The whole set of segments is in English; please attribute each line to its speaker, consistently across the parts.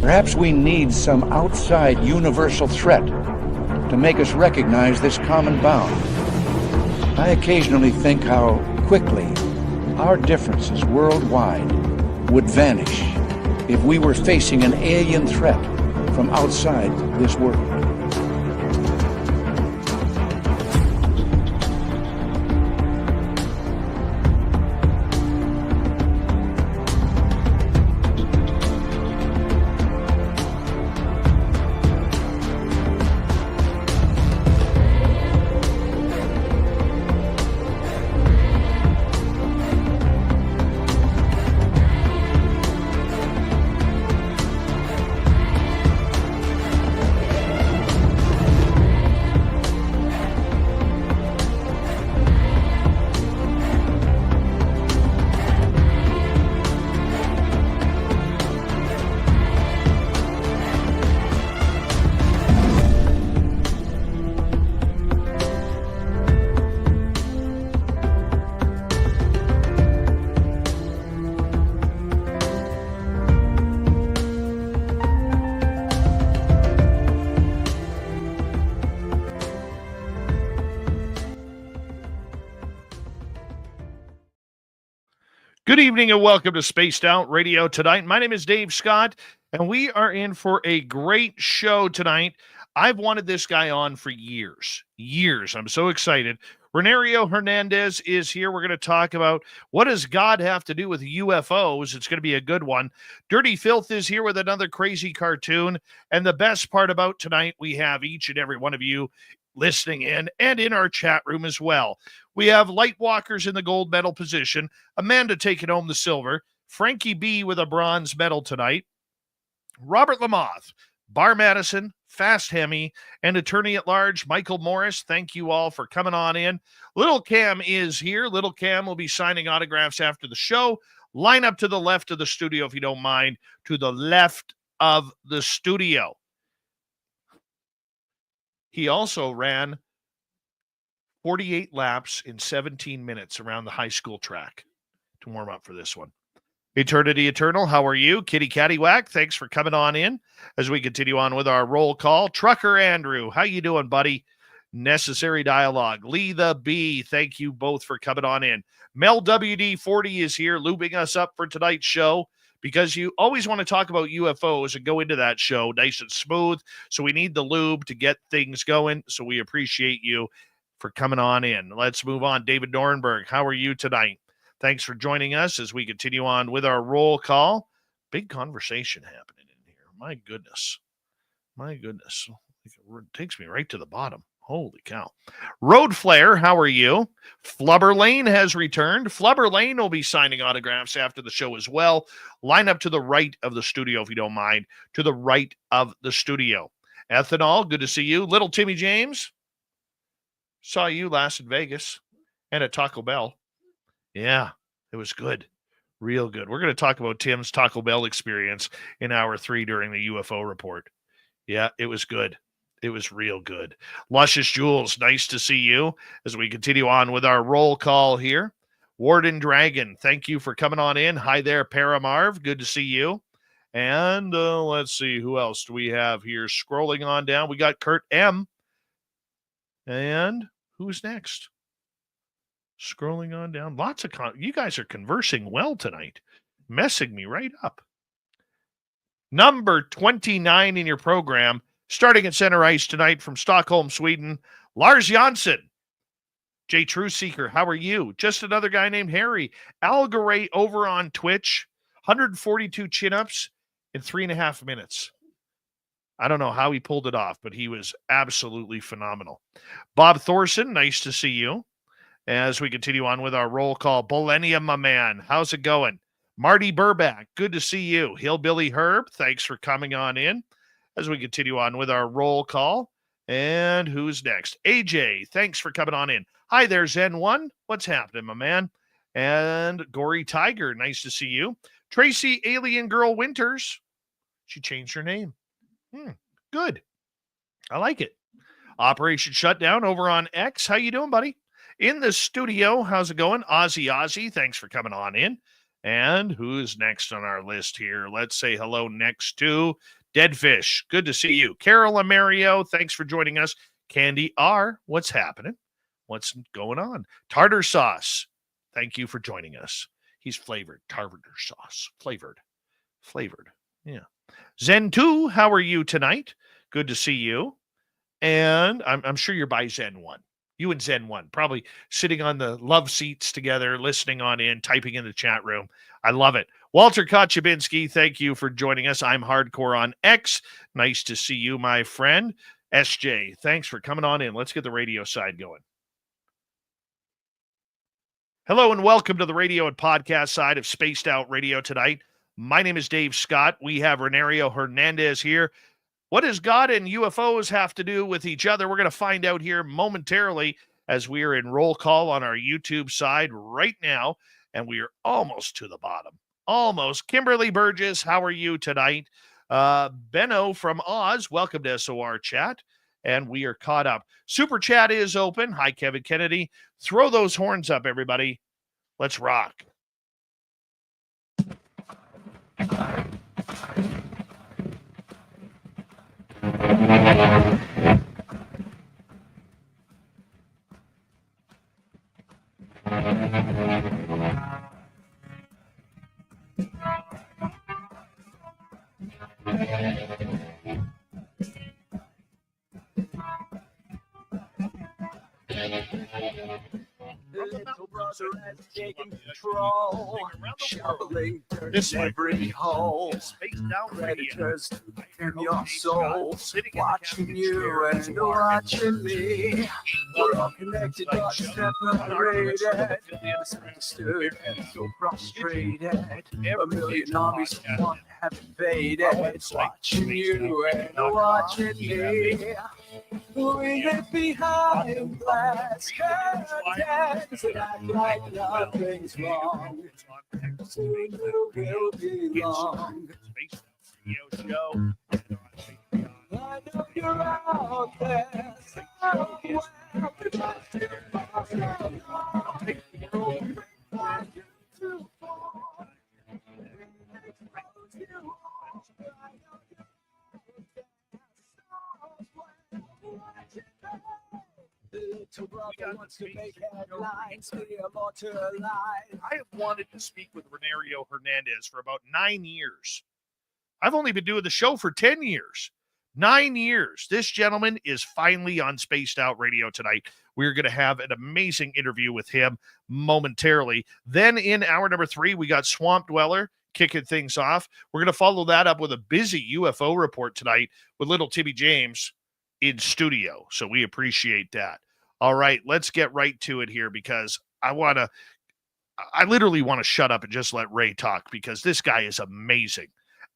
Speaker 1: Perhaps we need some outside universal threat to make us recognize this common bound. I occasionally think how quickly our differences worldwide would vanish if we were facing an alien threat from outside this world.
Speaker 2: Good evening and welcome to Spaced Out Radio tonight. My name is Dave Scott, and we are in for a great show tonight. I've wanted this guy on for years. I'm so excited. Reinerio Hernandez is here. We're going to talk about what does God have to do with UFOs. It's going to be a good one. Dirty Filth is here with another crazy cartoon. And the best part about tonight, we have each and every one of you listening in and in our chat room as well. We have Lightwalkers in the gold medal position, Amanda taking home the silver, Frankie B with a bronze medal tonight, Robert Lamoth, Bar Madison, Fast Hemi, and Attorney at Large Michael Morris. Thank you all for coming on in. Little Cam is here. Little Cam will be signing autographs after the show. Line up to the left of the studio if you don't mind, to the left of the studio. He also ran 48 laps in 17 minutes around the high school track to warm up for this one. Eternity Eternal, how are you? Kitty Cattywhack, thanks for coming on in as we continue on with our roll call. Trucker Andrew, how you doing, buddy? Necessary Dialogue. Lee the Bee, thank you both for coming on in. Mel WD40 is here, lubing us up for tonight's show, because you always want to talk about UFOs and go into that show nice and smooth. So we need the lube to get things going. So we appreciate you for coming on in. Let's move on. David Dornberg, how are you tonight? Thanks for joining us as we continue on with our roll call. Big conversation happening in here. My goodness. It takes me right to the bottom. Holy cow. Road Flare, how are you? Flubber Lane has returned. Flubber Lane will be signing autographs after the show as well. Line up to the right of the studio, if you don't mind. To the right of the studio. Ethanol, good to see you. Little Timmy James, saw you last in Vegas and at Taco Bell. Yeah, it was good. Real good. We're going to talk about Tim's Taco Bell experience in hour 3 during the UFO report. Yeah, it was good. It was real good. Luscious Jules, nice to see you as we continue on with our roll call here. Warden Dragon, thank you for coming on in. Hi there, Paramarv. Good to see you. And let's see, who else do we have here? Scrolling on down, we got Kurt M. And who's next? Scrolling on down. Lots of you guys are conversing well tonight. Messing me right up. Number 29 in your program. Starting at center ice tonight from Stockholm, Sweden, Lars Jansson. J. True Seeker, how are you? Just another guy named Harry. Algaray over on Twitch, 142 chin-ups in 3.5 minutes. I don't know how he pulled it off, but he was absolutely phenomenal. Bob Thorson, nice to see you. As we continue on with our roll call, Millennium, my man, how's it going? Marty Burback, good to see you. Hillbilly Herb, thanks for coming on in. As we continue on with our roll call. And who's next? AJ, thanks for coming on in. Hi there, Zen1. What's happening, my man? And Gory Tiger, nice to see you. Tracy Alien Girl Winters. She changed her name. Good. I like it. Operation Shutdown over on X. How you doing, buddy? In the studio, how's it going? Ozzy, thanks for coming on in. And who's next on our list here? Let's say hello next to Deadfish. Good to see you. Carol Amario, thanks for joining us. Candy R, what's happening? What's going on? Tartar Sauce, thank you for joining us. He's flavored. Tartar sauce. Flavored. Yeah. Zen 2, how are you tonight? Good to see you. And I'm sure you're by Zen 1. You and Zen 1, probably sitting on the love seats together, listening on in, typing in the chat room. I love it. Walter Kochabinski, thank you for joining us. I'm Hardcore on X. Nice to see you, my friend. SJ, thanks for coming on in. Let's get the radio side going. Hello and welcome to the radio and podcast side of Spaced Out Radio tonight. My name is Dave Scott. We have Reinerio Hernandez here. What does God and UFOs have to do with each other? We're going to find out here momentarily as we are in roll call on our YouTube side right now, and we are almost to the bottom. Almost. Kimberly Burgess, how are you tonight? Benno from Oz, welcome to SOR Chat, and we are caught up. Super Chat is open. Hi, Kevin Kennedy. Throw those horns up, everybody. Let's rock.
Speaker 3: Little brother has taken control, shoveling dirt in every hole. Predators in your soul, watching you and watching me. We're all connected but separated, misunderstood and so frustrated. A million armies one have invaded, watching you and watching me. We live behind glass curtains and act like nothing's wrong. Soon you will belong. I know you're out there somewhere. Little brother wants to make headlines, be immortalized.
Speaker 2: I have wanted to speak with Reinerio Hernandez for about 9 years. I've only been doing the show for 10 years. 9 years. This gentleman is finally on Spaced Out Radio tonight. We're going to have an amazing interview with him momentarily. Then in hour number 3, we got Swamp Dweller kicking things off. We're going to follow that up with a busy UFO report tonight with little Timmy James in studio. So we appreciate that. All right, let's get right to it here because I literally want to shut up and just let Ray talk because this guy is amazing.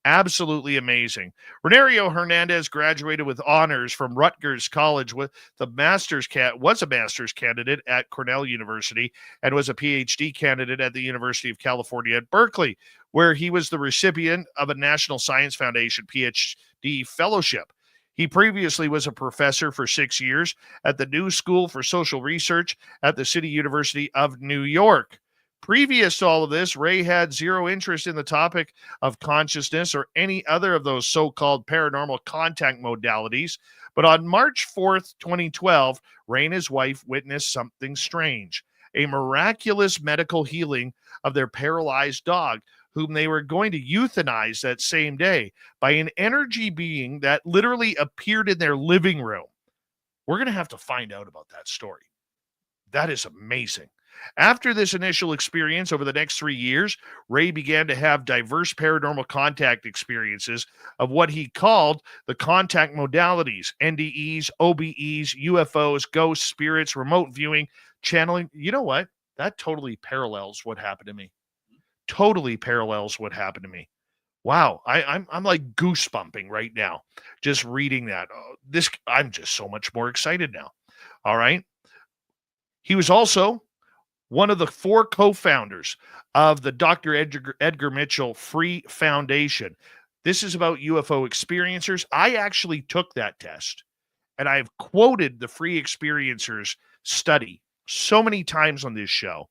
Speaker 2: Absolutely amazing. Reinerio Hernandez graduated with honors from Rutgers College with was a master's candidate at Cornell University and was a Ph.D. candidate at the University of California at Berkeley, where he was the recipient of a National Science Foundation Ph.D. fellowship. He previously was a professor for 6 years at the New School for Social Research at the City University of New York. Previous to all of this, Ray had zero interest in the topic of consciousness or any other of those so-called paranormal contact modalities. But on March 4th, 2012, Ray and his wife witnessed something strange, a miraculous medical healing of their paralyzed dog, whom they were going to euthanize that same day by an energy being that literally appeared in their living room. We're going to have to find out about that story. That is amazing. After this initial experience over the next 3 years, Ray began to have diverse paranormal contact experiences of what he called the contact modalities, NDEs, OBEs, UFOs, ghosts, spirits, remote viewing, channeling. You know what? That totally parallels what happened to me. Totally parallels what happened to me. Wow, I'm like goosebumping right now just reading that. I'm just so much more excited now. All right. He was also one of the 4 co-founders of the Dr. Edgar Mitchell Free Foundation. This is about UFO experiencers. I actually took that test, and I've quoted the Free Experiencers study so many times on this show.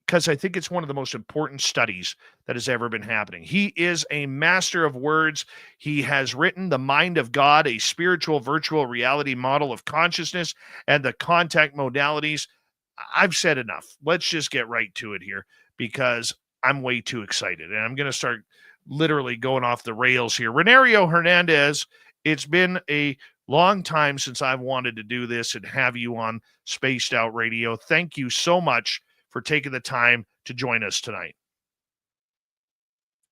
Speaker 2: because I think it's one of the most important studies that has ever been happening. He is a master of words. He has written The Mind of God, a spiritual virtual reality model of consciousness, and the Contact Modalities. I've said enough. Let's just get right to it here, because I'm way too excited, and I'm going to start literally going off the rails here. Reinerio Hernandez, it's been a long time since I've wanted to do this and have you on Spaced Out Radio. Thank you so much for taking the time to join us tonight.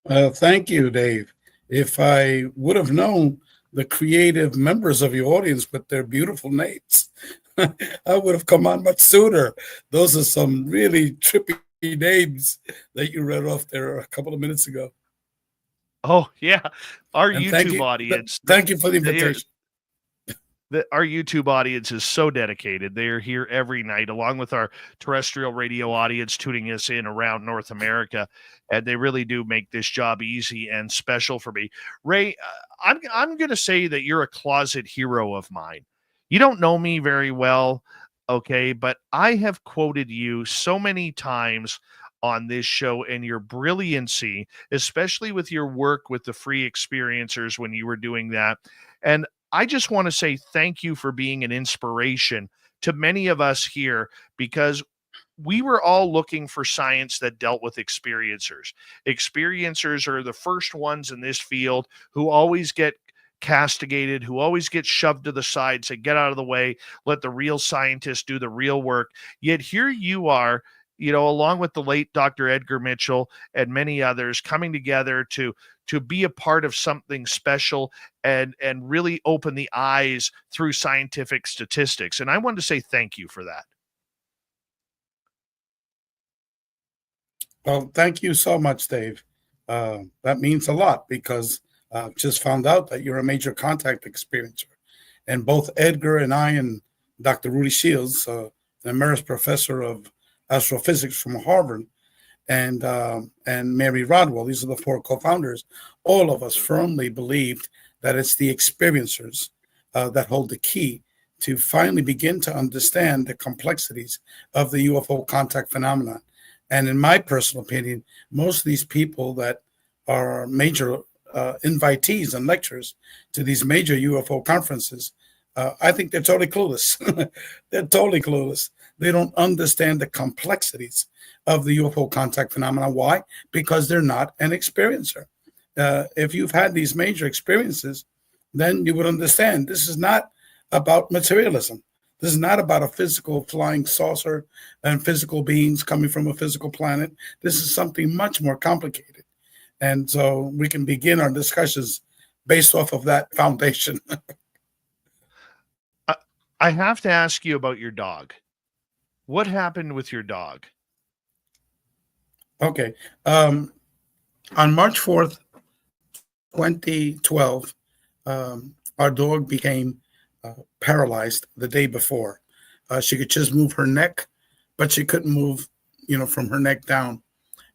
Speaker 4: Thank you, Dave. If I would have known the creative members of your audience with their beautiful names, I would have come on much sooner. Those are some really trippy names that you read off there a couple of minutes ago.
Speaker 2: Oh, yeah. Our
Speaker 4: And
Speaker 2: YouTube audience.
Speaker 4: Thank you for the invitation.
Speaker 2: Our YouTube audience is so dedicated. They are here every night, along with our terrestrial radio audience tuning us in around North America, and they really do make this job easy and special for me. Ray, I'm going to say that you're a closet hero of mine. You don't know me very well, okay, but I have quoted you so many times on this show and your brilliancy, especially with your work with the free experiencers when you were doing that. And I just want to say thank you for being an inspiration to many of us here, because we were all looking for science that dealt with experiencers. Experiencers are the first ones in this field who always get castigated, who always get shoved to the side, say, get out of the way, let the real scientists do the real work. Yet here you are, along with the late Dr. Edgar Mitchell and many others, coming together to be a part of something special and really open the eyes through scientific statistics. And I wanted to say thank you for that.
Speaker 4: Well, thank you so much, Dave. That means a lot, because I've just found out that you're a major contact experiencer. And both Edgar and I and Dr. Rudy Shields, an emeritus professor of astrophysics from Harvard, and Mary Rodwell, these are the four co-founders, all of us firmly believed that it's the experiencers that hold the key to finally begin to understand the complexities of the UFO contact phenomenon. And in my personal opinion, most of these people that are major invitees and lecturers to these major UFO conferences, I think they're totally clueless. They're totally clueless. They don't understand the complexities of the UFO contact phenomenon. Why? Because they're not an experiencer. If you've had these major experiences, then you would understand this is not about materialism. This is not about a physical flying saucer and physical beings coming from a physical planet. This is something much more complicated. And so we can begin our discussions based off of that foundation.
Speaker 2: I have to ask you about your dog. What happened with your dog?
Speaker 4: Okay. On March 4th, 2012, our dog became paralyzed the day before. She could just move her neck, but she couldn't move, from her neck down.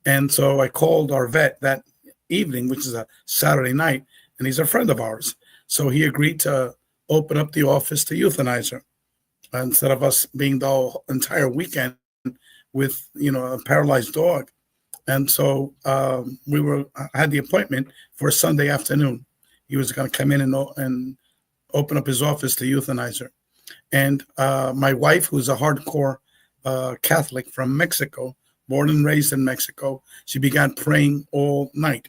Speaker 4: And so I called our vet that evening, which is a Saturday night, and he's a friend of ours. So he agreed to open up the office to euthanize her instead of us being the whole entire weekend with, a paralyzed dog. And so we had the appointment for Sunday afternoon. He was going to come in and open up his office to euthanize her. And my wife, who's a hardcore Catholic from Mexico, born and raised in Mexico, she began praying all night.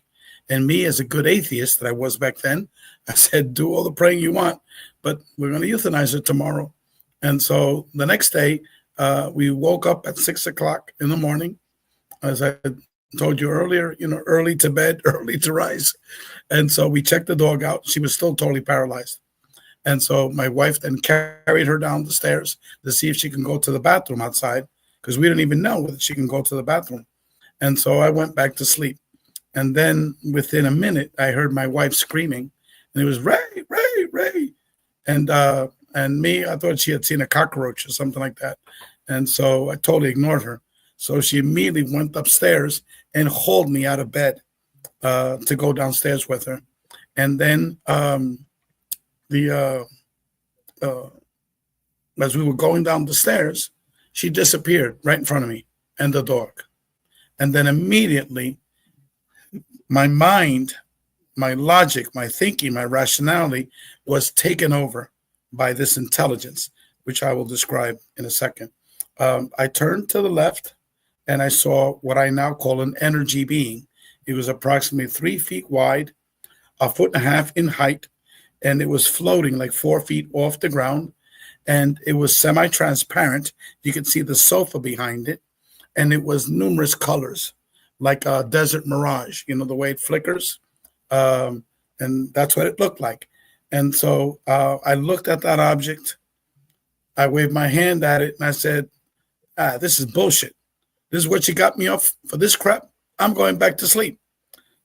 Speaker 4: And me, as a good atheist that I was back then, I said, do all the praying you want, but we're going to euthanize her tomorrow. And so the next day, we woke up at 6 o'clock in the morning. As I told you earlier, early to bed, early to rise. And so we checked the dog out. She was still totally paralyzed. And so my wife then carried her down the stairs to see if she can go to the bathroom outside, because we didn't even know whether she can go to the bathroom. And so I went back to sleep. And then within a minute, I heard my wife screaming, and it was Ray, Ray, Ray. And me, I thought she had seen a cockroach or something like that. And so I totally ignored her. So she immediately went upstairs and hauled me out of bed to go downstairs with her. And then as we were going down the stairs, she disappeared right in front of me and the dog. And then immediately my mind, my logic, my thinking, my rationality was taken over by this intelligence, which I will describe in a second. I turned to the left and I saw what I now call an energy being. It was approximately 3 feet wide, 1.5 feet in height, and it was floating like 4 feet off the ground. And it was semi-transparent. You could see the sofa behind it. And it was numerous colors, like a desert mirage, you know, the way it flickers. And that's what it looked like. And so I looked at that object. I waved my hand at it and I said, this is bullshit. This is what you got me off for this crap. I'm going back to sleep.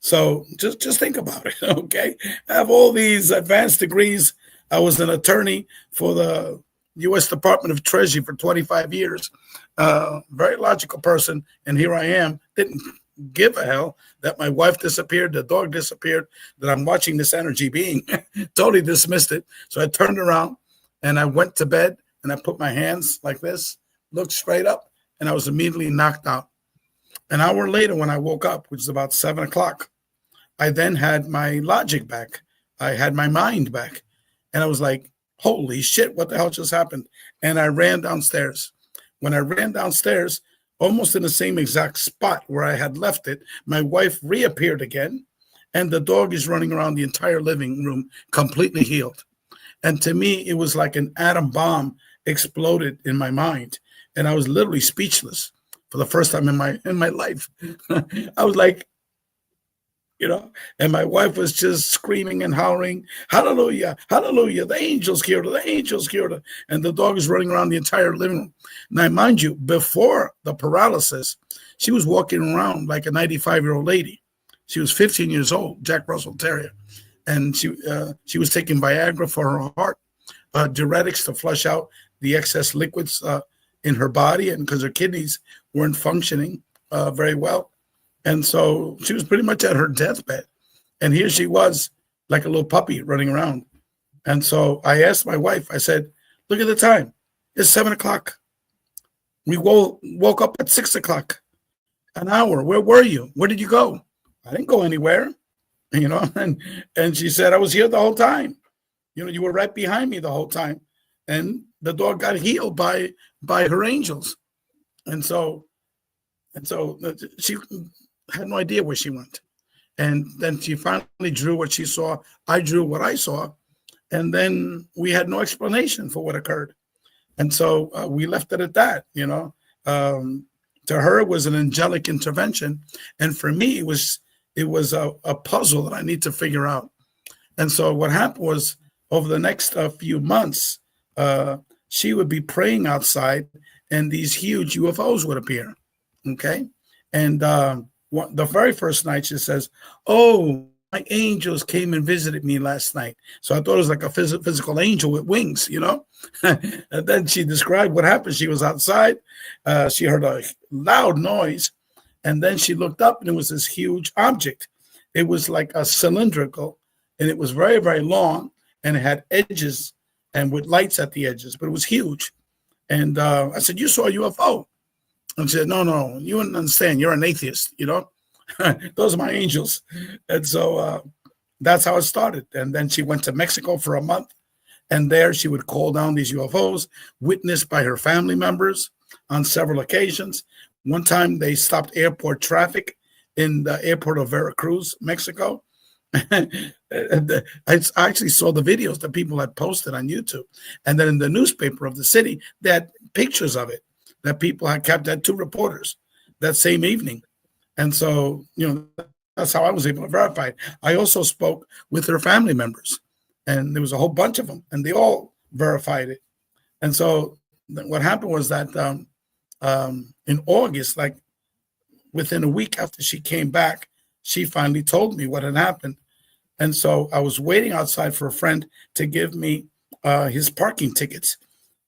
Speaker 4: So just think about it, okay? I have all these advanced degrees. I was an attorney for the U.S. Department of Treasury for 25 years. Very logical person. And here I am, didn't give a hell that my wife disappeared, the dog disappeared, that I'm watching this energy being. Totally dismissed it. So I turned around and I went to bed and I put my hands like this, looked straight up, and I was immediately knocked out. An hour later, when I woke up, which is about 7 o'clock, I then had my logic back. I had my mind back. And I was like, holy shit, what the hell just happened? And I ran downstairs. When I ran downstairs, almost in the same exact spot where I had left it, my wife reappeared again, and the dog is running around the entire living room, completely healed. And to me, it was like an atom bomb exploded in my mind, and I was literally speechless for the first time in my life. I was like, you know, and my wife was just screaming and hollering, hallelujah, hallelujah, the angels cured her, the angels cured her. And the dog is running around the entire living room. Now, mind you, before the paralysis, she was walking around like a 95-year-old lady. She was 15 years old, Jack Russell Terrier. And she was taking Viagra for her heart, diuretics to flush out the excess liquids in her body, and because her kidneys weren't functioning very well. And so she was pretty much at her deathbed. And here she was like a little puppy running around. And so I asked my wife, I said, look at the time. It's 7 o'clock. We woke up at 6 o'clock. An hour. Where were you? Where did you go? I didn't go anywhere. You know, and she said, I was here the whole time. You know, you were right behind me the whole time. And the dog got healed by her angels. And so she had no idea where she went. And then she finally drew what she saw. I drew what I saw. And then we had no explanation for what occurred. And so we left it at that, you know. To her, it was an angelic intervention. And for me, it was a puzzle that I need to figure out. And so what happened was, over the next few months, she would be praying outside and these huge UFOs would appear. Okay. And the very first night she says, oh, my angels came and visited me last night. So I thought it was like a physical angel with wings, you know. And then she described what happened. She was outside. She heard a loud noise. And then she looked up and it was this huge object. It was like a cylindrical, and it was very, very long, and it had edges and with lights at the edges, but it was huge. And I said, you saw a UFO? And she said, no, you wouldn't understand. You're an atheist, you know? Those are my angels. And so that's how it started. And then she went to Mexico for a month. And there she would call down these UFOs, witnessed by her family members on several occasions. One time they stopped airport traffic in the airport of Veracruz, Mexico. I actually saw the videos that people had posted on YouTube. And then in the newspaper of the city, they had pictures of it that people had kept at 2 reporters that same evening. And so, you know, that's how I was able to verify it. I also spoke with her family members, and there was a whole bunch of them, and they all verified it. And so what happened was that in August, like within a week after she came back, she finally told me what had happened. And so I was waiting outside for a friend to give me his parking tickets.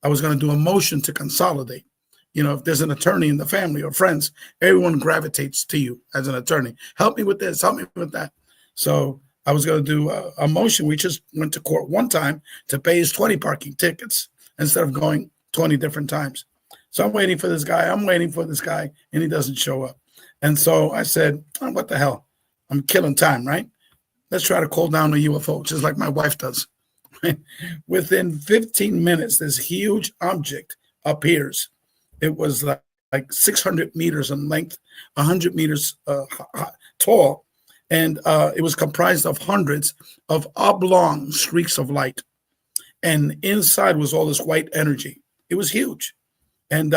Speaker 4: I was going to do a motion to consolidate. You know, if there's an attorney in the family or friends, everyone gravitates to you as an attorney. Help me with this, help me with that. So I was going to do a motion. We just went to court one time to pay his 20 parking tickets instead of going 20 different times. So I'm waiting for this guy, and he doesn't show up. And so I said, oh, what the hell? I'm killing time, right? Let's try to call down a UFO, just like my wife does. Within 15 minutes, this huge object appears. It was like 600 meters in length, 100 meters tall, and it was comprised of hundreds of oblong streaks of light. And inside was all this white energy. It was huge. And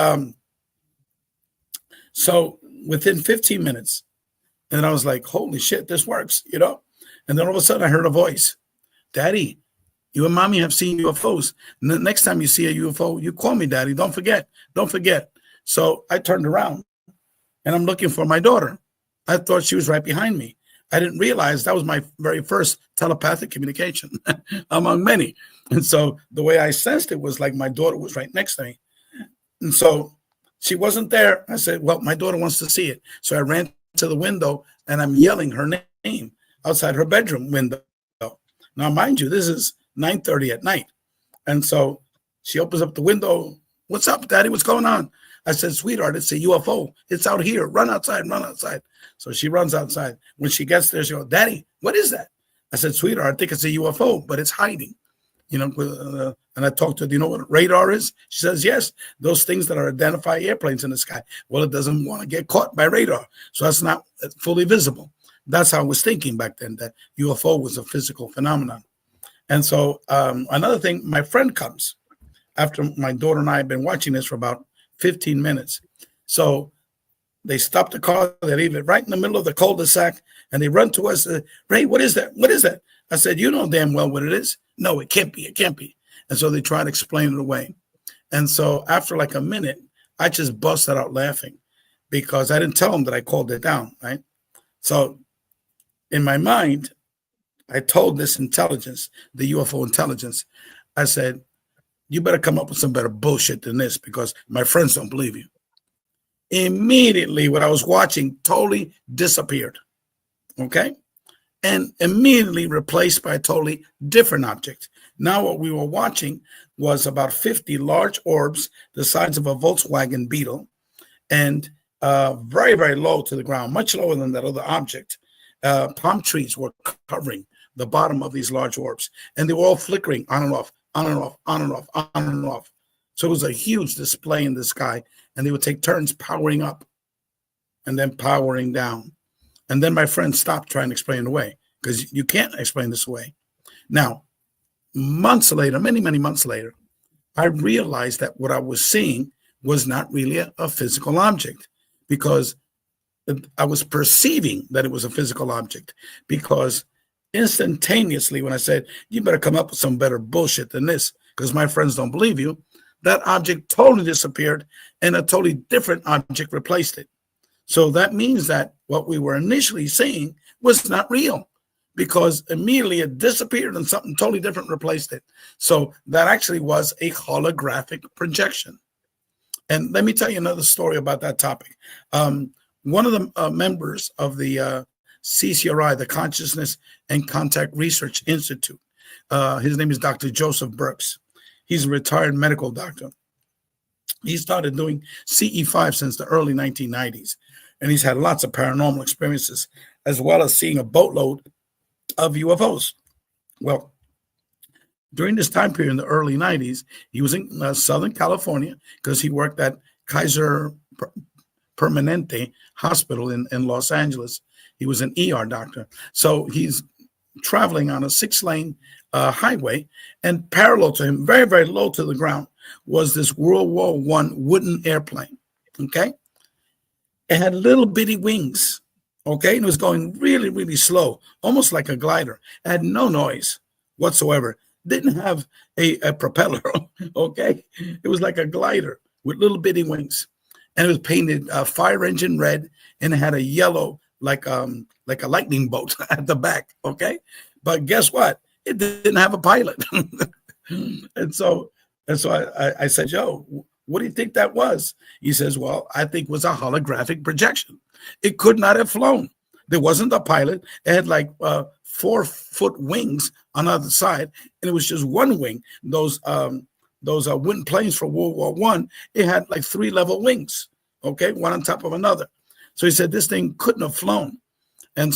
Speaker 4: so within 15 minutes, and I was like, holy shit, this works, you know? And then all of a sudden I heard a voice, Daddy, you and Mommy have seen UFOs. And the next time you see a UFO, you call me, Daddy. Don't forget. Don't forget. So I turned around and I'm looking for my daughter. I thought she was right behind me. I didn't realize that was my very first telepathic communication among many. And so the way I sensed it was like my daughter was right next to me. And so she wasn't there. I said, well, my daughter wants to see it. So I ran to the window and I'm yelling her name outside her bedroom window. Now, mind you, this is 9:30 at night. And so she opens up the window. What's up, Daddy? What's going on? I said, sweetheart, it's a UFO. It's out here. Run outside, run outside. So she runs outside. When she gets there, she goes, Daddy, what is that? I said, sweetheart, I think it's a UFO, but it's hiding. You know, and I talked to her, do you know what radar is? She says, yes, those things that are identify airplanes in the sky. Well, it doesn't want to get caught by radar. So that's not fully visible. That's how I was thinking back then, that UFO was a physical phenomenon. And so another thing, my friend comes after my daughter and I have been watching this for about 15 minutes. So they stop the car, they leave it right in the middle of the cul-de-sac, and they run to us. Ray, what is that? What is that? I said, you know damn well what it is. No, it can't be. It can't be. And so they try to explain it away. And so after like a minute, I just busted out laughing because I didn't tell them that I called it down, right? So in my mind, I told this intelligence, the UFO intelligence, I said, you better come up with some better bullshit than this because my friends don't believe you. Immediately, what I was watching totally disappeared, okay? And immediately replaced by a totally different object. Now what we were watching was about 50 large orbs the size of a Volkswagen Beetle and very, very low to the ground, much lower than that other object. Palm trees were covering the bottom of these large orbs, and they were all flickering on and off, on and off, on and off, on and off. So it was a huge display in the sky, and they would take turns powering up and then powering down. And then my friend stopped trying to explain it away because you can't explain this away. Now, months later, many, many months later, I realized that what I was seeing was not really a physical object because I was perceiving that it was a physical object because instantaneously when I said, you better come up with some better bullshit than this because my friends don't believe you, that object totally disappeared and a totally different object replaced it. So that means that what we were initially seeing was not real because immediately it disappeared and something totally different replaced it. So that actually was a holographic projection. And let me tell you another story about that topic. One of the members of the CCRI, the Consciousness and Contact Research Institute, his name is Dr. Joseph Burks. He's a retired medical doctor. He started doing CE5 since the early 1990s, and he's had lots of paranormal experiences, as well as seeing a boatload of UFOs. Well, during this time period in the early 90s, he was in Southern California because he worked at Kaiser Permanente Hospital in Los Angeles. He was an ER doctor. So he's traveling on a 6-lane highway, and parallel to him, very, very low to the ground, was this World War I wooden airplane, okay? It had little bitty wings, okay? And it was going really, really slow, almost like a glider. It had no noise whatsoever. Didn't have a propeller, okay? It was like a glider with little bitty wings. And it was painted fire engine red, and it had a yellow, like a lightning bolt at the back, okay? But guess what? It didn't have a pilot. and so I said, Joe, what do you think that was? He says, well, I think it was a holographic projection. It could not have flown. There wasn't a pilot. It had like 4-foot wings on the other side, and it was just one wing. Those wooden planes for World War I, it had like 3 level wings, okay, one on top of another. So he said, this thing couldn't have flown. And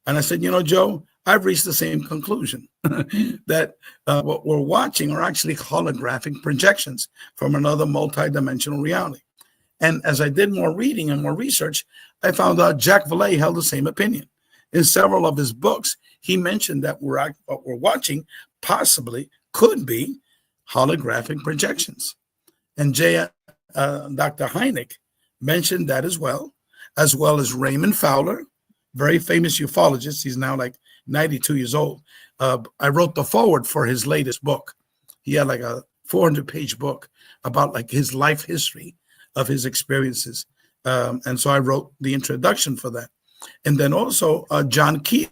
Speaker 4: I said, Joe, I've reached the same conclusion that what we're watching are actually holographic projections from another multidimensional reality. And as I did more reading and more research, I found out Jacques Vallée held the same opinion. In several of his books, he mentioned that what we're watching possibly could be holographic projections. And Dr. Hynek mentioned that as well as Raymond Fowler, very famous ufologist. He's now like 92 years old. I wrote the foreword for his latest book. He had like a 400-page book about like his life history of his experiences. And so I wrote the introduction for that. And then also John Keel,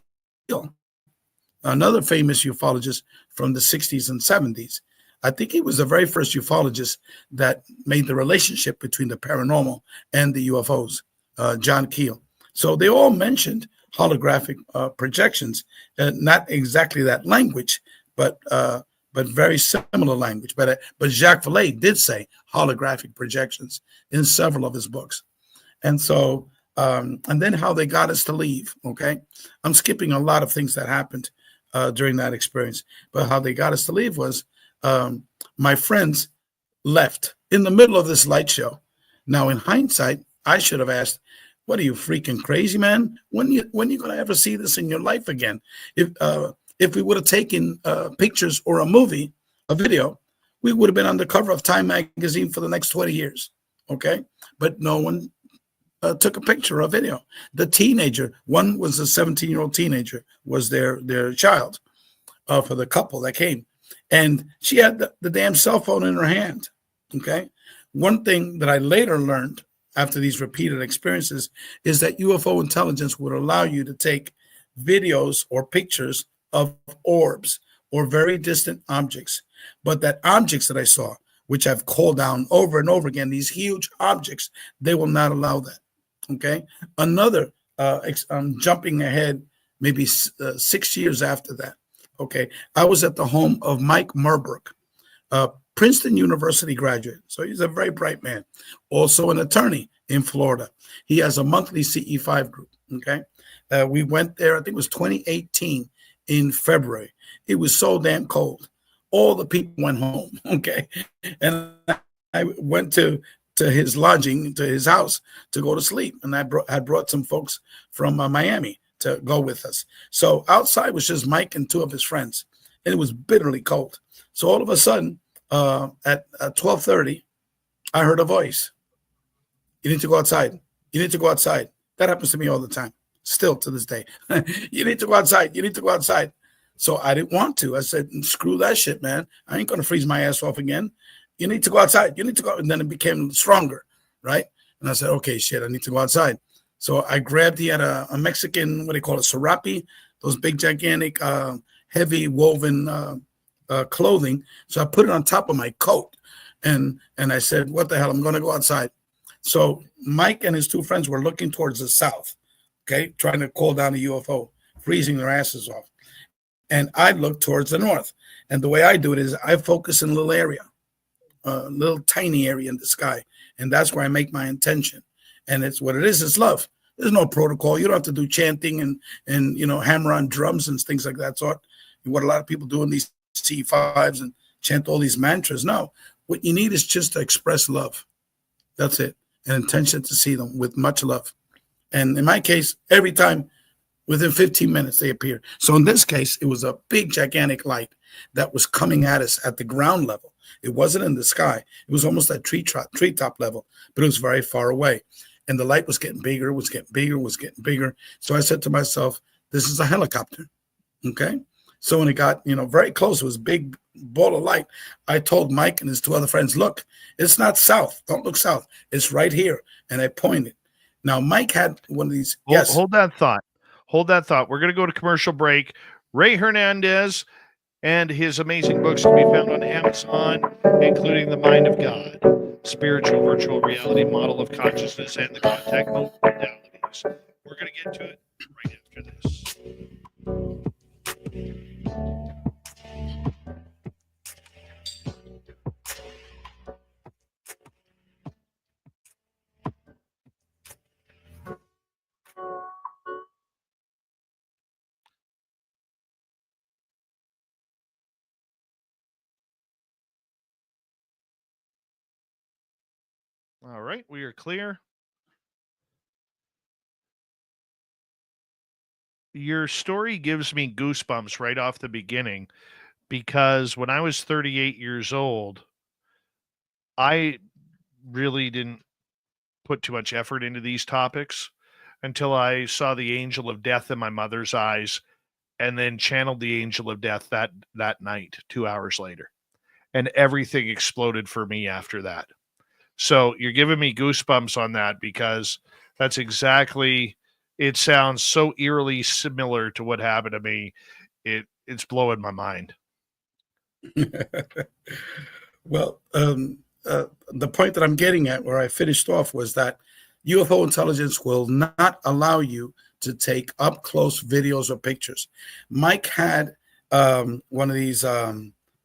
Speaker 4: another famous ufologist from the 60s and 70s. I think he was the very first ufologist that made the relationship between the paranormal and the UFOs, John Keel. So they all mentioned holographic projections, not exactly that language, but very similar language. But Jacques Vallée did say holographic projections in several of his books. And so, and then how they got us to leave, okay? I'm skipping a lot of things that happened during that experience, but how they got us to leave was my friends left in the middle of this light show. Now, in hindsight, I should have asked, what are you, freaking crazy, man? When you going to ever see this in your life again? If we would have taken pictures or a movie, a video, we would have been on the cover of Time magazine for the next 20 years, okay? But no one took a picture or a video. The teenager, one was a 17-year-old teenager, was their child for the couple that came. And she had the damn cell phone in her hand, okay? One thing that I later learned after these repeated experiences is that UFO intelligence would allow you to take videos or pictures of orbs or very distant objects. But that objects that I saw, which I've called down over and over again, these huge objects, they will not allow that, okay? Another, I'm jumping ahead maybe 6 years after that, okay? I was at the home of Mike Murbrook, Princeton University graduate. So he's a very bright man, also an attorney in Florida. He has a monthly CE5 group, okay? We went there, I think it was 2018 in February. It was so damn cold. All the people went home, okay? And I went to his lodging, to his house to go to sleep. And I had brought some folks from Miami to go with us. So outside was just Mike and two of his friends. And it was bitterly cold. So all of a sudden, at 12:30, I heard a voice. You need to go outside. You need to go outside. That happens to me all the time, still to this day. You need to go outside. You need to go outside. So I didn't want to. I said, screw that shit, man. I ain't going to freeze my ass off again. You need to go outside. You need to go. And then it became stronger, right? And I said, okay, shit, I need to go outside. So I grabbed, he had a Mexican, what do you call it, serape, those big, gigantic, heavy woven clothing. So I put it on top of my coat. And I said, what the hell? I'm going to go outside. So Mike and his two friends were looking towards the south, okay, trying to call down a UFO, freezing their asses off. And I look towards the north. And the way I do it is I focus in a little area, a little tiny area in the sky. And that's where I make my intention. And it's what it is. It's love. There's no protocol. You don't have to do chanting and hammer on drums and things like that. So what a lot of people do in these C5s and chant all these mantras. No, what you need is just to express love. That's it. An intention to see them with much love. And in my case, every time, within 15 minutes, they appear. So in this case, it was a big, gigantic light that was coming at us at the ground level. It wasn't in the sky. It was almost at treetop level, but it was very far away. And the light was getting bigger, was getting bigger, was getting bigger. So I said to myself, this is a helicopter, okay? So when it got, very close, it was a big ball of light. I told Mike and his two other friends, look, it's not south. Don't look south. It's right here. And I pointed. Now, Mike had one of these. Yes.
Speaker 2: Hold that thought. Hold that thought. We're going to go to commercial break. Ray Hernandez and his amazing books can be found on Amazon, including The Mind of God, Spiritual Virtual Reality Model of Consciousness, and the Contact Modalities. We're going to get to it right after this. All right, we are clear. Your story gives me goosebumps right off the beginning because when I was 38 years old, I really didn't put too much effort into these topics until I saw the angel of death in my mother's eyes and then channeled the angel of death that night, 2 hours later. And everything exploded for me after that. So you're giving me goosebumps on that because that's exactly, it sounds so eerily similar to what happened to me. It's blowing my mind.
Speaker 4: Well, the point that I'm getting at where I finished off was that UFO intelligence will not allow you to take up close videos or pictures. Mike had one of these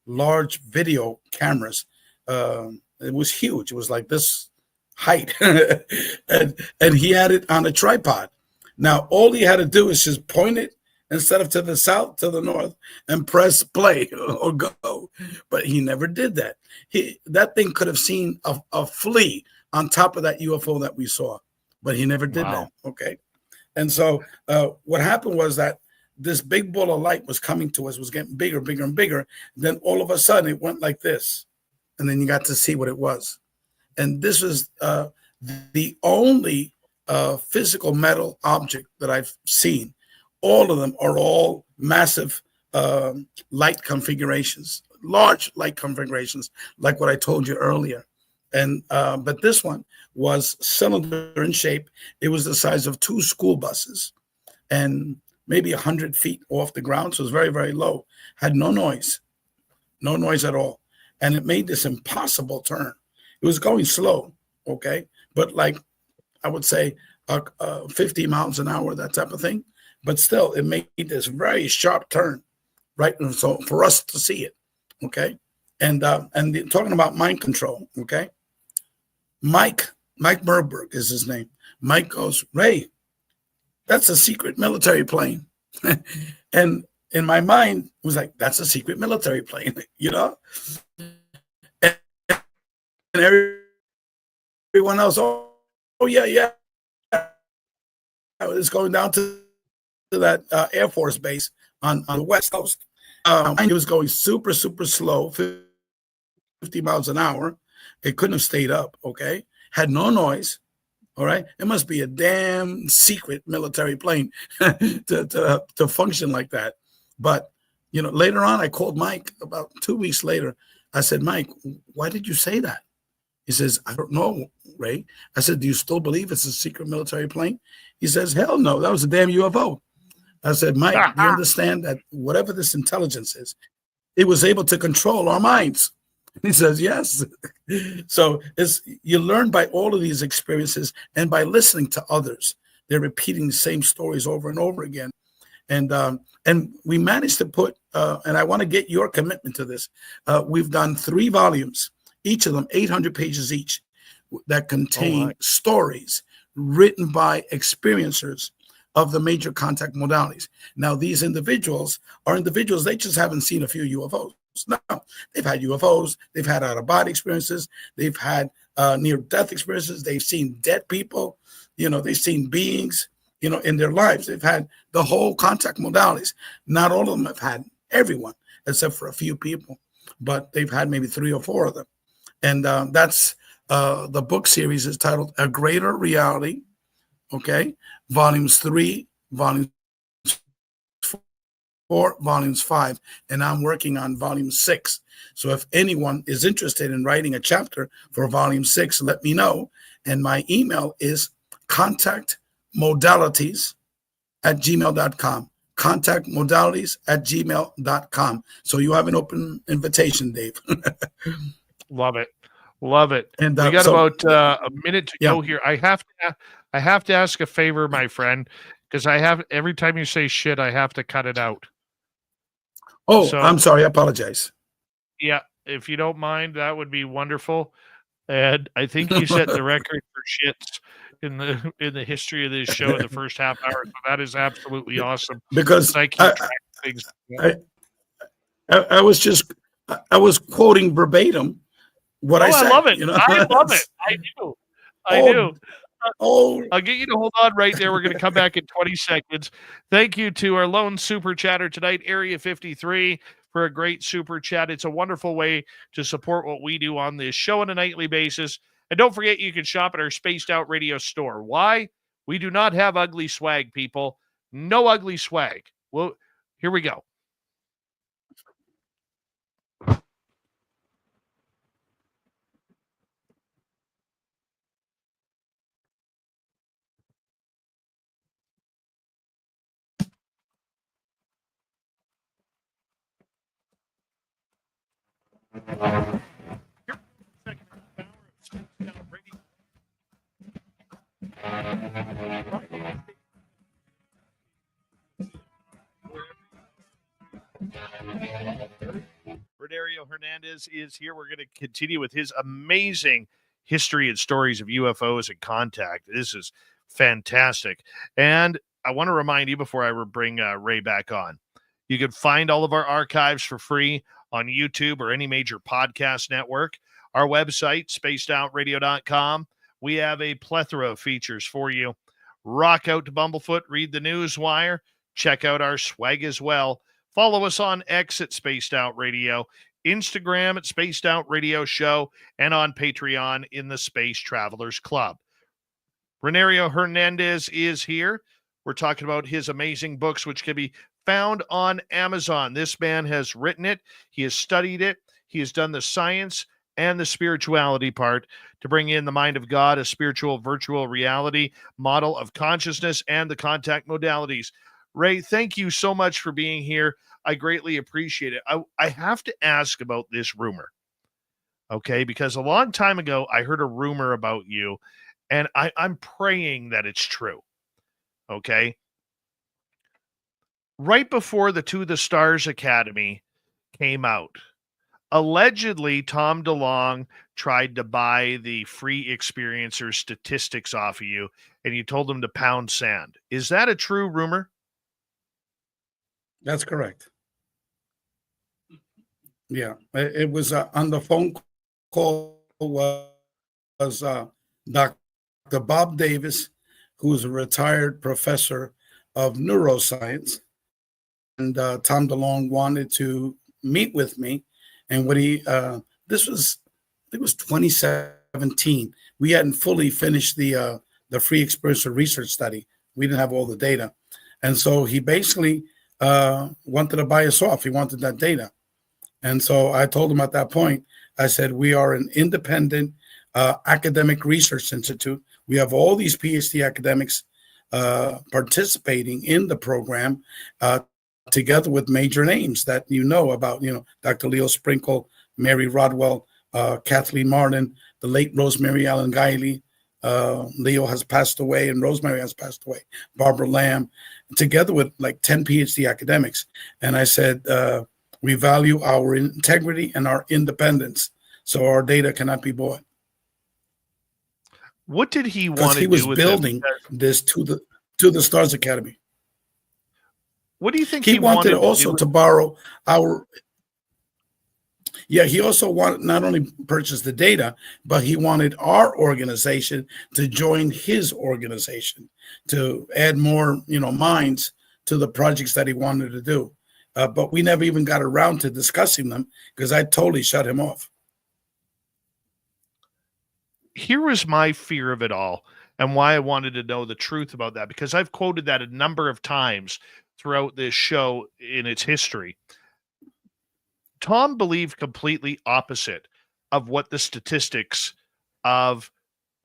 Speaker 4: large video cameras. It was huge. It was like this height. and he had it on a tripod. Now, all he had to do is just point it instead of to the south, to the north, and press play or go. But he never did that. That thing could have seen a flea on top of that UFO that we saw, but he never did that. Okay. And so what happened was that this big ball of light was coming to us, was getting bigger, bigger, and bigger. Then all of a sudden it went like this. And then you got to see what it was. And this was the only physical metal object that I've seen. All of them are all massive light configurations, large light configurations, like what I told you earlier. And but this one was cylinder in shape. It was the size of 2 school buses and maybe 100 feet off the ground. So it was very, very low. Had no noise at all. And it made this impossible turn. It was going slow, okay? But like, I would say 50 miles an hour, that type of thing. But still, it made this very sharp turn, right? And so for us to see it, okay? And talking about mind control, okay? Mike Merberg is his name. Mike goes, Ray, that's a secret military plane. And in my mind, it was like, that's a secret military plane, you know? And everyone else, oh yeah. It's going down to that Air Force base on the West Coast. It was going super, super slow, 50 miles an hour. It couldn't have stayed up, okay? Had no noise, all right? It must be a damn secret military plane to function like that. But, you know, later on, I called Mike about 2 weeks later. I said, Mike, why did you say that? He says, I don't know, Ray. I said, do you still believe it's a secret military plane? He says, hell no, that was a damn UFO. I said, Mike, do you understand that whatever this intelligence is, it was able to control our minds? He says, yes. So you learn by all of these experiences and by listening to others. They're repeating the same stories over and over again. And we managed to put, and I want to get your commitment to this. We've done 3 volumes, each of them 800 pages each, that contain stories written by experiencers of the major contact modalities. Now, these individuals are individuals, they just haven't seen a few UFOs. No, they've had UFOs, they've had out-of-body experiences, they've had near-death experiences, they've seen dead people, you know, they've seen beings, you know, in their lives. They've had the whole contact modalities. Not all of them have had everyone, except for a few people, but they've had maybe 3 or 4 of them. And that's the book series is titled A Greater Reality, okay? Volumes 3, Volumes 4, Volumes 5, and I'm working on Volume 6. So if anyone is interested in writing a chapter for Volume 6, let me know. And my email is contactmodalities@gmail.com. Contactmodalities@gmail.com. So you have an open invitation, Dave.
Speaker 2: Love it. Love it. And we got about a minute to go here. I have to ask a favor, my friend, because every time you say shit, I have to cut it out.
Speaker 4: Oh, so, I'm sorry. I apologize.
Speaker 2: Yeah, if you don't mind, that would be wonderful. And I think you set the record for shits in the history of this show in the first half hour. So that is absolutely awesome.
Speaker 4: Because
Speaker 2: I keep track of things.
Speaker 4: I was quoting verbatim what I said.
Speaker 2: I love it.
Speaker 4: You know?
Speaker 2: I love it. I do. I do.
Speaker 4: Oh,
Speaker 2: I'll get you to hold on right there. We're going to come back in 20 seconds. Thank you to our lone super chatter tonight, Area 53, for a great super chat. It's a wonderful way to support what we do on this show on a nightly basis. And don't forget, you can shop at our Spaced Out Radio store. Why? We do not have ugly swag, people. No ugly swag. Well, here we go. Reinerio Hernandez is here. We're going to continue with his amazing history and stories of UFOs and contact. This is fantastic. And I want to remind you before I bring Ray back on, you can find all of our archives for free on YouTube or any major podcast network. Our website, spacedoutradio.com. We have a plethora of features for you. Rock out to Bumblefoot, read the Newswire, check out our swag as well. Follow us on X at Spaced Out Radio, Instagram at Spaced Out Radio Show, and on Patreon in the Space Travelers Club. Reinerio Hernandez is here. We're talking about his amazing books, which can be found on Amazon. This man has written it. He has studied it. He has done the science and the spirituality part to bring in the mind of God, a spiritual virtual reality model of consciousness, and the contact modalities. Ray, thank you so much for being here. I greatly appreciate it. I have to ask about this rumor, okay? Because a long time ago, I heard a rumor about you, and I'm praying that it's true, okay? Right before the To the Stars Academy came out, allegedly, Tom DeLonge tried to buy the free experiencer statistics off of you, and you told him to pound sand. Is that a true rumor?
Speaker 4: that's correct. Yeah, it was on the phone call was Dr. Bob Davis, who is a retired professor of neuroscience, and Tom DeLonge wanted to meet with me. And what this was, it was 2017. We hadn't fully finished the free experiencer research study. We didn't have all the data, and so he basically wanted to buy us off. He wanted that data. And so I told him at that point, I said, we are an independent academic research institute. We have all these PhD academics participating in the program together with major names that you know about, Dr. Leo Sprinkle, Mary Rodwell, Kathleen Martin, the late Rosemary Allen Guiley. Leo has passed away and Rosemary has passed away. Barbara Lamb, together with like 10 PhD academics. And I said, we value our integrity and our independence, so our data cannot be bought.
Speaker 2: What did he want
Speaker 4: Because
Speaker 2: to
Speaker 4: he was
Speaker 2: do with
Speaker 4: building this to the Stars Academy.
Speaker 2: What do you think
Speaker 4: he wanted also to borrow our? Yeah, he also wanted not only purchase the data, but he wanted our organization to join his organization to add more, minds to the projects that he wanted to do. But we never even got around to discussing them because I totally shut him off.
Speaker 2: Here was my fear of it all and why I wanted to know the truth about that, because I've quoted that a number of times throughout this show in its history. Tom believed completely opposite of what the statistics of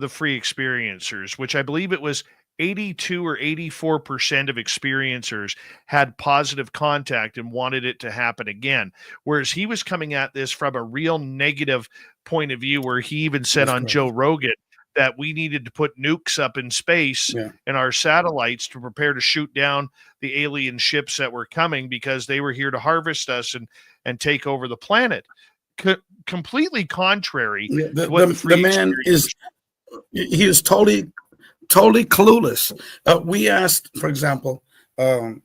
Speaker 2: the free experiencers, which I believe it was 82 or 84% of experiencers had positive contact and wanted it to happen again. Whereas he was coming at this from a real negative point of view, where he even said on Joe Rogan that we needed to put nukes up in space in our satellites to prepare to shoot down the alien ships that were coming because they were here to harvest us and take over the planet. Completely contrary to what the man is.
Speaker 4: He is totally clueless. We asked, for example, that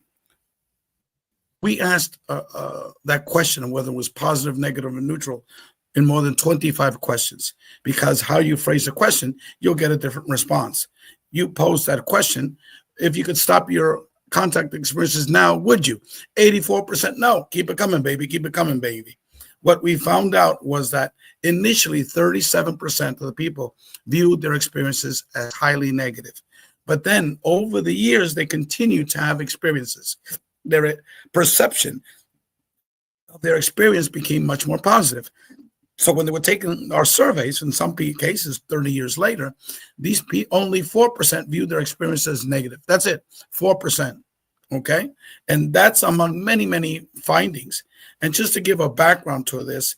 Speaker 4: question of whether it was positive, negative, or neutral in more than 25 questions, because how you phrase a question, you'll get a different response. You pose that question, if you could stop your contact experiences now, would you? 84% no. Keep it coming, baby. Keep it coming, baby. What we found out was that initially 37% of the people viewed their experiences as highly negative. But then over the years, they continued to have experiences. Their perception of their experience became much more positive. So when they were taking our surveys, in some cases 30 years later, these only 4% viewed their experience as negative. That's it, 4%. Okay, and that's among many, many findings. And just to give a background to this,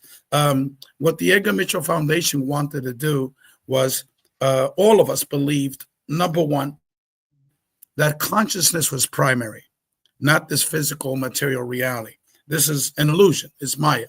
Speaker 4: what the Edgar Mitchell Foundation wanted to do was all of us believed, number one, that consciousness was primary, not this physical material reality. This is an illusion. It's Maya.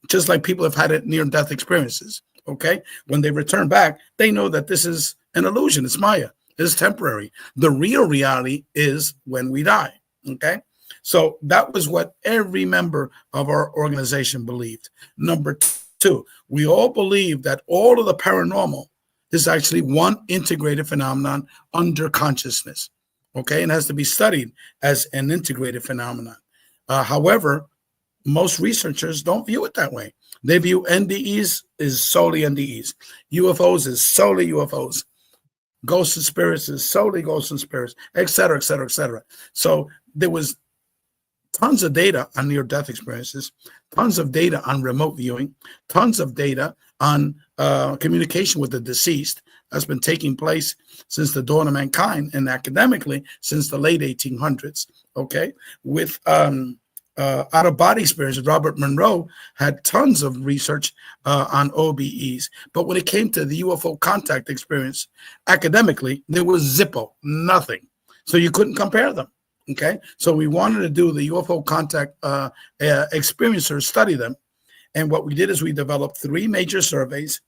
Speaker 4: Just like people have had near-death experiences, okay? When they return back, they know that this is an illusion. It's Maya. It's temporary. The real reality is when we die, okay? So that was what every member of our organization believed. Number two, we all believe that all of the paranormal is actually one integrated phenomenon under consciousness, okay? And has to be studied as an integrated phenomenon. However, most researchers don't view it that way. They view NDEs is solely NDEs. UFOs is solely UFOs. Ghosts and spirits is solely ghosts and spirits, et cetera, et cetera, et cetera. So there was tons of data on near-death experiences, tons of data on remote viewing, tons of data on communication with the deceased that's been taking place since the dawn of mankind, and academically since the late 1800s, okay? With out-of-body experiences, Robert Monroe had tons of research on OBEs. But when it came to the UFO contact experience, academically, there was zippo, nothing. So you couldn't compare them, okay? So we wanted to do the UFO contact experiencers, study them. And what we did is we developed 3 major surveys,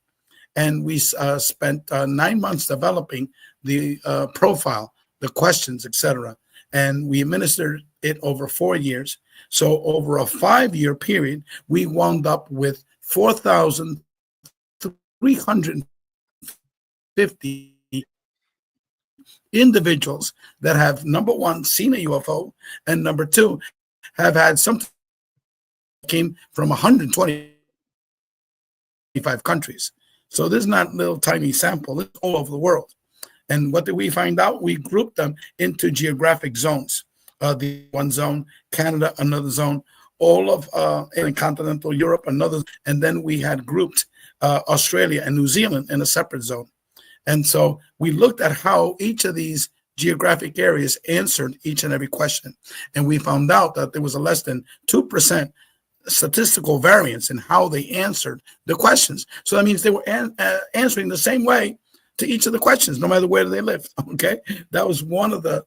Speaker 4: and we spent 9 months developing the profile, the questions, etc. And we administered it over 4 years. So over a 5-year period, we wound up with 4,350 individuals that have, number one, seen a UFO, and number two, have had something that came from 125 countries. So this is not a little tiny sample, it's all over the world. And what did we find out? We grouped them into geographic zones. The one zone, Canada, another zone, all of in continental Europe, another, and then we had grouped Australia and New Zealand in a separate zone. And so we looked at how each of these geographic areas answered each and every question. And we found out that there was a less than 2% statistical variance in how they answered the questions. So that means they were answering the same way to each of the questions, no matter where they lived, okay? That was one of the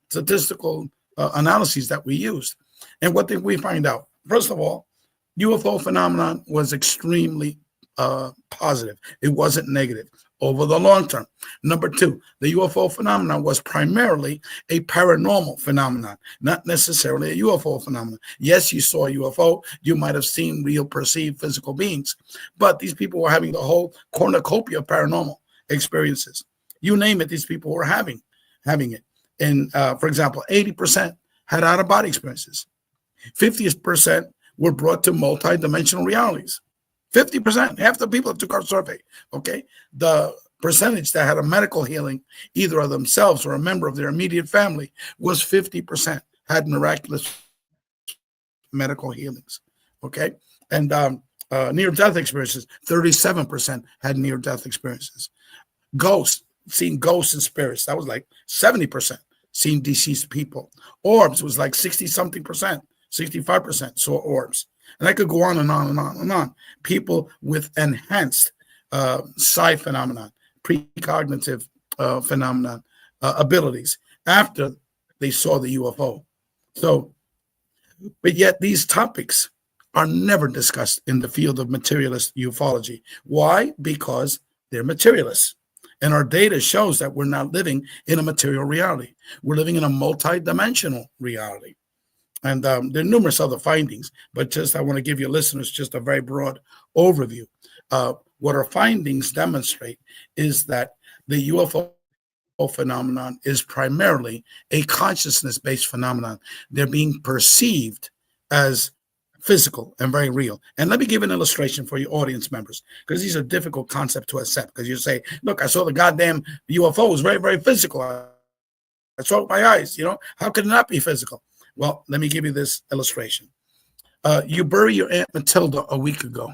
Speaker 4: statistical analyses that we used. And what did we find out? First of all, UFO phenomenon was extremely positive. It wasn't negative over the long term. Number two, the UFO phenomenon was primarily a paranormal phenomenon, not necessarily a UFO phenomenon. Yes, you saw a UFO. You might have seen real perceived physical beings, but these people were having the whole cornucopia of paranormal experiences. You name it, these people were having it. And for example, 80% had out-of-body experiences. 50% were brought to multi-dimensional realities. 50%, half the people that took our survey, okay? The percentage that had a medical healing, either of themselves or a member of their immediate family, was 50%, had miraculous medical healings, okay? And near-death experiences, 37% had near-death experiences. Ghosts, seeing ghosts and spirits, that was like 70%, seeing deceased people. Orbs was like 60-something percent, 65% saw orbs. And I could go on and on and on and on. People with enhanced psi phenomenon, precognitive phenomenon abilities after they saw the UFO. So, but yet these topics are never discussed in the field of materialist ufology. Why? Because they're materialists. And our data shows that we're not living in a material reality. We're living in a multi-dimensional reality. And there are numerous other findings, but just I want to give your listeners just a very broad overview. What our findings demonstrate is that the UFO phenomenon is primarily a consciousness-based phenomenon. They're being perceived as physical and very real. And let me give an illustration for your audience members, because these are difficult concepts to accept. Because you say, look, I saw the goddamn UFO. It was very, very physical. I saw it with my eyes. How could it not be physical? Well, let me give you this illustration. You bury your Aunt Matilda a week ago.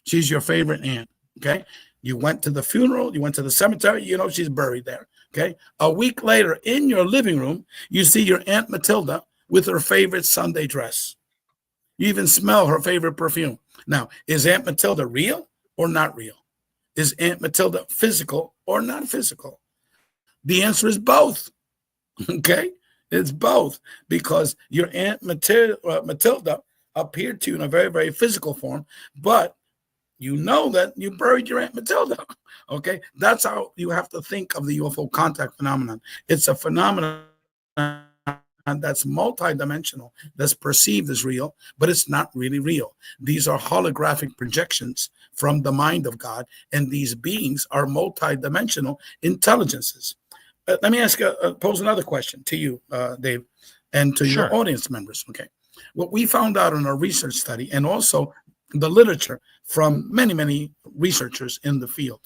Speaker 4: She's your favorite aunt, okay? You went to the funeral. You went to the cemetery. She's buried there, okay? A week later, in your living room, you see your Aunt Matilda with her favorite Sunday dress. You even smell her favorite perfume. Now, is Aunt Matilda real or not real? Is Aunt Matilda physical or not physical? The answer is both, okay? It's both, because your Aunt Matilda appeared to you in a very, very physical form, but you know that you buried your Aunt Matilda, okay? That's how you have to think of the UFO contact phenomenon. It's a phenomenon that's multidimensional, that's perceived as real, but it's not really real. These are holographic projections from the mind of God, and these beings are multidimensional intelligences. Let me pose another question to you, Dave, and to your audience members. Okay, what we found out in our research study, and also the literature from many, many researchers in the field,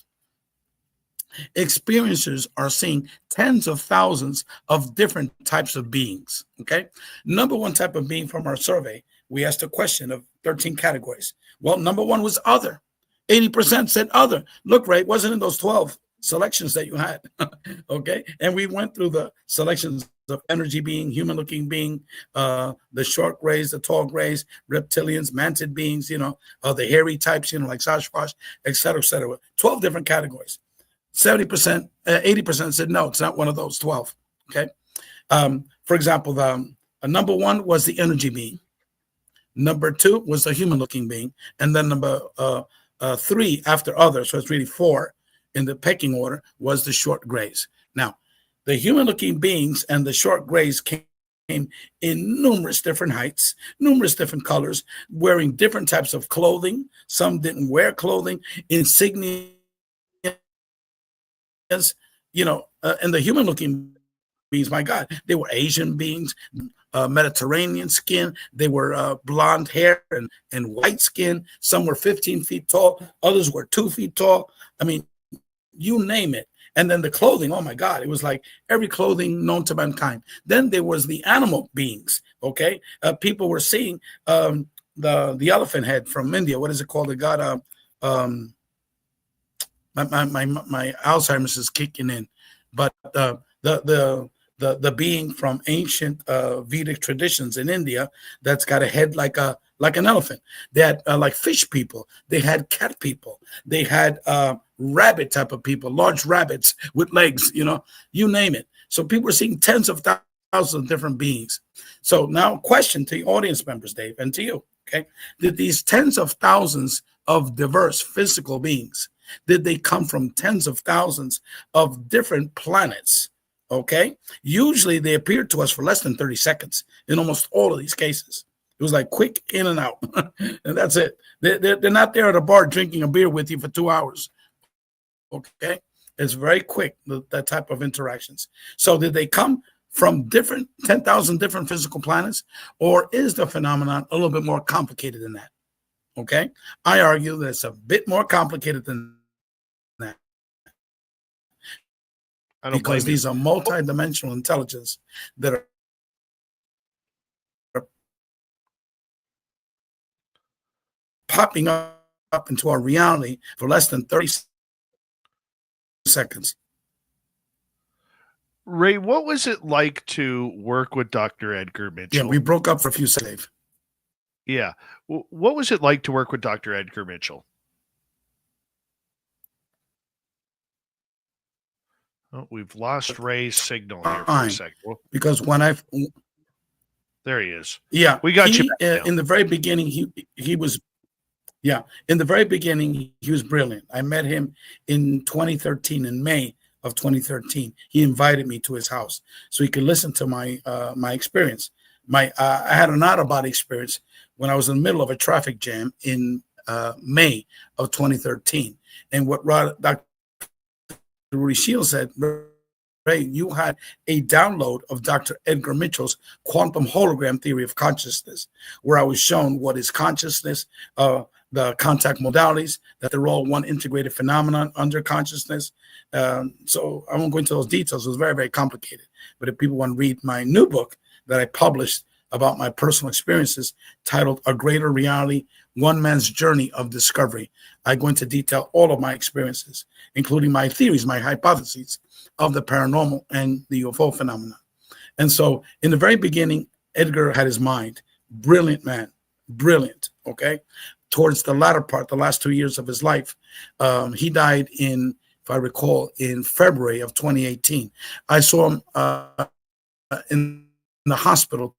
Speaker 4: experiencers are seeing tens of thousands of different types of beings. Okay, number one type of being from our survey, we asked a question of 13 categories. Well, number one was other. 80% said other. Look, Ray, it wasn't in those 12 selections that you had. Okay, and we went through the selections of energy being, human looking being, the short grays, the tall grays, reptilians, mantid beings, the hairy types, like Sasquatch, et cetera, 12 different categories. 70%, 80% said no, it's not one of those 12. Okay, for example, the number one was the energy being, number two was the human looking being, and then number three after other, so it's really four in the pecking order, was the short grays. Now, the human-looking beings and the short grays came in numerous different heights, numerous different colors, wearing different types of clothing. Some didn't wear clothing, insignias, and the human-looking beings, my God, they were Asian beings, Mediterranean skin. They were blonde hair and white skin. Some were 15 feet tall. Others were 2 feet tall. I mean, you name it. And then the clothing, oh my God, it was like every clothing known to mankind. Then there was the animal beings, okay? People were seeing the elephant head from India. What is it called? It got my Alzheimer's is kicking in. But the being from ancient Vedic traditions in India that's got a head like an elephant. They had like fish people. They had cat people. They had rabbit type of people, large rabbits with legs, you name it. So people are seeing tens of thousands of different beings. So now question to your audience members, Dave, and to you, okay? Did these tens of thousands of diverse physical beings, did they come from tens of thousands of different planets? Okay, usually they appeared to us for less than 30 seconds in almost all of these cases. It was like quick in and out, and that's it. They're not there at a bar drinking a beer with you for 2 hours. Okay, it's very quick, that type of interactions. So did they come from 10,000 different physical planets, or is the phenomenon a little bit more complicated than that? Okay, I argue that it's a bit more complicated than that. Because these are multidimensional intelligence that are popping up into our reality for less than 30 seconds.
Speaker 2: Ray, what was it like to work with Dr. Edgar Mitchell?
Speaker 4: Yeah, we broke up for a few seconds.
Speaker 2: Yeah. What was it like to work with Dr. Edgar Mitchell? Oh, we've lost Ray's signal here for a second.
Speaker 4: Because when
Speaker 2: there he is.
Speaker 4: Yeah,
Speaker 2: we got you
Speaker 4: in the very beginning. He was, in the very beginning he was brilliant. I met him in 2013, in May of 2013. He invited me to his house so he could listen to my experience. I had an out-of-body experience when I was in the middle of a traffic jam in May of 2013. And what Dr. Rudy Shields said, Ray, you had a download of Dr. Edgar Mitchell's quantum hologram theory of consciousness, where I was shown what is consciousness, the contact modalities, that they're all one integrated phenomenon under consciousness. So I won't go into those details. It was very, very complicated. But if people want to read my new book that I published about my personal experiences titled A Greater Reality, One Man's Journey of Discovery, I go into detail all of my experiences, including my theories, my hypotheses of the paranormal and the UFO phenomena. And so in the very beginning, Edgar had his mind. Brilliant man, brilliant, okay? Towards the latter part, the last 2 years of his life, he died in, if I recall, in February of 2018. I saw him in the hospital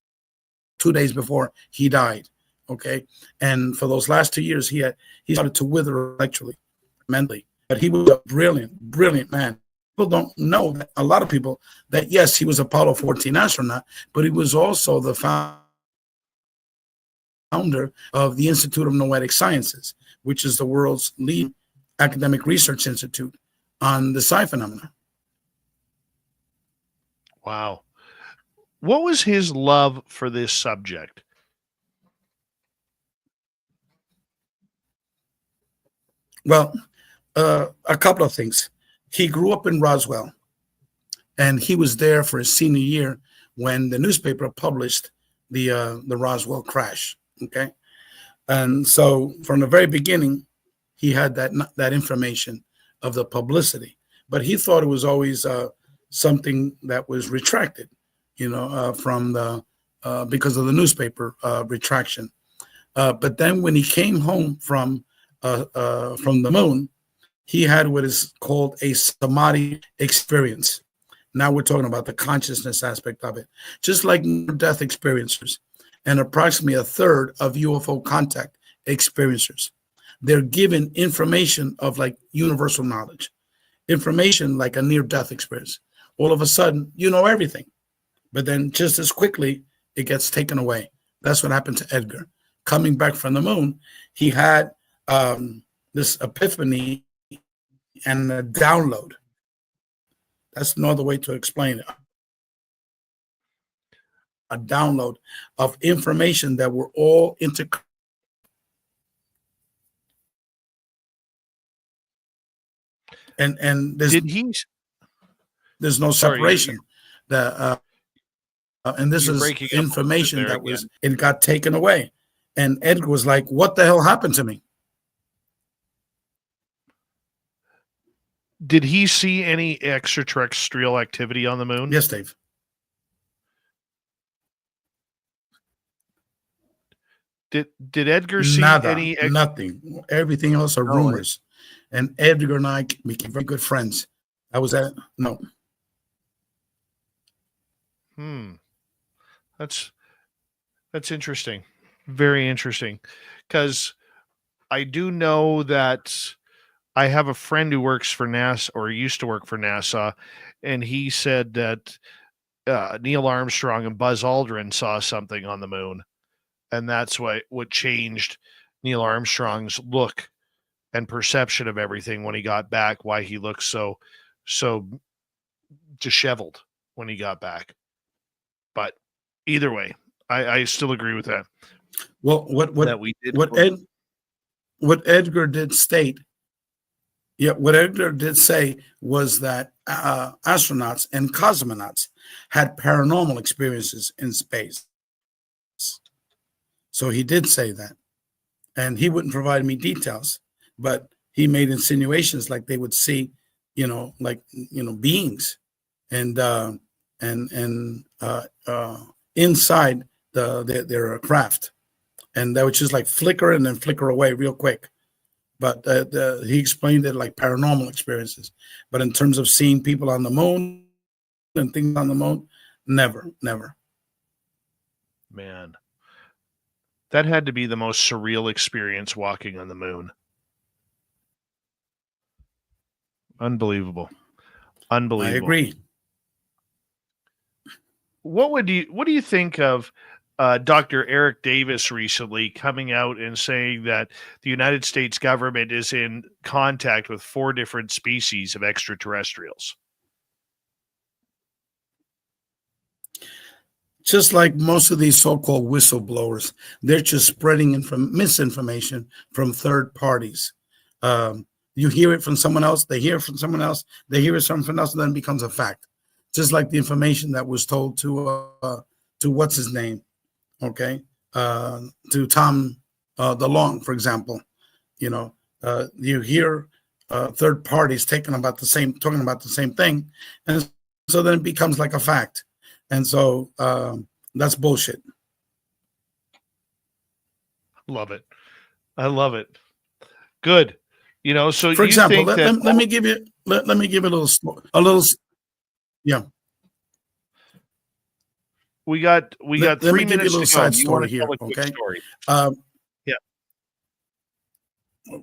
Speaker 4: 2 days before he died, okay? And for those last 2 years, he started to wither intellectually, mentally. But he was a brilliant, brilliant man. People don't know, that a lot of people, that yes, he was Apollo 14 astronaut, but he was also the founder of the Institute of Noetic Sciences, which is the world's leading academic research institute on the psi phenomena.
Speaker 2: Wow. What was his love for this subject?
Speaker 4: Well, a couple of things. He grew up in Roswell, and he was there for his senior year when the newspaper published the Roswell crash. Okay, and so from the very beginning, he had that information of the publicity, but he thought it was always something that was retracted, from the because of the newspaper retraction. But then when he came home from the moon, he had what is called a samadhi experience. Now we're talking about the consciousness aspect of it. Just like near-death experiencers and approximately a third of UFO contact experiencers, they're given information of like universal knowledge, information like a near-death experience. All of a sudden, you know everything, but then just as quickly, it gets taken away. That's what happened to Edgar. Coming back from the moon, he had this epiphany and a download. That's another way to explain it. A download of information that were all and there's no separation. And this is information that was it got taken away. And Edgar was like, "What the hell happened to me?"
Speaker 2: Did he see any extraterrestrial activity on the moon?
Speaker 4: Yes, Dave.
Speaker 2: Did Edgar see
Speaker 4: nothing? Everything else are rumors. And Edgar and I became very good friends. I was at no.
Speaker 2: That's interesting. Very interesting. Because I do know that I have a friend who works for NASA, or used to work for NASA, and he said that Neil Armstrong and Buzz Aldrin saw something on the moon, and that's what changed Neil Armstrong's look and perception of everything when he got back, why he looked so disheveled when he got back. But either way, I still agree with that.
Speaker 4: Well, what Edgar did state, what Edgar did say was that astronauts and cosmonauts had paranormal experiences in space. So he did say that, and he wouldn't provide me details, but he made insinuations like they would see, beings, and inside their craft, and that would just like flicker and then flicker away real quick. But he explained it like paranormal experiences. But in terms of seeing people on the moon and things on the moon, never.
Speaker 2: Man, that had to be the most surreal experience, walking on the moon. Unbelievable.
Speaker 4: I agree.
Speaker 2: What do you think of Dr. Eric Davis recently coming out and saying that the United States government is in contact with 4 different species of extraterrestrials.
Speaker 4: Just like most of these so-called whistleblowers, they're just spreading misinformation from third parties. You hear it from someone else, they hear it from someone else, they hear it from someone else, and then it becomes a fact. Just like the information that was told to what's his name, okay, to Tom DeLonge, for example. You hear third parties talking about the same thing, and so then it becomes like a fact. And so that's bullshit.
Speaker 2: Love it. I love it. Good. So
Speaker 4: for example,
Speaker 2: think
Speaker 4: let me give you a little. Yeah.
Speaker 2: We got 3 minutes
Speaker 4: give you a little
Speaker 2: to
Speaker 4: side
Speaker 2: go.
Speaker 4: story here, okay?
Speaker 2: Story. Yeah.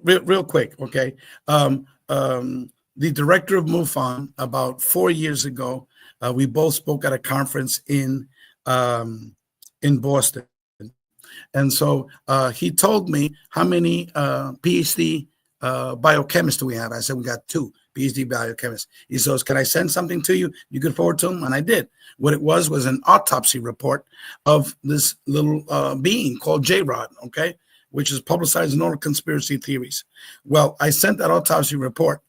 Speaker 4: Real quick, okay. The director of MUFON about 4 years ago, we both spoke at a conference in Boston, and so he told me how many PhD biochemists do we have. I said we got 2 PhD biochemists. He says, "Can I send something to you? You could forward to him," and I did. What it was an autopsy report of this little being called J-Rod, okay, which is publicized in all conspiracy theories. Well, I sent that autopsy report,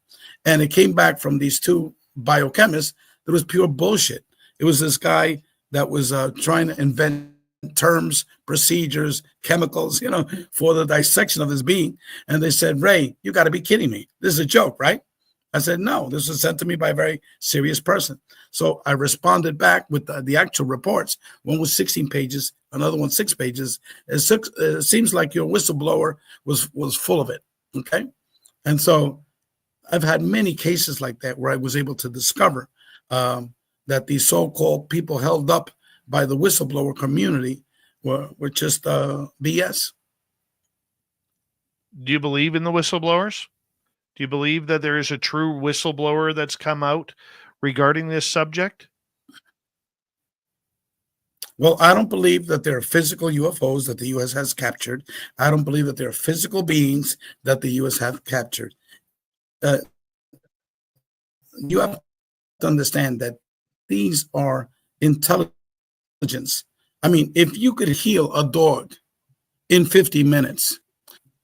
Speaker 4: and it came back from these 2 biochemists. It was pure bullshit. It was this guy that was trying to invent terms, procedures, chemicals, for the dissection of this being. And they said, "Ray, you got to be kidding me. This is a joke, right?" I said, "No, this was sent to me by a very serious person." So I responded back with the actual reports. One was 16 pages, another one 6 pages. It seems like your whistleblower was full of it, okay? And so I've had many cases like that where I was able to discover that these so-called people held up by the whistleblower community were just BS.
Speaker 2: Do you believe in the whistleblowers? Do you believe that there is a true whistleblower that's come out regarding this subject?
Speaker 4: Well, I don't believe that there are physical UFOs that the U.S. has captured. I don't believe that there are physical beings that the U.S. have captured. You have to understand that these are intelligence. I mean, if you could heal a dog in 50 minutes,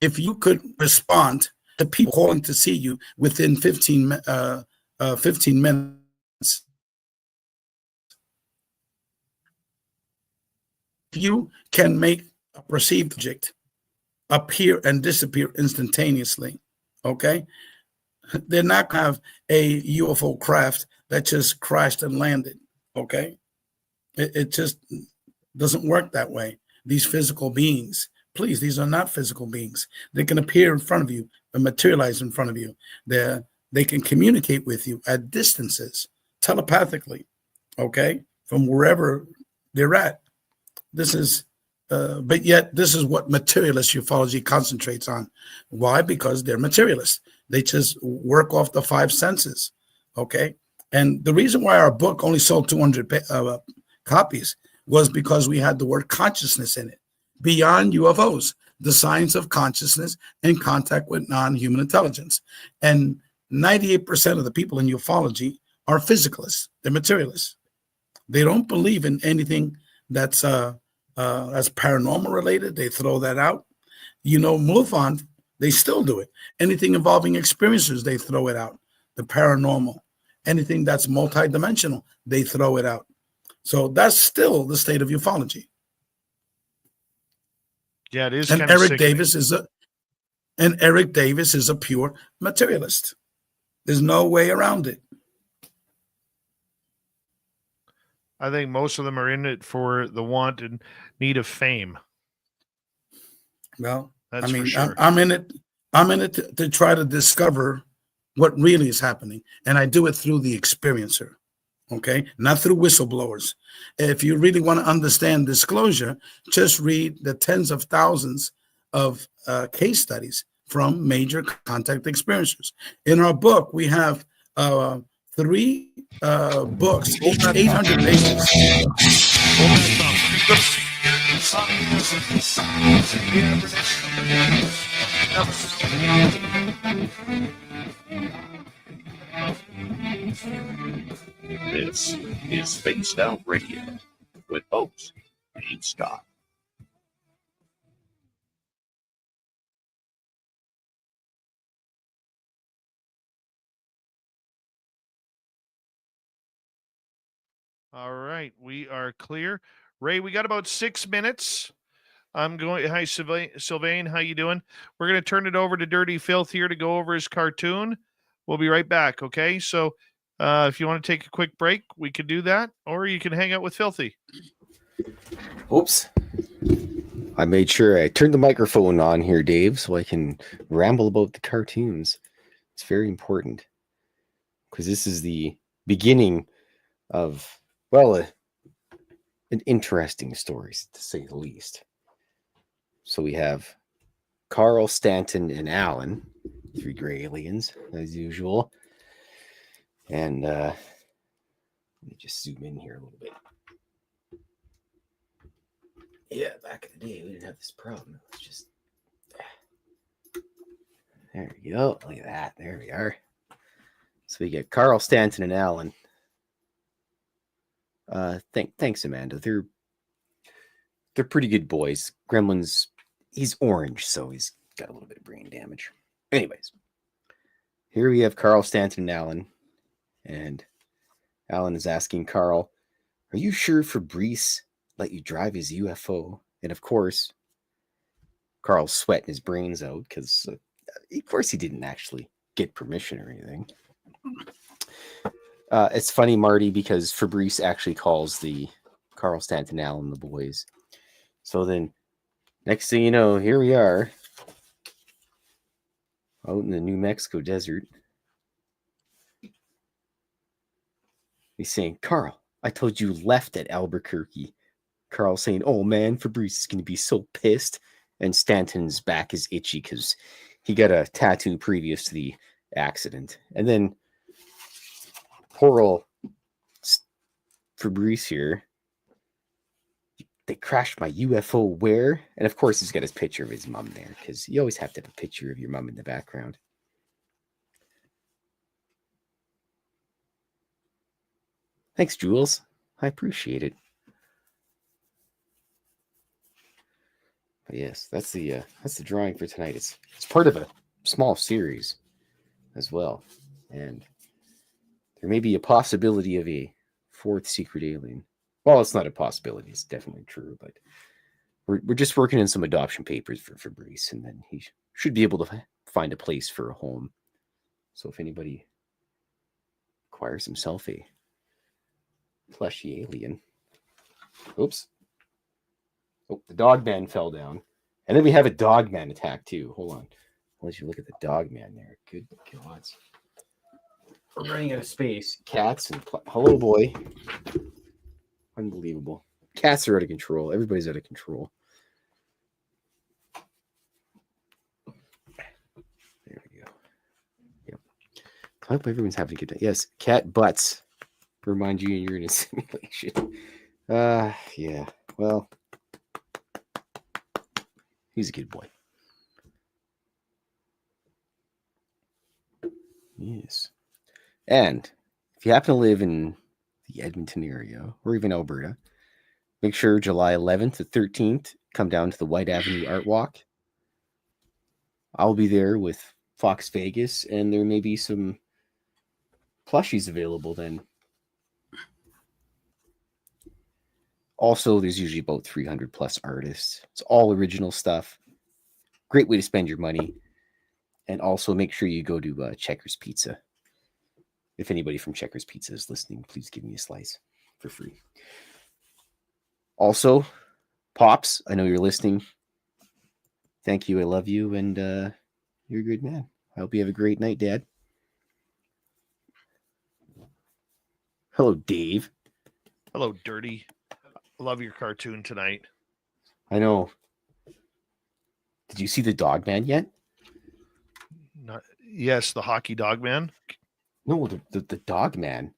Speaker 4: if you could respond to people calling to see you within 15 minutes, if you can make a perceived object appear and disappear instantaneously, okay? They're not going to have a UFO craft that just crashed and landed, okay? It just doesn't work that way. These physical beings, please, these are not physical beings. They can appear in front of you and materialize in front of you. They can communicate with you at distances, telepathically, okay, from wherever they're at. But yet this is what materialist ufology concentrates on. Why? Because they're materialists. They just work off the 5 senses, okay? And the reason why our book only sold 200 copies was because we had the word consciousness in it. Beyond UFOs, the science of consciousness and contact with non-human intelligence. And 98% of the people in ufology are physicalists. They're materialists. They don't believe in anything that's paranormal related. They throw that out. MUFON, they still do it. Anything involving experiencers, they throw it out. The paranormal. Anything that's multidimensional, they throw it out. So that's still the state of ufology.
Speaker 2: Yeah, it is.
Speaker 4: And Eric Davis is a pure materialist. There's no way around it.
Speaker 2: I think most of them are in it for the want and need of fame.
Speaker 4: Well,
Speaker 2: that's for sure.
Speaker 4: I'm in it. I'm in it to try to discover what really is happening, and I do it through the experiencer. Okay, not through whistleblowers. If you really want to understand disclosure, just read the tens of thousands of case studies from major contact experiencers. In our book, we have 3 books, 800 pages.
Speaker 5: This is Spaced Out Radio with host Dave Scott.
Speaker 2: All right, we are clear. Ray, we got about 6 minutes. I'm going. Hi, Sylvain. How you doing? We're going to turn it over to Dirty Filth here to go over his cartoon. We'll be right back. Okay. So, if you want to take a quick break, we could do that, or you can hang out with Filthy.
Speaker 6: Oops. I made sure I turned the microphone on here, Dave, so I can ramble about the cartoons. It's very important because this is the beginning of, well, an interesting story, to say the least. So we have Carl, Stanton, and Alan, 3 gray aliens, as usual. And let me just zoom in here a little bit. Yeah, back in the day, we didn't have this problem. It was just... There we go. Look at that. There we are. So we get Carl, Stanton, and Alan. Thanks, Amanda. They're pretty good boys. Gremlin's, he's orange, so he's got a little bit of brain damage. Anyways, here we have Carl, Stanton, and Alan. And Alan is asking Carl, "Are you sure Fabrice let you drive his UFO?" And of course, Carl's sweating his brains out because, of course, he didn't actually get permission or anything. It's funny, Marty, because Fabrice actually calls the Carl, Stanton, Alan the boys. So then, next thing you know, here we are out in the New Mexico desert. He's saying, "Carl, I told you left at Albuquerque." Carl saying, "Oh man, Fabrice is going to be so pissed." And Stanton's back is itchy because he got a tattoo previous to the accident. And then poor old Fabrice here, "They crashed my UFO where?" And of course, he's got his picture of his mom there because you always have to have a picture of your mom in the background. Thanks, Jules. I appreciate it. But yes, that's the drawing for tonight. It's part of a small series as well, and there may be a possibility of a 4th secret alien. Well, it's not a possibility; it's definitely true. But we're just working on some adoption papers for Fabrice, and then he should be able to find a place for a home. So if anybody acquires himself a plushy alien, oops. Oh, the dog man fell down. And then we have a dog man attack too. Hold on. I'll let you look at the dog man there. Good God. We're running out of space. Cats and... Hello, boy. Unbelievable. Cats are out of control. Everybody's out of control. There we go. Yep. I hope everyone's having a good day. Yes, cat butts. Remind you you're in a simulation. Yeah. Well... He's a good boy. Yes. And if you happen to live in the Edmonton area or even Alberta, make sure July 11th to 13th, come down to the White Avenue Art Walk. I'll be there with Fox Vegas, and there may be some plushies available then. Also, there's usually about 300 plus artists. It's all original stuff. Great way to spend your money. And also make sure you go to Checkers Pizza. If anybody from Checkers Pizza is listening, please give me a slice for free. Also, Pops, I know you're listening. Thank you. I love you. And you're a good man. I hope you have a great night, Dad. Hello, Dave.
Speaker 2: Hello, Dirty. Love your cartoon tonight.
Speaker 6: I know. Did you see the dog man yet?
Speaker 2: Yes, the hockey dog man.
Speaker 6: No, the dog man.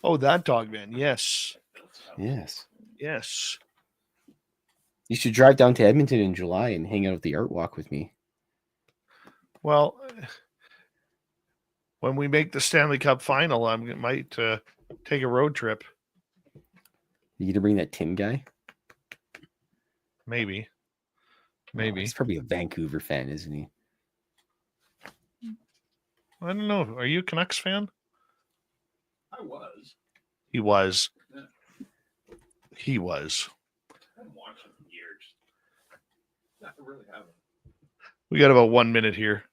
Speaker 2: Oh, that dog man. Yes.
Speaker 6: Yes.
Speaker 2: Yes.
Speaker 6: You should drive down to Edmonton in July and hang out at the art walk with me.
Speaker 2: Well, when we make the Stanley Cup final, I might take a road trip.
Speaker 6: You gonna bring that Tim guy?
Speaker 2: Maybe.
Speaker 6: Oh, he's probably a Vancouver fan, isn't he?
Speaker 2: I don't know. Are you a Canucks fan?
Speaker 5: I was.
Speaker 2: He was.
Speaker 5: Yeah.
Speaker 2: He was.
Speaker 5: I haven't watched it in years. I really haven't.
Speaker 2: We got about 1 minute here.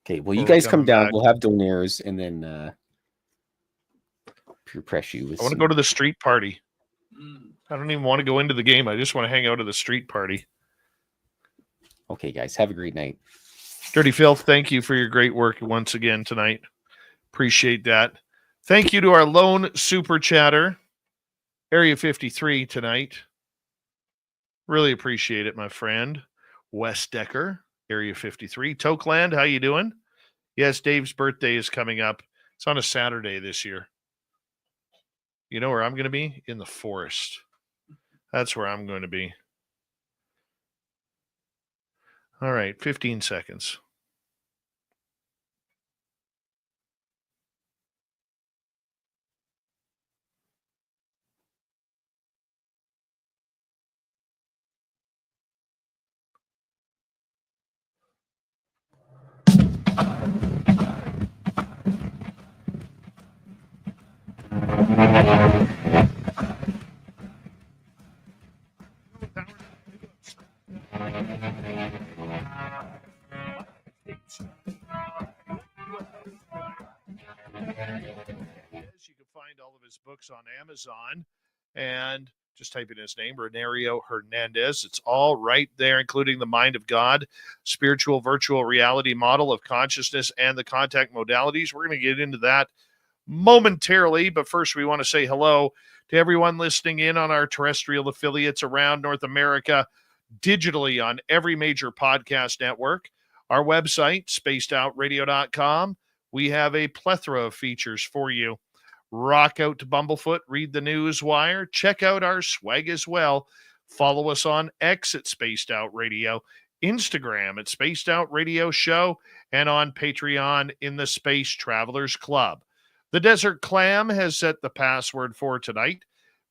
Speaker 6: Okay, well, you
Speaker 2: Before we
Speaker 6: guys come
Speaker 2: come
Speaker 6: down.
Speaker 2: back.
Speaker 6: We'll have donaires, and then press you with
Speaker 2: I want to
Speaker 6: some-
Speaker 2: go to the street party.
Speaker 5: Mm.
Speaker 2: I don't even want to go into the game. I just want to hang out at the street party.
Speaker 6: Okay, guys, have a great night.
Speaker 2: Dirty Filth, thank you for your great work once again tonight. Appreciate that. Thank you to our lone super chatter, Area 53 tonight. Really appreciate it, my friend. Wes Decker, Area 53. Tokeland, how you doing? Yes, Dave's birthday is coming up. It's on a Saturday this year. You know where I'm going to be? In the forest. That's where I'm going to be. All right, 15 seconds. You can find all of his books on Amazon and just type in his name, Reinerio Hernandez. It's all right there, including the Mind of God, spiritual virtual reality model of consciousness, and the contact modalities. We're going to get into that momentarily, but first we want to say hello to everyone listening in on our terrestrial affiliates around North America, digitally on every major podcast network. Our website, spacedoutradio.com. We have a plethora of features for you. Rock out to Bumblefoot, read the news wire, check out our swag as well. Follow us on X at Spaced Out Radio, Instagram at Spaced Out Radio Show, and on Patreon in the Space Travelers Club. The Desert Clam has set the password for tonight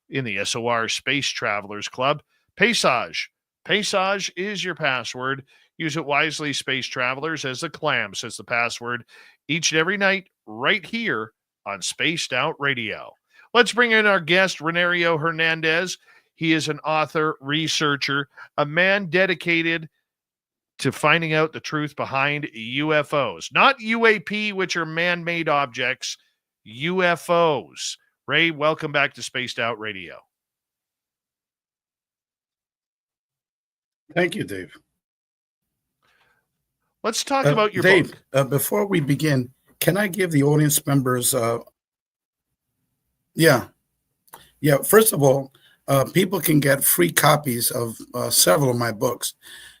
Speaker 2: in the SOR Space Travelers Club. Paysage. Paysage is your password. Use it wisely, Space Travelers, as the Clam sets the password each and every night right here on Spaced Out Radio. Let's bring in our guest, Reinerio Hernandez. He is an author, researcher, a man dedicated to finding out the truth behind UFOs. Not UAP, which are man-made objects, UFOs. Ray, welcome back to Spaced Out Radio.
Speaker 4: Thank you, Dave.
Speaker 2: Let's talk about your
Speaker 4: Dave,
Speaker 2: book.
Speaker 4: Before we begin, can I give the audience members first of all, people can get free copies of several of my books.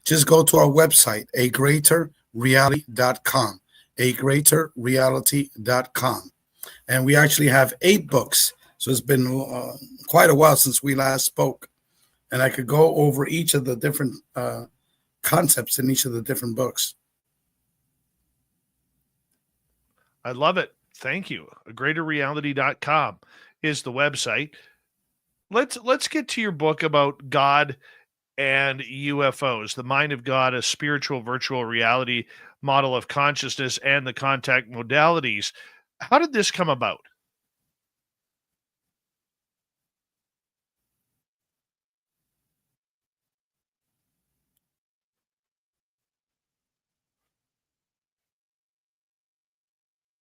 Speaker 4: Just go to our website, agreaterreality.com, agreaterreality.com. And we actually have 8 books. So it's been quite a while since we last spoke. And I could go over each of the different concepts in each of the different books.
Speaker 2: I love it. Thank you. Greaterreality.com is the website. Let's get to your book about God and UFOs, the Mind of God, a spiritual virtual reality model of consciousness, and the contact modalities. How did this come about?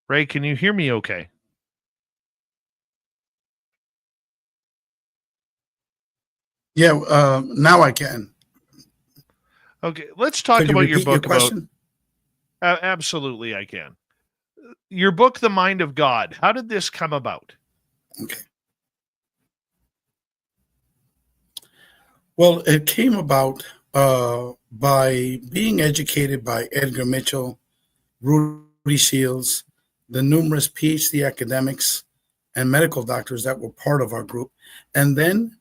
Speaker 2: Ray, can you hear me okay?
Speaker 4: Yeah, now I can.
Speaker 2: Okay, let's talk
Speaker 4: Could you
Speaker 2: about your
Speaker 4: repeat
Speaker 2: book
Speaker 4: question?
Speaker 2: absolutely, I can. Your book, The Mind of God. How did this come about?
Speaker 4: Okay. Well, it came about by being educated by Edgar Mitchell, Rudy Shields, the numerous PhD academics and medical doctors that were part of our group, and then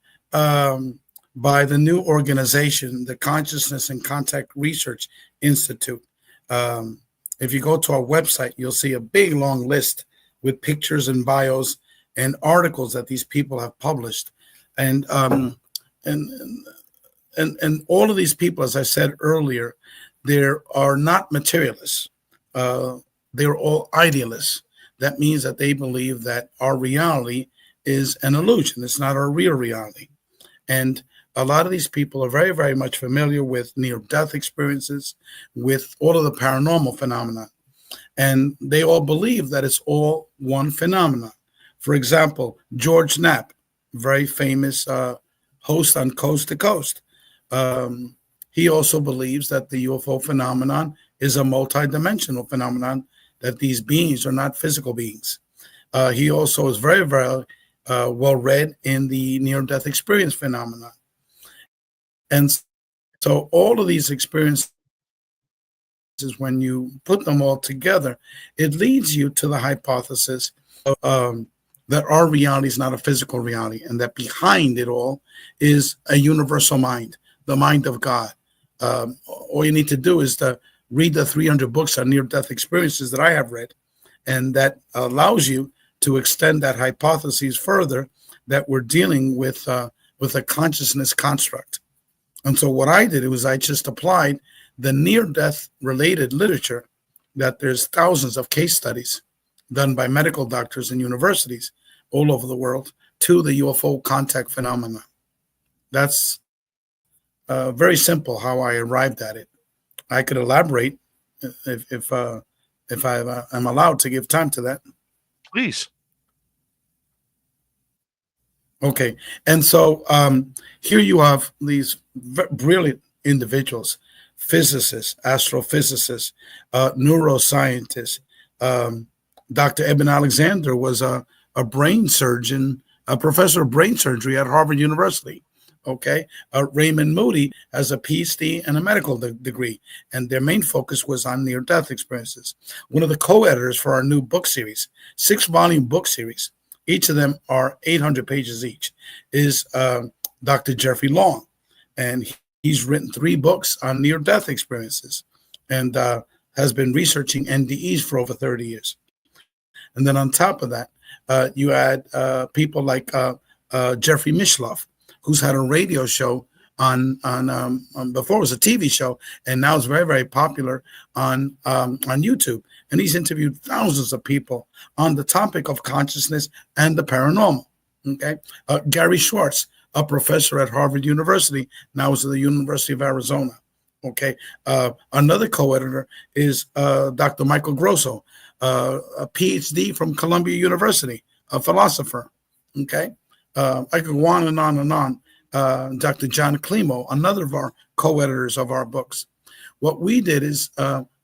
Speaker 4: by the new organization, the Consciousness and Contact Research Institute. If you go to our website, you'll see a big long list with pictures and bios and articles that these people have published. And all of these people, as I said earlier, they are not materialists. They're all idealists. That means that they believe that our reality is an illusion. It's not our real reality. And a lot of these people are very, very much familiar with near-death experiences, with all of the paranormal phenomena. And they all believe that it's all one phenomenon. For example, George Knapp, very famous host on Coast to Coast. He also believes that the UFO phenomenon is a multidimensional phenomenon, that these beings are not physical beings. He also is very, very well read in the near-death experience phenomenon. And so all of these experiences, when you put them all together, it leads you to the hypothesis that our reality is not a physical reality, and that behind it all is a universal mind, the mind of God. All you need to do is to read the 300 books on near-death experiences that I have read, and that allows you to extend that hypothesis further, that we're dealing with a consciousness construct. And so what I did was I just applied the near-death related literature, that there's thousands of case studies done by medical doctors and universities all over the world, to the UFO contact phenomena. That's very simple how I arrived at it. I could elaborate if I'm allowed to give time to that.
Speaker 2: Please.
Speaker 4: Okay, and so here you have these brilliant individuals, physicists, astrophysicists, neuroscientists. Dr. Eben Alexander was a brain surgeon, a professor of brain surgery at Harvard University. Okay, Raymond Moody has a Ph.D. and a medical degree, and their main focus was on near-death experiences. One of the co-editors for our new book series, 6-volume book series, each of them are 800 pages each, is Dr. Jeffrey Long, and he's written 3 books on near-death experiences, and has been researching NDEs for over 30 years. And then on top of that, you add people like Jeffrey Mishloff, who's had a radio show on before it was a TV show, and now it's very, very popular on YouTube. And he's interviewed thousands of people on the topic of consciousness and the paranormal. Okay, Gary Schwartz, a professor at Harvard University, now is at the University of Arizona. Okay, another co-editor is Dr. Michael Grosso, a PhD from Columbia University, a philosopher. Okay. I could go on and on and on. Dr. John Klimo, another of our co-editors of our books. What we did is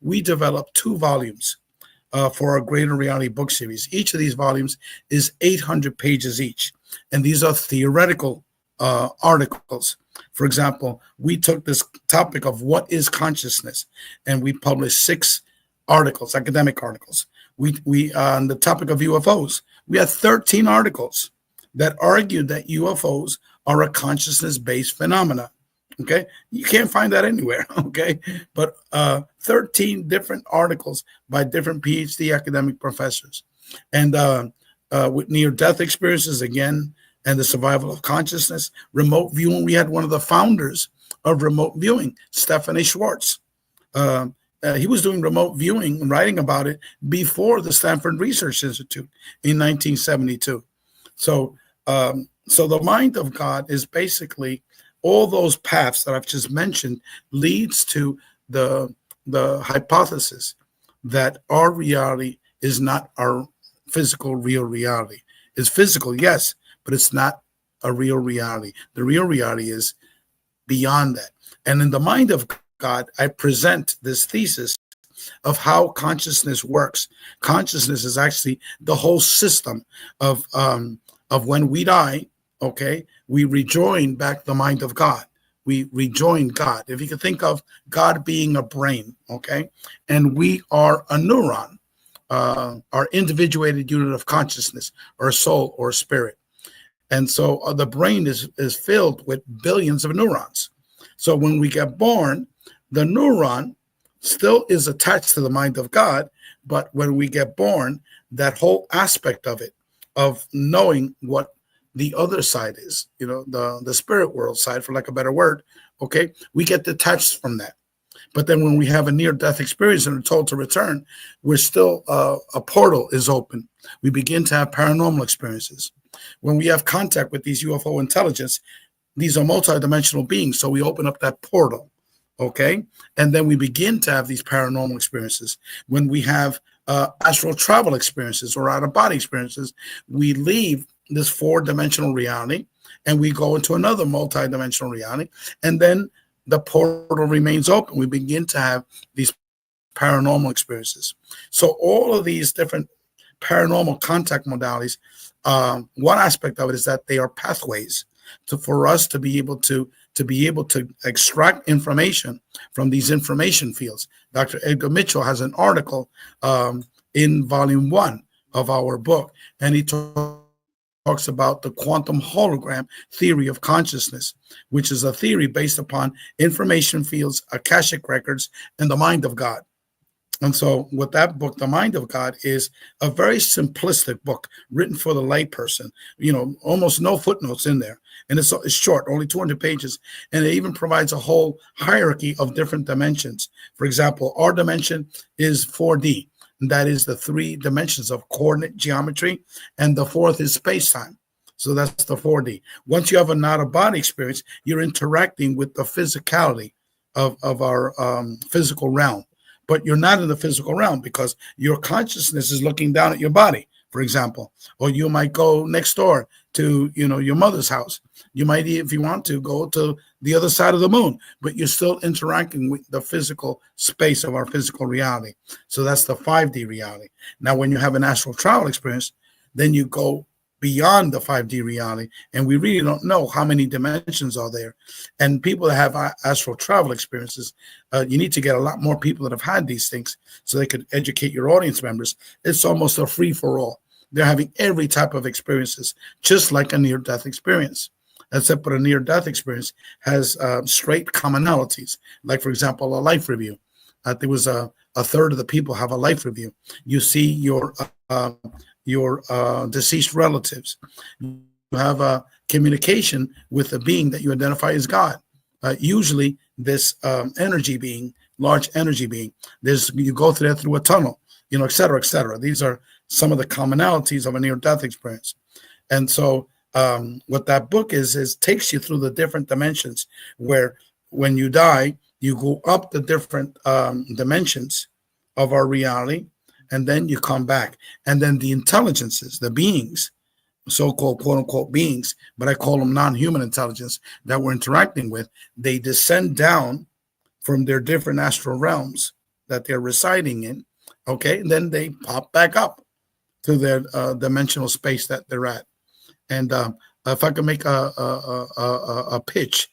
Speaker 4: we developed 2 volumes for our Greater Reality book series. Each of these volumes is 800 pages each. And these are theoretical articles. For example, we took this topic of what is consciousness, and we published 6 articles, academic articles. We on the topic of UFOs, we had 13 articles that argued that UFOs are a consciousness-based phenomena. Okay, you can't find that anywhere. Okay, but 13 different articles by different PhD academic professors, and with near-death experiences again, and the survival of consciousness, remote viewing. We had one of the founders of remote viewing, Stephanie Schwartz. He was doing remote viewing and writing about it before the Stanford Research Institute in 1972. So the mind of God is basically all those paths that I've just mentioned leads to the hypothesis that our reality is not our physical, real reality. It's physical, yes, but it's not a real reality. The real reality is beyond that. And in the mind of God, I present this thesis of how consciousness works. Consciousness is actually the whole system of when we die, okay, we rejoin back the mind of God. We rejoin God. If you can think of God being a brain, okay, and we are a neuron, our individuated unit of consciousness, or soul, or spirit. And so the brain is filled with billions of neurons. So when we get born, the neuron still is attached to the mind of God. But when we get born, that whole aspect of it, of knowing what the other side is, the spirit world side, for lack of a better word, okay, we get detached from that. But then when we have a near-death experience and are told to return, we're still, a portal is open. We begin to have paranormal experiences. When we have contact with these UFO intelligence, these are multidimensional beings, so we open up that portal, okay? And then we begin to have these paranormal experiences. When we have astral travel experiences or out-of-body experiences, we leave this four-dimensional reality and we go into another multidimensional reality, and then the portal remains open. We begin to have these paranormal experiences. So all of these different paranormal contact modalities, one aspect of it is that they are pathways for us to be able to extract information from these information fields. Dr. Edgar Mitchell has an article in volume 1 of our book, and he talks about the quantum hologram theory of consciousness, which is a theory based upon information fields, Akashic records, and the mind of God. And so with that book, The Mind of God, is a very simplistic book written for the layperson, almost no footnotes in there. And it's short, only 200 pages. And it even provides a whole hierarchy of different dimensions. For example, our dimension is 4D. And that is the 3 dimensions of coordinate geometry. And the 4th is space-time. So that's the 4D. Once you have an out-of-body experience, you're interacting with the physicality of our physical realm. But you're not in the physical realm because your consciousness is looking down at your body, for example. Or you might go next door to, your mother's house. You might, if you want to, go to the other side of the moon, but you're still interacting with the physical space of our physical reality. So that's the 5D reality. Now, when you have an astral travel experience, then you go beyond the 5D reality, and we really don't know how many dimensions are there. And people that have astral travel experiences, you need to get a lot more people that have had these things so they could educate your audience members. It's almost a free-for-all. They're having every type of experiences, just like a near-death experience, except for a near-death experience has straight commonalities. Like, for example, a life review. There was a third of the people have a life review. You see your deceased relatives. You have a communication with a being that you identify as God. Usually this energy being, large energy being, you go through a tunnel, et cetera, et cetera. These are some of the commonalities of a near-death experience. And so what that book is takes you through the different dimensions where when you die, you go up the different dimensions of our reality, and then you come back. And then the intelligences, the beings, so-called quote-unquote beings, but I call them non-human intelligence that we're interacting with, they descend down from their different astral realms that they're residing in, okay? And then they pop back up to their dimensional space that they're at. And if I could make a pitch,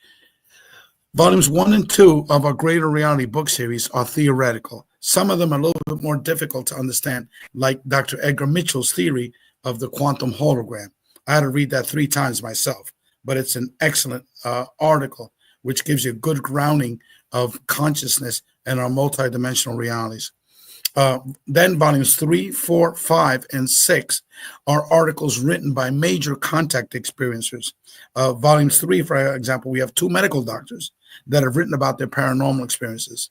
Speaker 4: volumes 1 and 2 of our Greater Reality book series are theoretical. Some of them are a little bit more difficult to understand, like Dr. Edgar Mitchell's theory of the quantum hologram. I had to read that 3 times myself, but it's an excellent article, which gives you a good grounding of consciousness and our multidimensional realities. Then volumes 3, 4, 5, and 6 are articles written by major contact experiencers. Volumes 3, for example, we have 2 medical doctors that have written about their paranormal experiences.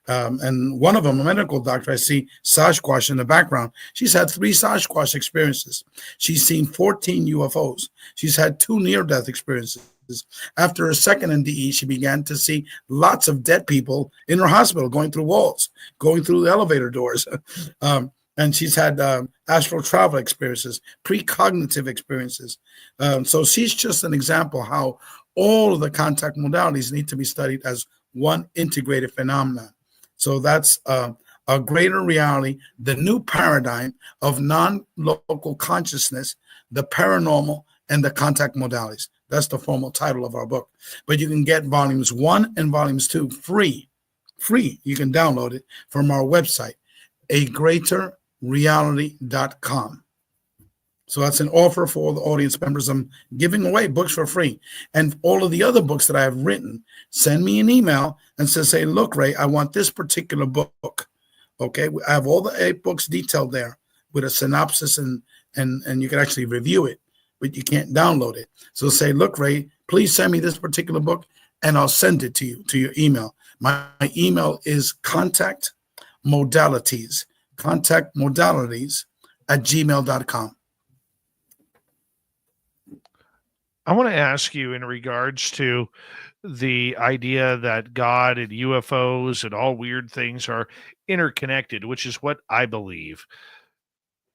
Speaker 4: And one of them, a medical doctor, I see Sasquatch in the background. She's had 3 Sasquatch experiences. She's seen 14 UFOs. She's had 2 near-death experiences. After her second NDE, she began to see lots of dead people in her hospital, going through walls, going through the elevator doors. And she's had astral travel experiences, precognitive experiences. So she's just an example how all of the contact modalities need to be studied as one integrated phenomenon. So that's a greater reality, the new paradigm of non-local consciousness, the paranormal, and the contact modalities. That's the formal title of our book. But you can get volumes 1 and volumes 2 free. You can download it from our website, agreaterreality.com. So that's an offer for all the audience members. I'm giving away books for free. And all of the other books that I have written, send me an email and say, look, Ray, I want this particular book. Okay, I have all the 8 books detailed there with a synopsis, and you can actually review it, but you can't download it. So say, look, Ray, please send me this particular book, and I'll send it to you, to your email. My email is Contact Modalities @gmail.com.
Speaker 2: I want to ask you in regards to the idea that God and UFOs and all weird things are interconnected, which is what I believe.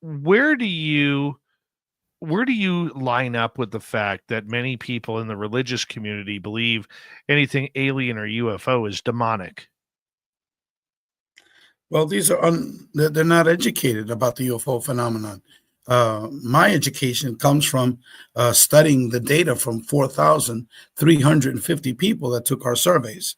Speaker 2: Where do you line up with the fact that many people in the religious community believe anything alien or UFO is demonic?
Speaker 4: Well, these are they're not educated about the UFO phenomenon. My education comes from studying the data from 4,350 people that took our surveys,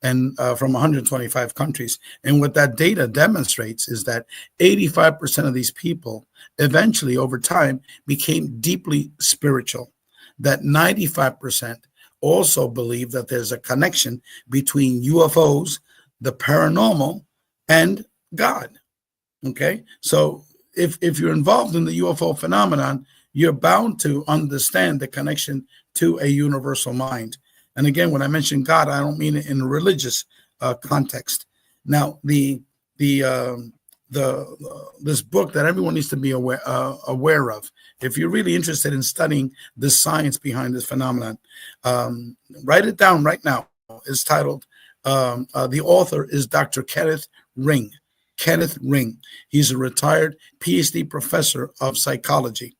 Speaker 4: and from 125 countries. And what that data demonstrates is that 85% of these people eventually, over time, became deeply spiritual. That 95% also believe that there's a connection between UFOs, the paranormal, and God. Okay, so if you're involved in the UFO phenomenon, you're bound to understand the connection to a universal mind. And again, when I mention God, I don't mean it in a religious context. Now, this book that everyone needs to be aware of, if you're really interested in studying the science behind this phenomenon, write it down right now. It's titled, the author is Dr. Kenneth Ring. Kenneth Ring. He's a retired Ph.D. professor of psychology.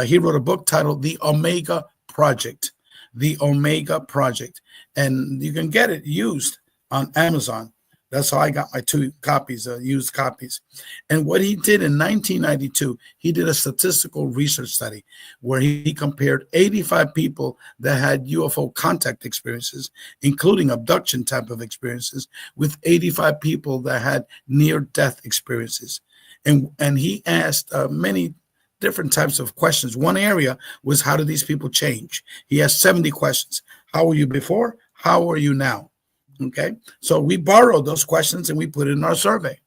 Speaker 4: He wrote a book titled The Omega Project. The Omega Project. And you can get it used on Amazon. That's how I got my 2 copies, used copies. And what he did in 1992, he did a statistical research study where he compared 85 people that had UFO contact experiences, including abduction type of experiences, with 85 people that had near-death experiences. And he asked many different types of questions. One area was, how do these people change? He asked 70 questions. How were you before? How are you now? Okay, so we borrowed those questions and we put it in our survey.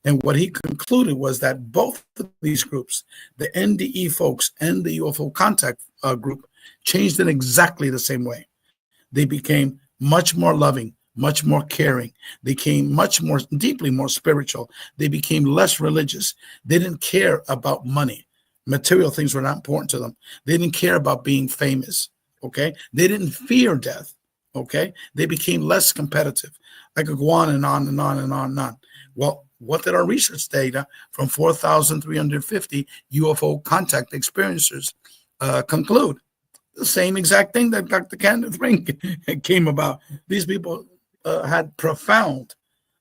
Speaker 4: And what he concluded was that both of these groups, the NDE folks and the UFO contact group, changed in exactly the same way. They became much more loving, much more caring. They became much more deeply more spiritual. They became less religious. They didn't care about money. Material things were not important to them. They didn't care about being famous. Okay, they didn't fear death. Okay, they became less competitive. I could go on and on and on and on and on. Well, what did our research data from 4,350 UFO contact experiencers conclude? The same exact thing that Dr. Kenneth Ring came about. These people had profound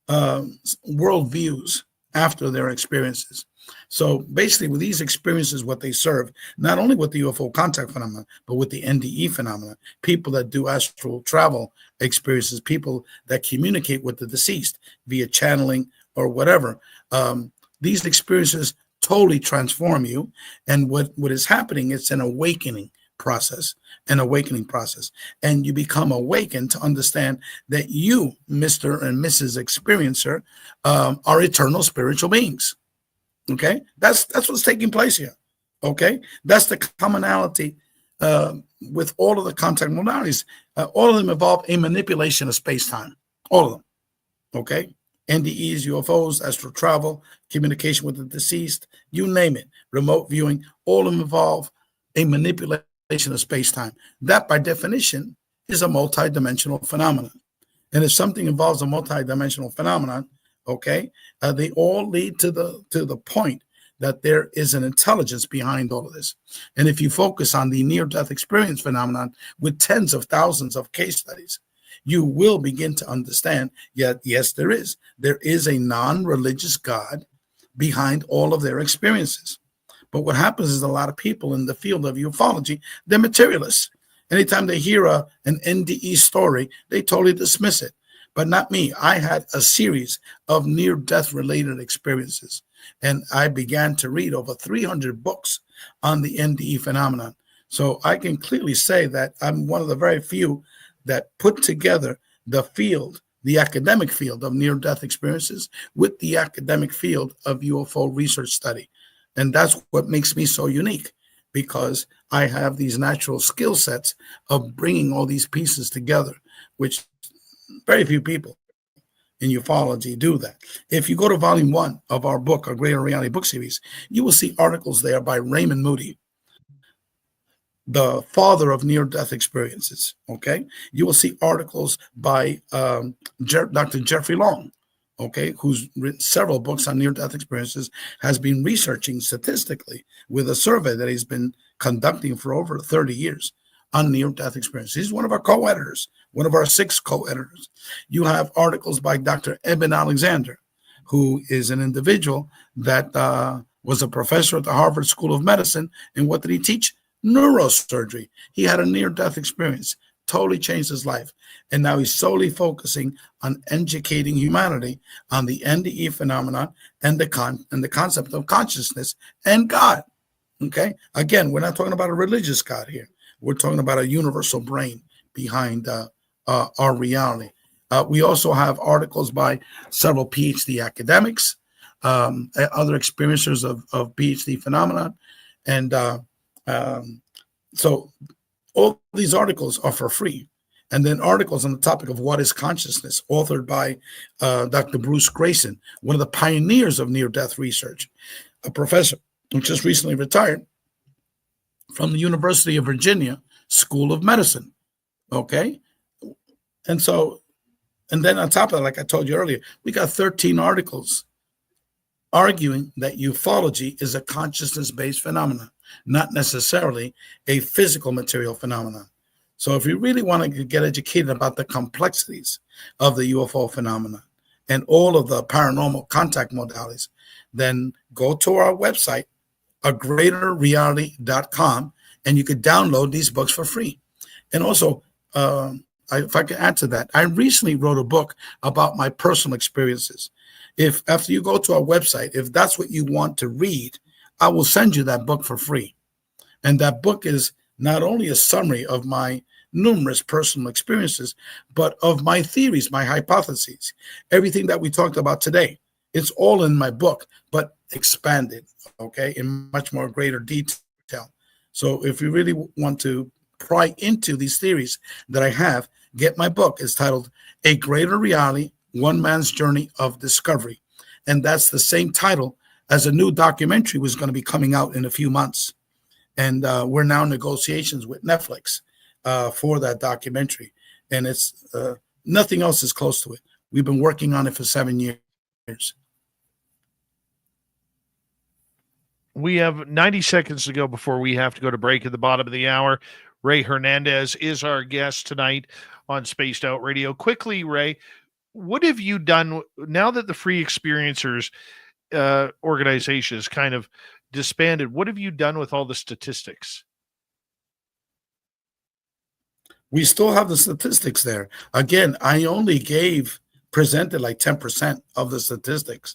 Speaker 4: worldviews after their experiences. So basically, with these experiences, what they serve, not only with the UFO contact phenomenon, but with the NDE phenomenon, people that do astral travel experiences, people that communicate with the deceased via channeling or whatever, these experiences totally transform you. And what is happening, it's an awakening process. And you become awakened to understand that you, Mr. and Mrs. Experiencer, are eternal spiritual beings. Okay, that's what's taking place here. Okay, that's the commonality with all of the contact modalities. All of them involve a manipulation of space-time. All of them. Okay, NDEs, UFOs, astral travel, communication with the deceased, you name it, remote viewing, all of them involve a manipulation of space-time. That, by definition, is a multidimensional phenomenon. And if something involves a multidimensional phenomenon, okay, they all lead to the point that there is an intelligence behind all of this. And if you focus on the near-death experience phenomenon with tens of thousands of case studies, you will begin to understand, yes, there is a non-religious God behind all of their experiences. But what happens is a lot of people in the field of ufology, they're materialists. Anytime they hear an NDE story, they totally dismiss it. but not me. I had a series of near-death related experiences, and I began to read over 300 books on the NDE phenomenon. So I can clearly say that I'm one of the very few that put together the field, the academic field of near-death experiences with the academic field of UFO research study. And that's what makes me so unique, because I have these natural skill sets of bringing all these pieces together, which very few people in ufology do that. If you go to volume 1 of our book, our Greater Reality book series, you will see articles there by Raymond Moody, the father of near-death experiences, okay? You will see articles by Dr. Jeffrey Long, okay, who's written several books on near-death experiences, has been researching statistically with a survey that he's been conducting for over 30 years on near-death experiences. He's one of our co-editors, one of our 6 co-editors. You have articles by Dr. Eben Alexander, who is an individual that was a professor at the Harvard School of Medicine. And what did he teach? Neurosurgery. He had a near-death experience, totally changed his life. And now he's solely focusing on educating humanity on the NDE phenomenon and the concept of consciousness and God. Okay? Again, we're not talking about a religious God here. We're talking about a universal brain behind our reality. We also have articles by several PhD academics, other experiencers of PhD phenomenon. And so all these articles are for free. And then articles on the topic of what is consciousness, authored by Dr. Bruce Grayson, one of the pioneers of near-death research, a professor who just recently retired from the University of Virginia School of Medicine. Okay? And then on top of that, like I told you earlier, we got 13 articles arguing that ufology is a consciousness-based phenomenon, not necessarily a physical material phenomenon. So if you really want to get educated about the complexities of the UFO phenomenon and all of the paranormal contact modalities, then go to our website, agreaterreality.com, and you could download these books for free. And also, if I can add to that, I recently wrote a book about my personal experiences. If after you go to our website, if that's what you want to read, I will send you that book for free. And that book is not only a summary of my numerous personal experiences, but of my theories, my hypotheses, everything that we talked about today. It's all in my book, but expanded, okay, in much more greater detail. So if you really want to pry into these theories that I have, get my book. It's titled A Greater Reality, One Man's Journey of Discovery. And that's the same title as a new documentary was going to be coming out in a few months. And we're now in negotiations with Netflix for that documentary. And it's nothing else is close to it. We've been working on it for 7 years.
Speaker 2: We have 90 seconds to go before we have to go to break at the bottom of the hour. Ray Hernandez is our guest tonight on Spaced Out Radio. Quickly, Ray, what have you done now that the Free Experiencers organization is kind of disbanded? What have you done with all the statistics?
Speaker 4: We still have the statistics there. Again, I only presented like 10% of the statistics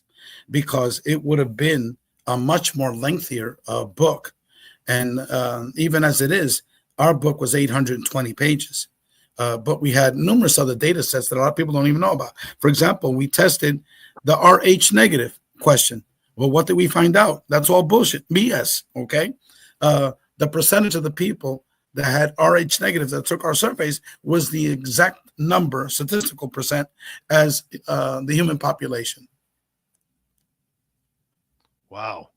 Speaker 4: because it would have been a much more lengthier book. And even as it is, our book was 820 pages. But we had numerous other data sets that a lot of people don't even know about. For example, we tested the RH negative question. Well, what did we find out? That's all bullshit, BS, okay? The percentage of the people that had RH negative that took our surveys was the exact number, statistical percent, as the human population.
Speaker 2: Wow.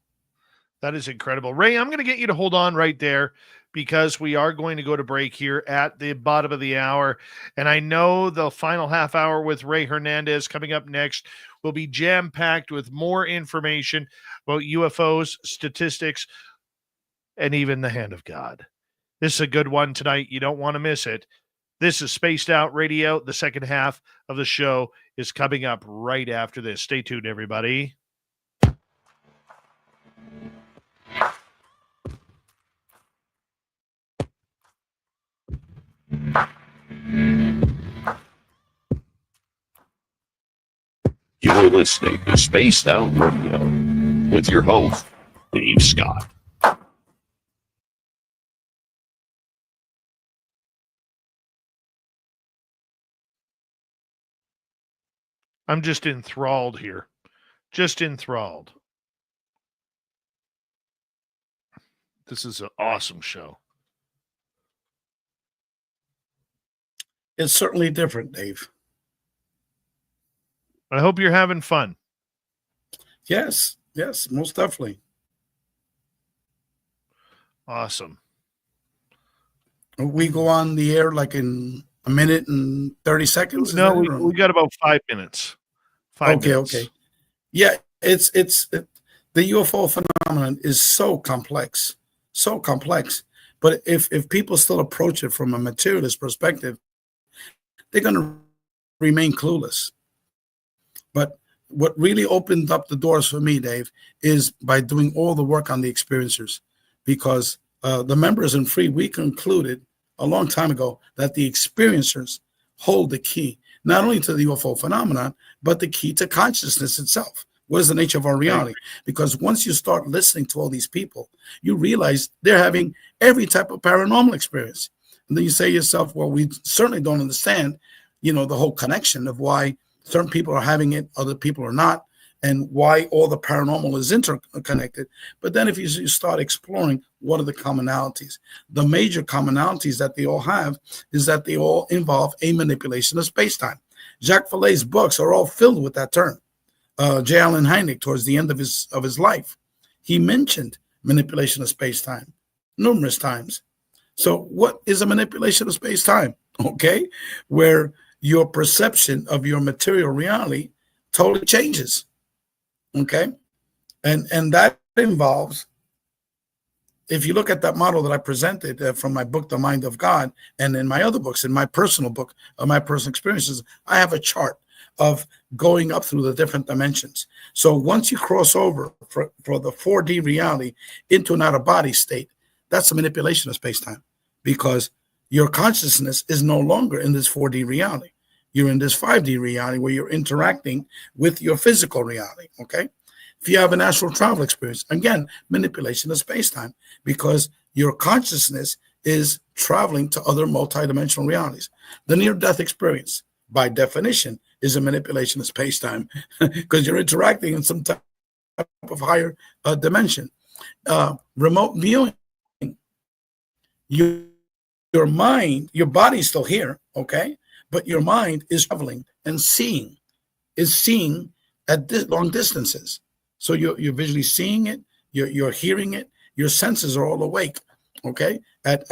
Speaker 2: That is incredible. Ray, I'm going to get you to hold on right there because we are going to go to break here at the bottom of the hour. And I know the final half hour with Ray Hernandez coming up next will be jam-packed with more information about UFOs, statistics, and even the hand of God. This is a good one tonight. You don't want to miss it. This is Spaced Out Radio. The second half of the show is coming up right after this. Stay tuned, everybody.
Speaker 5: listening to Spaced Out Radio with your host, Dave Scott.
Speaker 2: I'm just enthralled here. Just enthralled. This is an awesome show.
Speaker 4: It's certainly different, Dave.
Speaker 2: I hope you're having fun.
Speaker 4: Yes, most definitely.
Speaker 2: Awesome.
Speaker 4: We go on the air like in a minute and 30 seconds? Is
Speaker 2: No,
Speaker 4: that it, or-
Speaker 2: we got about 5 minutes. Five minutes.
Speaker 4: Okay. Yeah, it's the UFO phenomenon is so complex. But if people still approach it from a materialist perspective, they're going to remain clueless. But what really opened up the doors for me, Dave, is by doing all the work on the experiencers, because the members in Free, we concluded a long time ago that the experiencers hold the key, not only to the UFO phenomenon, but the key to consciousness itself. What is the nature of our reality? Because once you start listening to all these people, you realize they're having every type of paranormal experience. And then you say to yourself, well, we certainly don't understand, the whole connection of why certain people are having it, other people are not, and why all the paranormal is interconnected. But then if you start exploring what are the commonalities, the major commonalities that they all have is that they all involve a manipulation of space-time. Jacques Vallée's books are all filled with that term. J. Allen Hynek, towards the end of his life, he mentioned manipulation of space-time numerous times. So what is a manipulation of space-time? Okay, where your perception of your material reality totally changes. Okay, and that involves, if you look at that model that I presented from my book, The Mind of God, and in my other books, in my personal book of my personal experiences, I have a chart of going up through the different dimensions. So once you cross over for the 4D reality into an out-of-body state, that's a manipulation of space-time, because your consciousness is no longer in this 4D reality. You're in this 5D reality where you're interacting with your physical reality, okay? If you have an astral travel experience, again, manipulation of space-time, because your consciousness is traveling to other multidimensional realities. The near-death experience, by definition, is a manipulation of space-time because you're interacting in some type of higher dimension. Remote viewing, your mind, your body's still here, okay? But your mind is traveling and seeing at long distances. So you're visually seeing it, you're hearing it, your senses are all awake, okay? But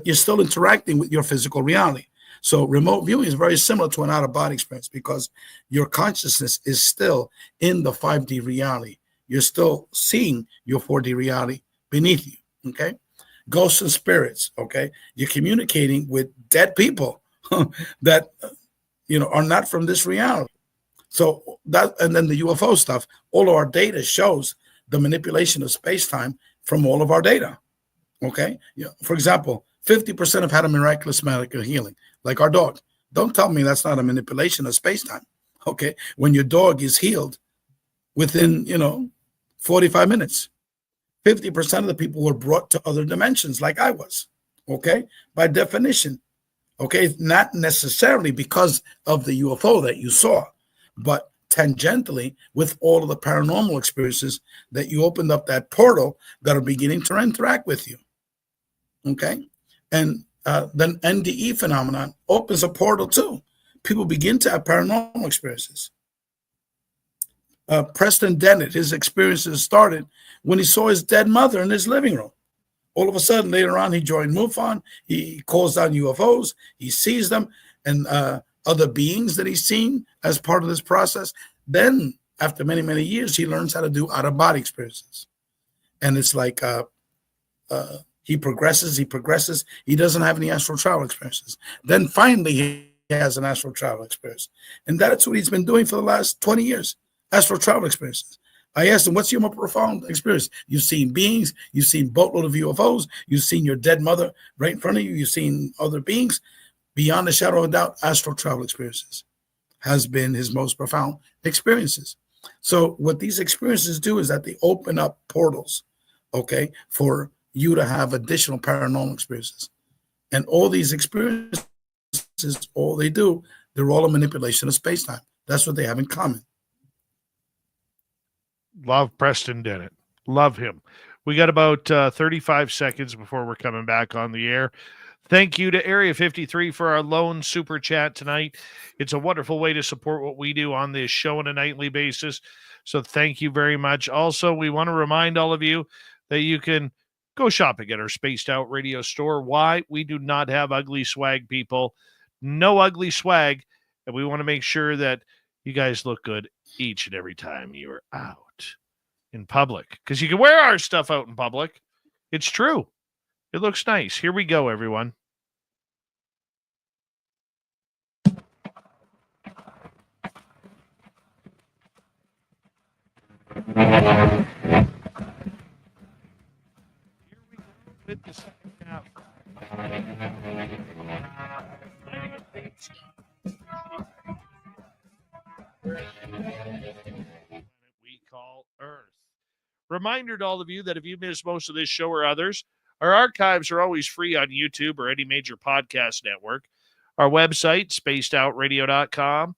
Speaker 4: you're still interacting with your physical reality. So remote viewing is very similar to an out-of-body experience because your consciousness is still in the 5D reality. You're still seeing your 4D reality beneath you, okay? Ghosts and spirits, okay? You're communicating with dead people that, are not from this reality. So that, and then the UFO stuff, all of our data shows the manipulation of space-time from all of our data, okay? For example, 50% have had a miraculous medical healing, like our dog. Don't tell me that's not a manipulation of space-time, okay? When your dog is healed within, 45 minutes, 50% of the people were brought to other dimensions like I was, okay? By definition, okay? Not necessarily because of the UFO that you saw, but tangentially with all of the paranormal experiences that you opened up that portal that are beginning to interact with you, okay? And then NDE phenomenon opens a portal too. People begin to have paranormal experiences. Preston Dennett, his experiences started when he saw his dead mother in his living room. All of a sudden, later on, he joined MUFON. He calls down UFOs. He sees them and other beings that he's seen as part of this process. Then, after many, many years, he learns how to do out-of-body experiences. And it's like he progresses. He doesn't have any astral travel experiences. Then finally, he has an astral travel experience. And that's what he's been doing for the last 20 years, astral travel experiences. I asked him, what's your more profound experience? You've seen beings, you've seen boatload of UFOs, you've seen your dead mother right in front of you, you've seen other beings. Beyond a shadow of a doubt, astral travel experiences. has been his most profound experiences. So what these experiences do is that they open up portals, okay, for you to have additional paranormal experiences. And all these experiences, all they do, they're all a manipulation of space-time. That's what they have in common.
Speaker 2: Love Preston Dennett. Love him. We got about 35 seconds before we're coming back on the air. Thank you to Area 53 for our lone super chat tonight. It's a wonderful way to support what we do on this show on a nightly basis. So thank you very much. Also, we want to remind all of you that you can go shopping at our Spaced Out Radio store. Why? We do not have ugly swag, people. No ugly swag. And we want to make sure that you guys look good each and every time you're out in public. Because you can wear our stuff out in public. It's true. It looks nice. Here we go, everyone. Here we go with the second half. We call Earth. Reminder to all of you that if you missed most of this show or others, our archives are always free on YouTube or any major podcast network. Our website, spacedoutradio.com.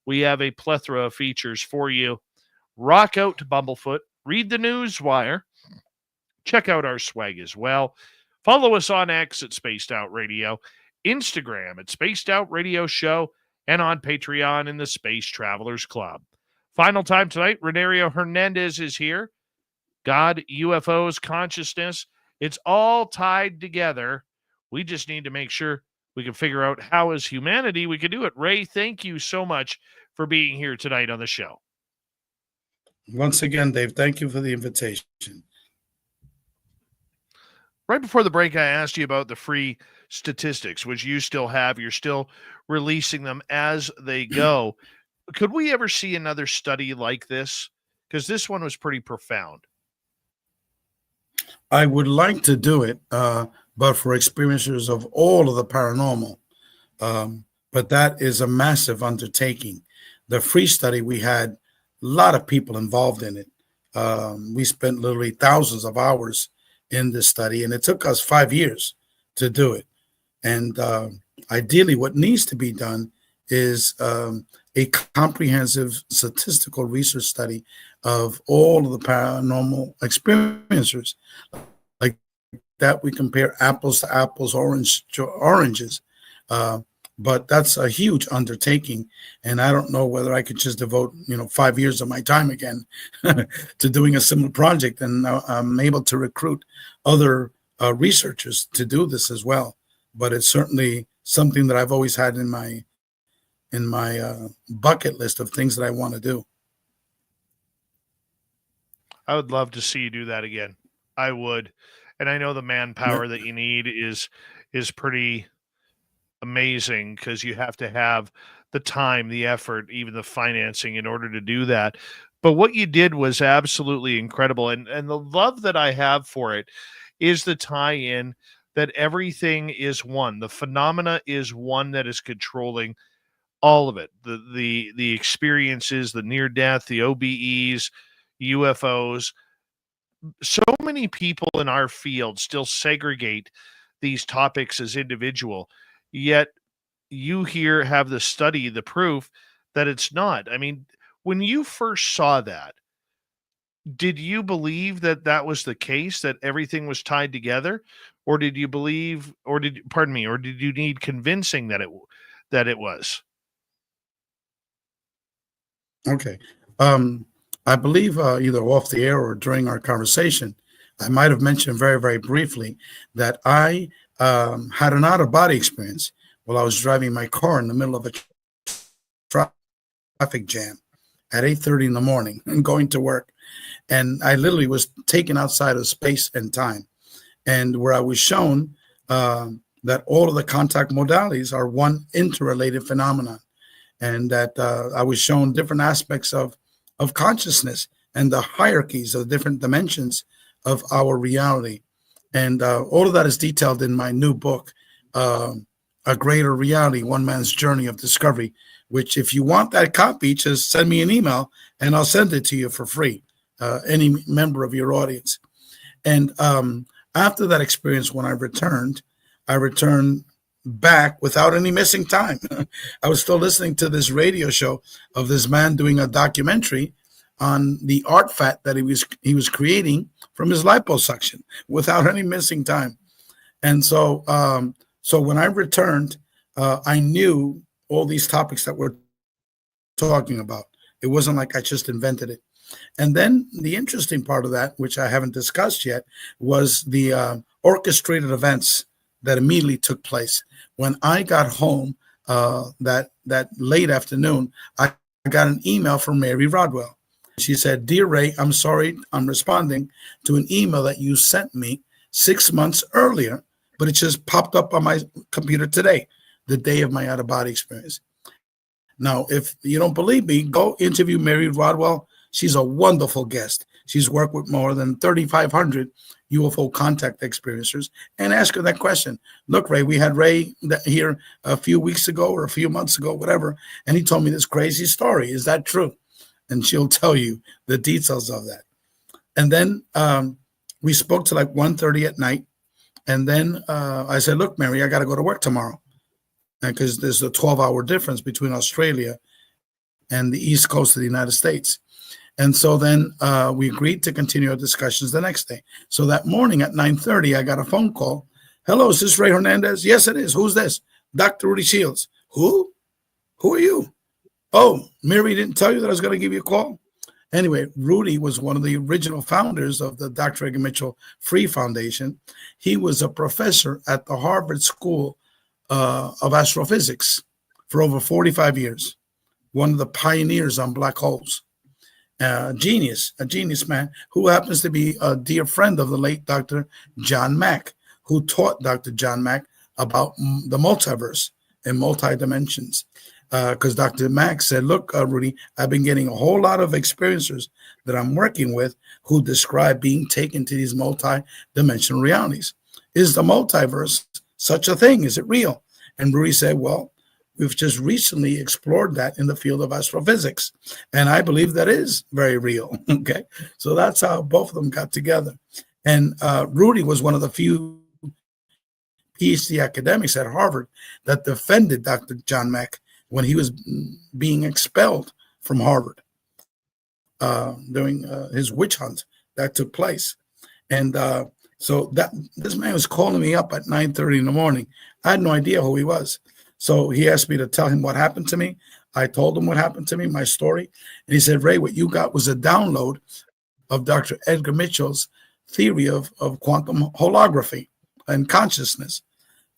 Speaker 2: We have a plethora of features for you. Rock out to Bumblefoot. Read the news wire. Check out our swag as well. Follow us on X at Spaced Out Radio, Instagram at Spaced Out Radio Show, and on Patreon in the Space Travelers Club. Final time tonight, Reinerio Hernandez is here. God, UFOs, consciousness, it's all tied together. We just need to make sure we can figure out how, as humanity, we can do it. Ray, thank you so much for being here tonight on the show.
Speaker 4: Once again, Dave, thank you for the invitation.
Speaker 2: Right before the break, I asked you about the free statistics, which you still have. You're still releasing them as they go. Could we ever see another study like this? Because this one was pretty profound.
Speaker 4: I would like to do it, but for experiencers of all of the paranormal. But that is a massive undertaking. The free study, we had a lot of people involved in it. We spent literally thousands of hours in this study, and it took us 5 years to do it. And ideally, what needs to be done is a comprehensive statistical research study of all of the paranormal experiencers. Like that, we compare apples to apples, orange to oranges. But that's a huge undertaking, and I don't know whether I could just devote 5 years of my time again to doing a similar project. And I'm able to recruit other researchers to do this as well. But it's certainly something that I've always had in my bucket list of things that I want to do.
Speaker 2: I would love to see you do that again. I would, and I know the manpower that you need is pretty amazing, because you have to have the time, the effort, even the financing in order to do that. But what you did was absolutely incredible. And the love that I have for it is the tie-in that everything is one. The phenomena is one that is controlling all of it. The experiences, the near-death, the OBEs, UFOs. So many people in our field still segregate these topics as individual. Yet you here have the study, the proof that it's not. I mean, when you first saw that, did you believe that that was the case, that everything was tied together? Or did you believe, or did you need convincing that it was?
Speaker 4: Okay. I believe either off the air or during our conversation, I might have mentioned very, very briefly that I had an out-of-body experience while I was driving my car in the middle of a traffic jam at 8:30 in the morning and going to work. And I literally was taken outside of space and time, and where I was shown that all of the contact modalities are one interrelated phenomenon, and that I was shown different aspects of consciousness and the hierarchies of different dimensions of our reality. And all of that is detailed in my new book, A Greater Reality, One Man's Journey of Discovery, which if you want that copy, just send me an email and I'll send it to you for free, any member of your audience. And after that experience, when I returned back without any missing time. I was still listening to this radio show of this man doing a documentary on the art fat that he was creating from his liposuction without any missing time. And so when I returned, I knew all these topics that we're talking about. It wasn't like I just invented it. And then the interesting part of that, which I haven't discussed yet, was the orchestrated events that immediately took place. When I got home that late afternoon, I got an email from Mary Rodwell. She said, "Dear Ray, I'm sorry, I'm responding to an email that you sent me 6 months earlier, but it just popped up on my computer today, the day of my out-of-body experience." Now, if you don't believe me, go interview Mary Rodwell. She's a wonderful guest. She's worked with more than 3,500 UFO contact experiencers, and ask her that question. Look, Ray, we had Ray here a few weeks ago or a few months ago, whatever, and he told me this crazy story. Is that true? And she'll tell you the details of that. And then we spoke to like 1:30 at night. And then I said, "Look, Mary, I got to go to work tomorrow." Because there's a 12-hour difference between Australia and the East Coast of the United States. And so then we agreed to continue our discussions the next day. So that morning at 9:30, I got a phone call. "Hello, is this Ray Hernandez?" "Yes, it is. Who's this?" "Dr. Rudy Shields." "Who? Who are you?" "Oh, Mary didn't tell you that I was going to give you a call?" Anyway, Rudy was one of the original founders of the Dr. Edgar Mitchell Free Foundation. He was a professor at the Harvard School of Astrophysics for over 45 years, one of the pioneers on black holes. A genius man who happens to be a dear friend of the late Dr. John Mack, who taught Dr. John Mack about the multiverse and multi-dimensions. Because Dr. Mack said, "Look, Rudy, I've been getting a whole lot of experiencers that I'm working with who describe being taken to these multi-dimensional realities. Is the multiverse such a thing? Is it real?" And Rudy said, "Well, we've just recently explored that in the field of astrophysics, and I believe that is very real." Okay, so that's how both of them got together. And Rudy was one of the few PhD academics at Harvard that defended Dr. John Mack when he was being expelled from Harvard during his witch hunt that took place. And so that this man was calling me up at 9:30 in the morning. I had no idea who he was. So he asked me to tell him what happened to me. I told him what happened to me, my story. And he said, "Ray, what you got was a download of Dr. Edgar Mitchell's theory of quantum holography and consciousness."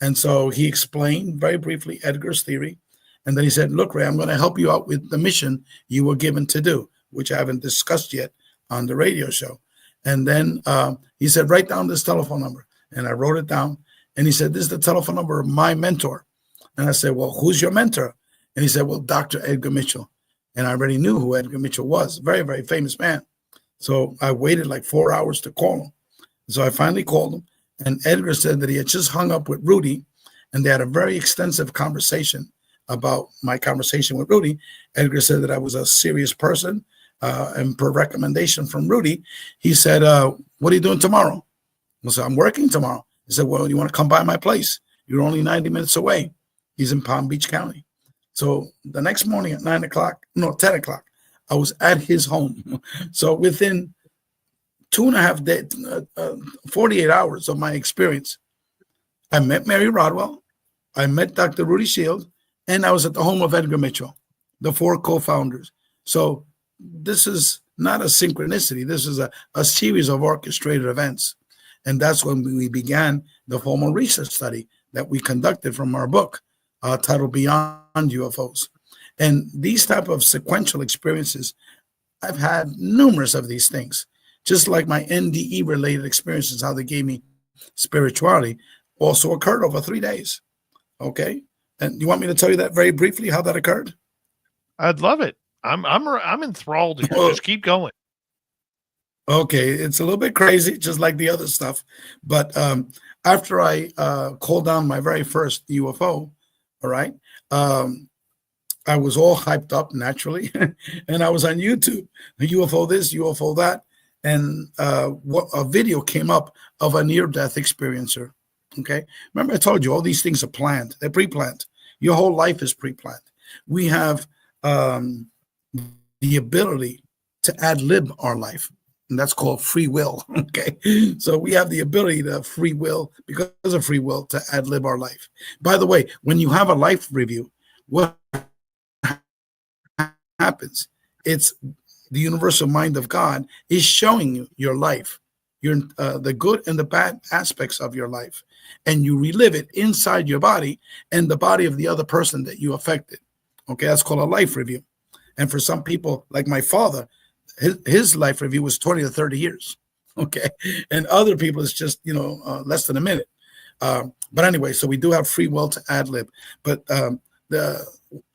Speaker 4: And so he explained very briefly Edgar's theory. And then he said, "Look, Ray, I'm going to help you out with the mission you were given to do," which I haven't discussed yet on the radio show. And then he said, "Write down this telephone number." And I wrote it down. And he said, "This is the telephone number of my mentor." And I said, "Well, who's your mentor?" And he said, "Well, Dr. Edgar Mitchell." And I already knew who Edgar Mitchell was. Very, very famous man. So I waited like 4 hours to call him. So I finally called him. And Edgar said that he had just hung up with Rudy. And they had a very extensive conversation about my conversation with Rudy. Edgar said that I was a serious person. And per recommendation from Rudy, he said, "What are you doing tomorrow?" I said, "I'm working tomorrow." He said, "Well, you want to come by my place? You're only 90 minutes away." He's in Palm Beach County. So the next morning at 10 o'clock, I was at his home. So within 2.5 days, 48 hours of my experience, I met Mary Rodwell, I met Dr. Rudy Shields, and I was at the home of Edgar Mitchell, the 4 co-founders. So this is not a synchronicity. This is a series of orchestrated events. And that's when we began the formal research study that we conducted from our book titled Beyond UFOs. And these type of sequential experiences, I've had numerous of these things. Just like my NDE related experiences, how they gave me spirituality, also occurred over 3 days. Okay. And you want me to tell you that very briefly, how that occurred?
Speaker 2: I'd love it. I'm enthralled here. Just keep going.
Speaker 4: Okay, it's a little bit crazy, just like the other stuff. But after I called down my very first UFO, all right, I was all hyped up naturally, and I was on YouTube, UFO this, UFO that, and a video came up of a near-death experiencer. Okay, remember I told you all these things are planned; they're pre-planned. Your whole life is pre-planned. We have the ability to ad-lib our life, and that's called free will. Okay, so we have the ability to free will, because of free will, to ad-lib our life. By the way, when you have a life review, what happens? It's the universal mind of God is showing you your life, your the good and the bad aspects of your life, and you relive it inside your body and the body of the other person that you affected. Okay, that's called a life review. And for some people, like my father, his life review was 20 to 30 years. Okay, and other people it's just less than a minute. But anyway, so we do have free will to ad lib. But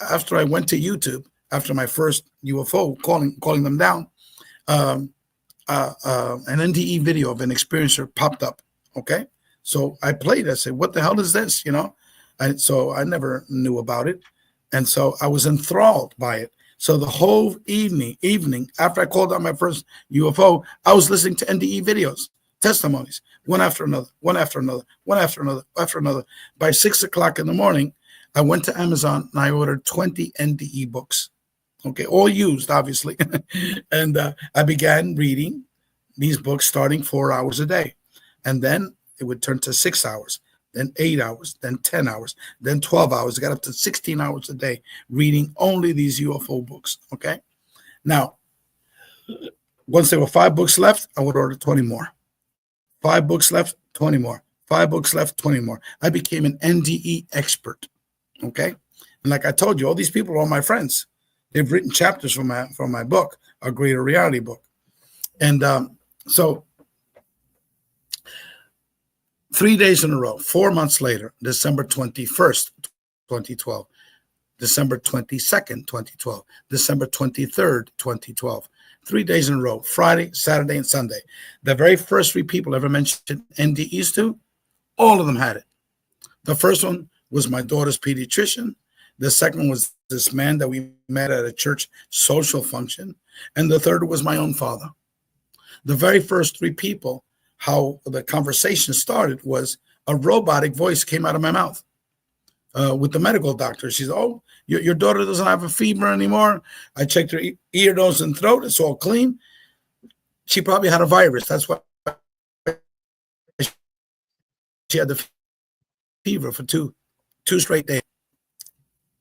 Speaker 4: after I went to YouTube, after my first UFO calling them down, an NDE video of an experiencer popped up. Okay, so I played. I said, "What the hell is this?" And so I never knew about it, and so I was enthralled by it. So the whole evening after I called out my first UFO, I was listening to NDE videos, testimonies, one after another, one after another, one after another, after another. By 6 o'clock in the morning, I went to Amazon and I ordered 20 NDE books. Okay, all used, obviously. And I began reading these books starting 4 hours a day. And then it would turn to 6 hours, then 8 hours, then 10 hours, then 12 hours. I got up to 16 hours a day reading only these UFO books. Okay. Now, once there were 5 books left, I would order 20 more. 5 books left, 20 more. 5 books left, 20 more. I became an NDE expert. Okay. And like I told you, all these people are all my friends. They've written chapters from my book, A Greater Reality book. And so 3 days in a row, 4 months later, December 21st, 2012, December 22nd, 2012, December 23rd, 2012, 3 days in a row, Friday, Saturday, and Sunday. The very first 3 people I ever mentioned NDEs to, all of them had it. The first one was my daughter's pediatrician. The second one was this man that we met at a church social function. And the third was my own father. The very first 3 people, how the conversation started was a robotic voice came out of my mouth with the medical doctor. She said, "Oh, your daughter doesn't have a fever anymore. I checked her ear, nose, and throat. It's all clean. She probably had a virus. That's why she had the fever for two straight days."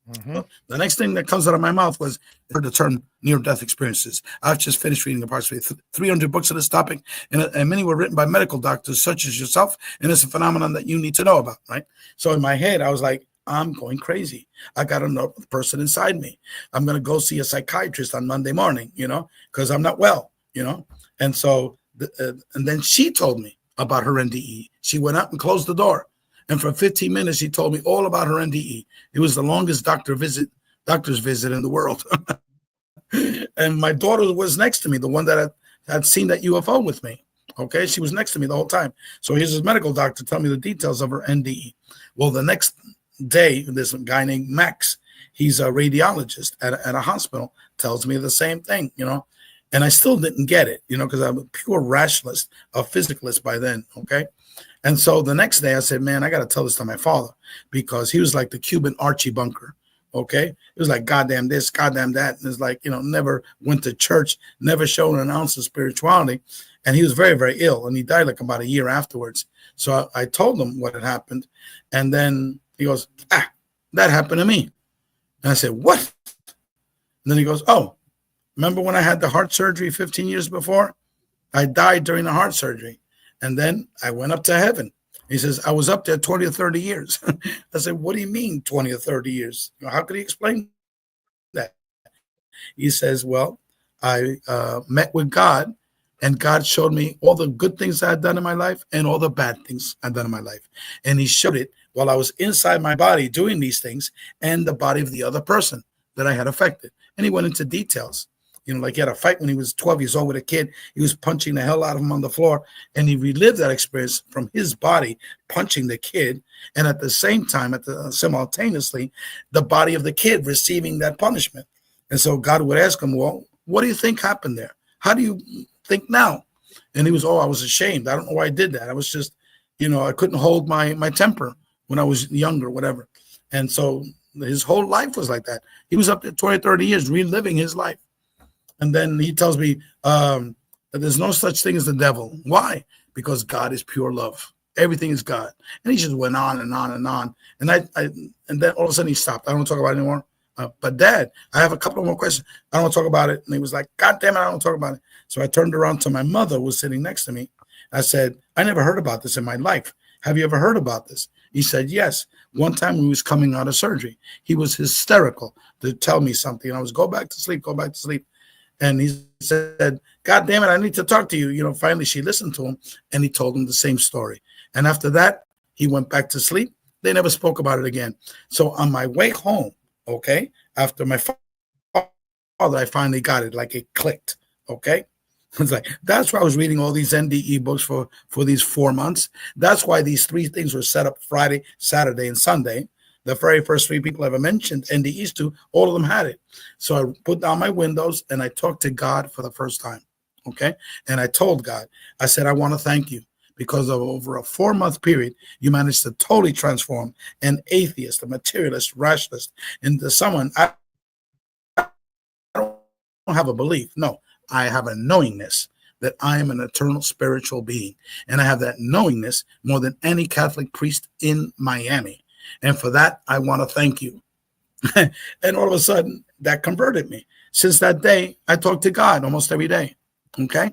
Speaker 4: Mm-hmm. The next thing that comes out of my mouth was for the term near-death experiences. I've just finished reading approximately 300 books on this topic, and many were written by medical doctors such as yourself, and it's a phenomenon that you need to know about, right? So in my head, I was like, I'm going crazy. I got another person inside me. I'm going to go see a psychiatrist on Monday morning, because I'm not well, And so, and then she told me about her NDE. She went out and closed the door. And for 15 minutes, she told me all about her NDE. It was the longest doctor's visit in the world. And my daughter was next to me, the one that had seen that UFO with me. Okay, she was next to me the whole time. So here's his medical doctor telling me the details of her NDE. Well, the next day, this guy named Max, he's a radiologist at a hospital, tells me the same thing, And I still didn't get it, because I'm a pure rationalist, a physicalist by then, okay? And so the next day I said, man, I got to tell this to my father, because he was like the Cuban Archie Bunker. Okay. It was like, goddamn this, goddamn that. And it's like, never went to church, never showed an ounce of spirituality. And he was very, very ill. And he died like about a year afterwards. So I told him what had happened. And then he goes, that happened to me. And I said, what? And then he goes, oh, remember when I had the heart surgery 15 years before? I died during the heart surgery. And then I went up to heaven. He says, I was up there 20 or 30 years. I said, what do you mean 20 or 30 years? How could he explain that? He says, well, I met with God, and God showed me all the good things I had done in my life and all the bad things I'd done in my life. And he showed it while I was inside my body doing these things and the body of the other person that I had affected. And he went into details. Like he had a fight when he was 12 years old with a kid. He was punching the hell out of him on the floor, and he relived that experience from his body punching the kid, and at the same time, simultaneously, the body of the kid receiving that punishment. And so God would ask him, well, what do you think happened there? How do you think now? And he was, I was ashamed. I don't know why I did that. I was just, I couldn't hold my temper when I was younger, whatever. And so his whole life was like that. He was up to 20, 30 years reliving his life. And then he tells me that there's no such thing as the devil. Why? Because God is pure love. Everything is God. And he just went on and on and on. And and then all of a sudden he stopped. I don't want to talk about it anymore. But Dad, I have a couple more questions. I don't want to talk about it. And he was like, God damn it, I don't want to talk about it. So I turned around to my mother, who was sitting next to me. I said, I never heard about this in my life. Have you ever heard about this? He said, yes. One time he was coming out of surgery. He was hysterical to tell me something. I was, go back to sleep, go back to sleep. And he said, God damn it, I need to talk to you. Finally she listened to him, and he told him the same story. And after that, he went back to sleep. They never spoke about it again. So on my way home, okay, after my father, I finally got it, like it clicked, okay? It's like, that's why I was reading all these NDE books for these 4 months. That's why these 3 things were set up Friday, Saturday, and Sunday. The very first 3 people I ever mentioned NDEs to, all of them had it. So I put down my windows and I talked to God for the first time, okay? And I told God, I said, I want to thank you because of over a 4-month period, you managed to totally transform an atheist, a materialist, rationalist into someone. I don't have a belief. No, I have a knowingness that I am an eternal spiritual being. And I have that knowingness more than any Catholic priest in Miami. And for that, I want to thank you. And all of a sudden, that converted me. Since that day, I talk to God almost every day. Okay?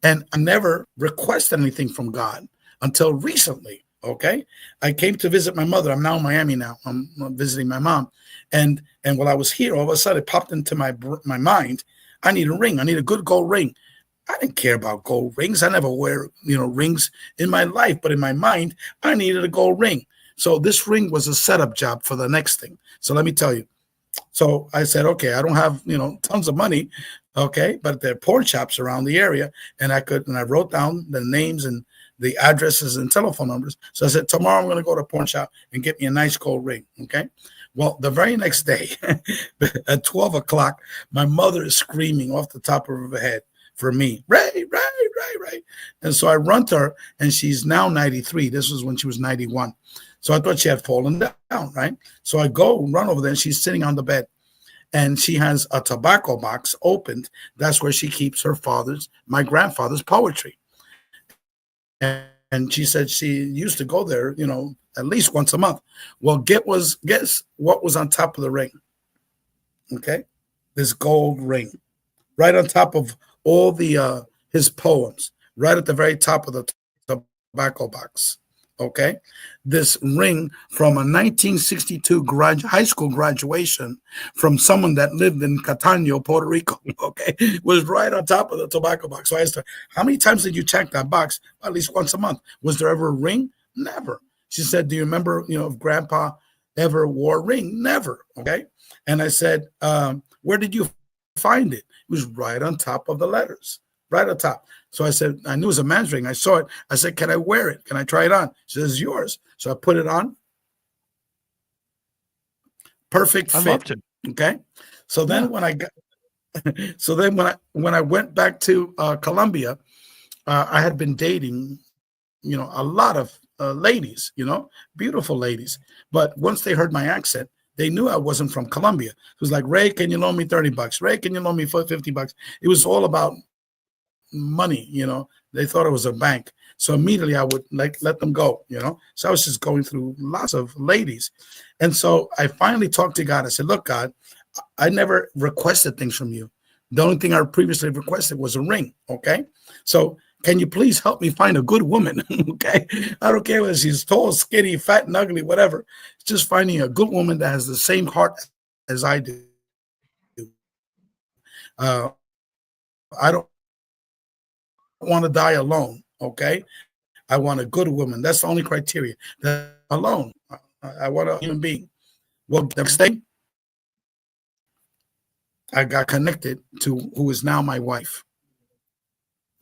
Speaker 4: And I never requested anything from God until recently. Okay? I came to visit my mother. I'm now in Miami now. I'm visiting my mom. And while I was here, all of a sudden, it popped into my mind, I need a ring. I need a good gold ring. I didn't care about gold rings. I never wear, rings in my life. But in my mind, I needed a gold ring. So this ring was a setup job for the next thing. So let me tell you. So I said, okay, I don't have, tons of money. Okay. But there are pawn shops around the area. And I wrote down the names and the addresses and telephone numbers. So I said, tomorrow I'm going to go to a pawn shop and get me a nice gold ring. Okay. Well, the very next day at 12 o'clock, my mother is screaming off the top of her head for me. Ray. And so I run to her, and she's now 93. This was when she was 91. So I thought she had fallen down, right? So I run over there, and she's sitting on the bed. And she has a tobacco box opened. That's where she keeps my grandfather's poetry. And she said she used to go there, at least once a month. Well, guess what was on top of the ring? Okay? This gold ring. Right on top of all his poems. Right at the very top of the tobacco box. Okay? This ring from a 1962 high school graduation from someone that lived in Catano, Puerto Rico, okay, was right on top of the tobacco box. So I asked her, how many times did you check that box? At least once a month. Was there ever a ring? Never. She said, do you remember, if Grandpa ever wore a ring? Never. Okay? And I said, where did you find it? It was right on top of the letters. Right on top. So I said, I knew it was a man's ring. I saw it. I said, can I wear it? Can I try it on? She says, yours. So I put it on. Perfect fit.
Speaker 2: I loved it.
Speaker 4: Okay. So then when I went back to Colombia, I had been dating, a lot of ladies, beautiful ladies. But once they heard my accent, they knew I wasn't from Colombia. It was like, Ray, can you loan me $30? Ray, can you loan me $50? It was all about money, they thought it was a bank. So immediately I would let them go, So I was just going through lots of ladies. And so I finally talked to God. I said, look, God, I never requested things from you. The only thing I previously requested was a ring. Okay. So can you please help me find a good woman? Okay. I don't care whether she's tall, skinny, fat, and ugly, whatever. It's just finding a good woman that has the same heart as I do. I don't want to die alone, okay? I want a good woman. That's the only criteria. That alone. I want a human being. Well, next day, I got connected to who is now my wife.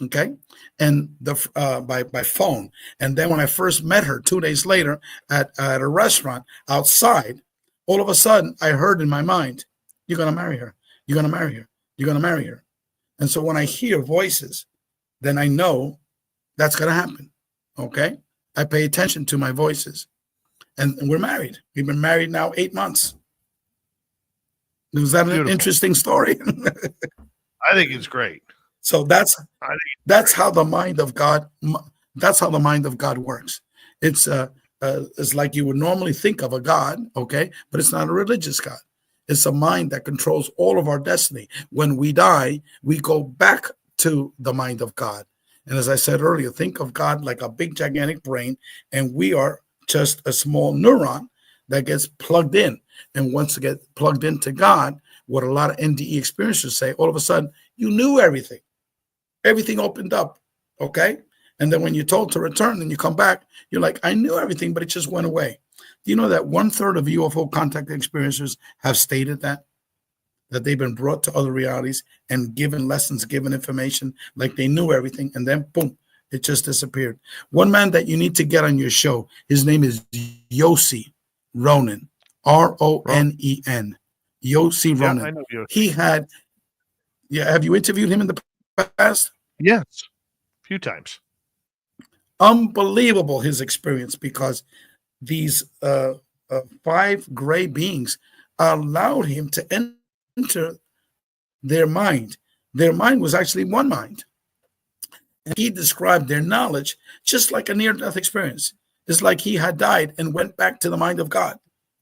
Speaker 4: Okay, and by phone. And then when I first met her 2 days later at a restaurant outside, all of a sudden I heard in my mind, "You're gonna marry her. You're gonna marry her. You're gonna marry her." And so when I hear voices, then I know that's gonna happen. Okay, I pay attention to my voices, and we're married. We've been married now 8 months. Was that an
Speaker 2: Beautiful.
Speaker 4: interesting story?
Speaker 2: I think it's great.
Speaker 4: So that's how the mind of God. That's how the mind of God works. It's like you would normally think of a God, okay, but it's not a religious God. It's a mind that controls all of our destiny. When we die, we go back to the mind of God. And as I said earlier, think of God like a big, gigantic brain, and we are just a small neuron that gets plugged in. And once it gets plugged into God, what a lot of NDE experiencers say, all of a sudden, you knew everything. Everything opened up, okay? And then when you're told to return and you come back, you're like, I knew everything, but it just went away. Do you know that 1/3 of UFO contact experiencers have stated that they've been brought to other realities and given lessons, given information, like they knew everything, and then boom, it just disappeared. One man that you need to get on your show, his name is Yossi Ronen, Ronen. Yossi Ronen.
Speaker 2: I know Yossi.
Speaker 4: He had, have you interviewed him in the past?
Speaker 2: Yes, a few times.
Speaker 4: Unbelievable his experience, because these 5 gray beings allowed him to enter their mind. Their mind was actually one mind. And he described their knowledge just like a near-death experience. It's like he had died and went back to the mind of God.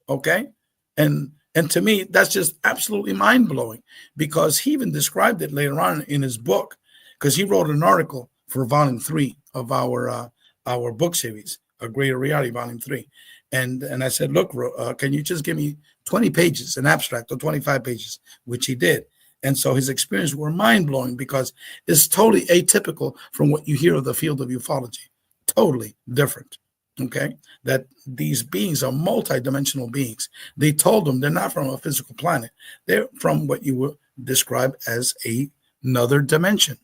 Speaker 4: Okay? And to me, that's just absolutely mind-blowing, because he even described it later on in his book, because he wrote an article for volume 3 of our book series, A Greater Reality, volume 3. And I said, look, can you just give me 20 pages, an abstract, or 25 pages, which he did. And so his experiences were mind-blowing, because it's totally atypical from what you hear of the field of ufology. Totally different. Okay, that these beings are multidimensional beings. They told them they're not from a physical planet. They're from what you would describe as another dimension.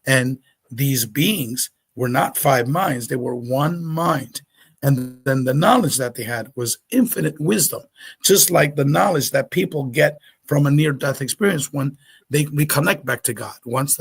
Speaker 4: And these beings were not 5 minds. They were one mind. And then the knowledge that they had was infinite wisdom, just like the knowledge that people get from a near-death experience when we connect back to God. Once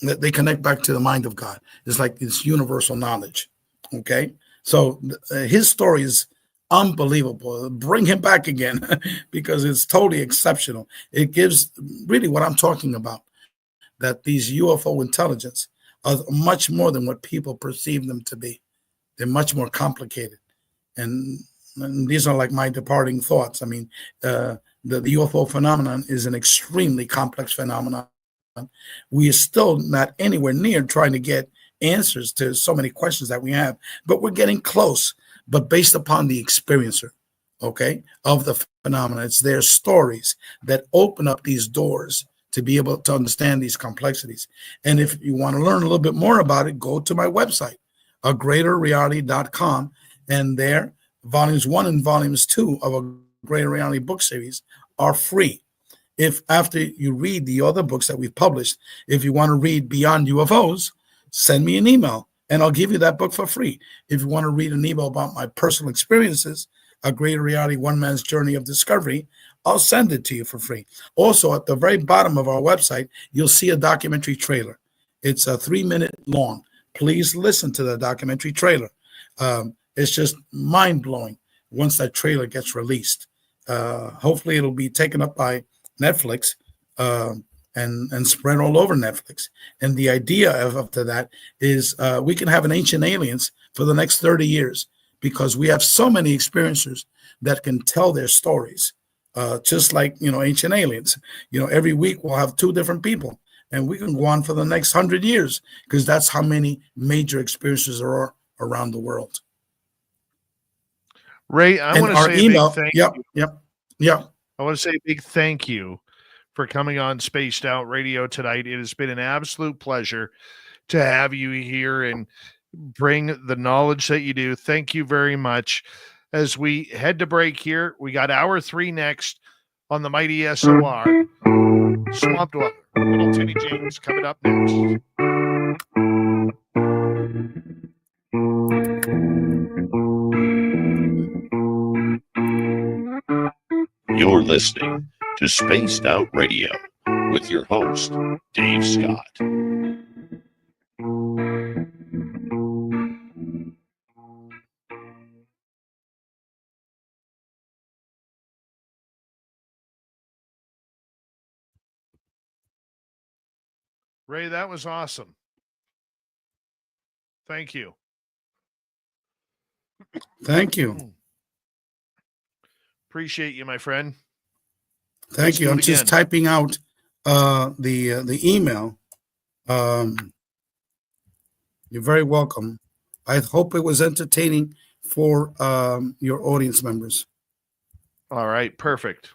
Speaker 4: they connect back to the mind of God. It's like this universal knowledge. Okay, so his story is unbelievable. Bring him back again, because it's totally exceptional. It gives really what I'm talking about, that these UFO intelligence are much more than what people perceive them to be. They're much more complicated. And these are like my departing thoughts. I mean, the UFO phenomenon is an extremely complex phenomenon. We are still not anywhere near trying to get answers to so many questions that we have, but we're getting close. But based upon the experiencer, okay, of the phenomena, it's their stories that open up these doors to be able to understand these complexities. And if you want to learn a little bit more about it, go to my website, agreaterreality.com, and there, volumes 1 and volumes 2 of A Greater Reality book series are free. If after you read the other books that we've published, if you want to read Beyond UFOs, send me an email and I'll give you that book for free. If you want to read an email about my personal experiences, A Greater Reality, One Man's Journey of Discovery, I'll send it to you for free. Also, at the very bottom of our website, you'll see a documentary trailer. It's a 3-minute long. Please listen to the documentary trailer. It's just mind-blowing once that trailer gets released. Hopefully, it'll be taken up by Netflix and spread all over Netflix. And the idea after that is we can have an Ancient Aliens for the next 30 years, because we have so many experiencers that can tell their stories, just like, Ancient Aliens. Every week we'll have 2 different people, and we can go on for the next 100 years, because that's how many major experiencers there are around the world.
Speaker 2: Ray, I want to say a big thank you.
Speaker 4: Yep.
Speaker 2: I want to say a big thank you for coming on Spaced Out Radio tonight. It has been an absolute pleasure to have you here and bring the knowledge that you do. Thank you very much. as we head to break here. We got hour 3 next on the mighty SOR. Swamp Dweller, Little Tinny James coming up next.
Speaker 5: You're listening to Spaced Out Radio with your host, Dave Scott.
Speaker 2: Ray, that was awesome. Thank you.
Speaker 4: Thank you.
Speaker 2: Appreciate you, my friend.
Speaker 4: Thank you. I'm just typing out the email. You're very welcome. I hope it was entertaining for your audience members.
Speaker 2: All right, perfect.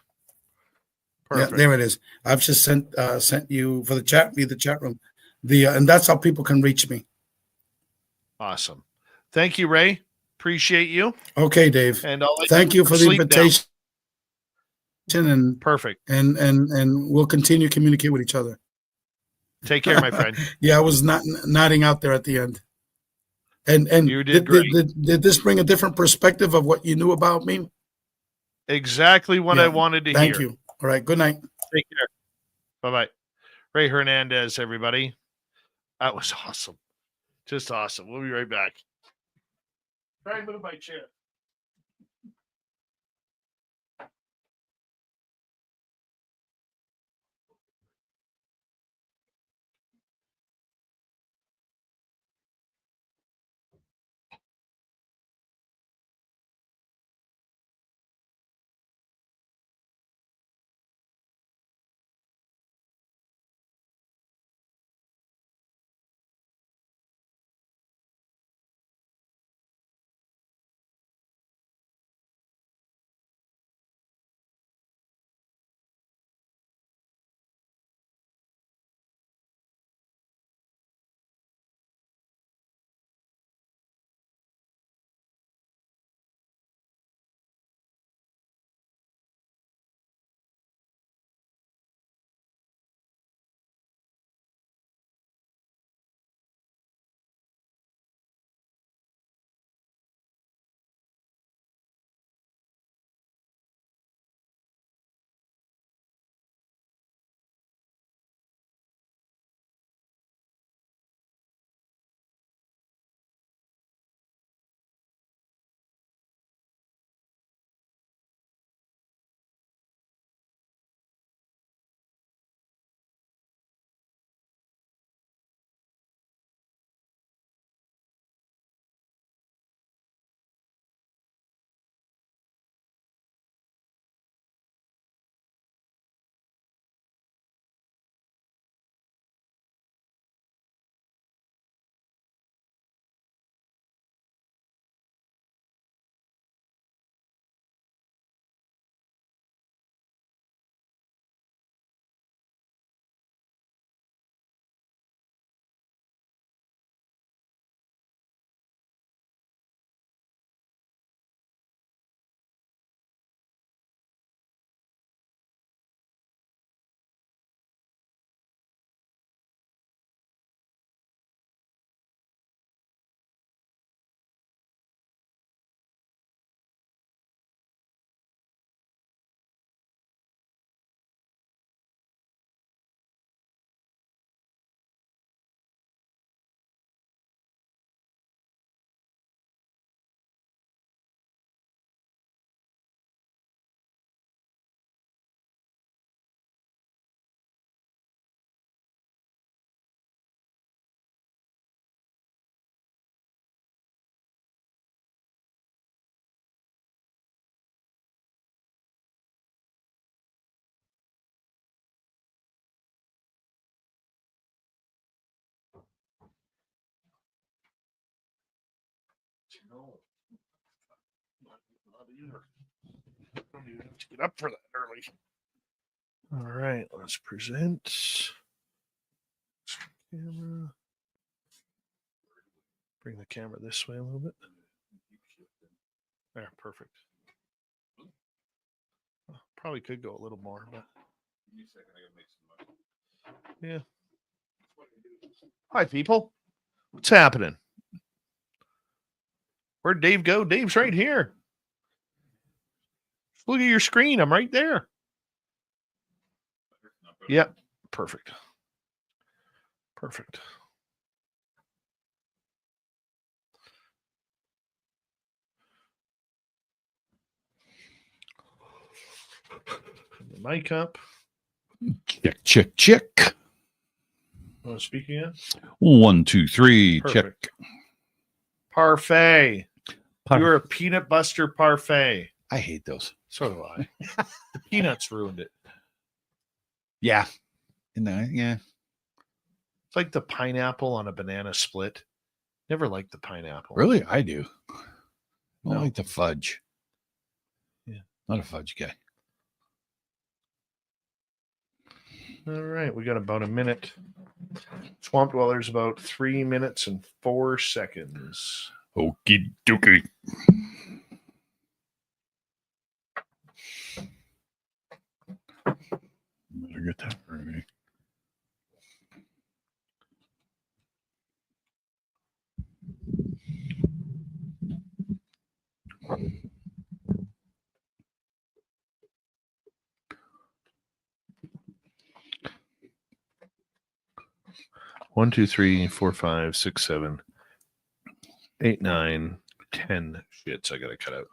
Speaker 4: Yeah, there it is. I've just sent you for the chat room. And that's how people can reach me.
Speaker 2: Awesome. Thank you, Ray. Appreciate you.
Speaker 4: Okay, Dave.
Speaker 2: And I'll
Speaker 4: thank you for the invitation. And
Speaker 2: perfect.
Speaker 4: And we'll continue to communicate with each other.
Speaker 2: Take care, my friend.
Speaker 4: Yeah, I was nodding out there at the end. And
Speaker 2: you did great.
Speaker 4: Did this bring a different perspective of what you knew about me?
Speaker 2: Exactly what I wanted to hear.
Speaker 4: Thank you. All right. Good night.
Speaker 2: Take care. Bye-bye. Ray Hernandez, everybody. That was awesome. Just awesome. We'll be right back. Try and move my chair. Don't even have to get up for that early. All right, let's present. Camera. Bring the camera this way a little bit. There, perfect. Probably could go a little more, but yeah. Hi, people. What's happening? Where'd Dave go? Dave's right here. Look at your screen. I'm right there. Yep. Perfect. Perfect. The mic up.
Speaker 7: Check.
Speaker 2: Want to speak again?
Speaker 7: 1, 2, 3.
Speaker 2: Perfect.
Speaker 7: Check.
Speaker 2: Parfait. You're a peanut buster parfait.
Speaker 7: I hate those.
Speaker 2: So do I. The peanuts ruined it.
Speaker 7: Yeah. Yeah.
Speaker 2: It's like the pineapple on a banana split. Never liked the pineapple.
Speaker 7: Really? I do. I
Speaker 2: No.
Speaker 7: like the fudge.
Speaker 2: Yeah.
Speaker 7: Not a fudge guy.
Speaker 2: All right. We got about a minute. Swamp Dweller's about 3 minutes and 4 seconds.
Speaker 7: Okie dokie. Better get that for me.
Speaker 2: One, 2, 3, 4, 5, 6, 7, 8, 9, 10 shits I gotta cut out.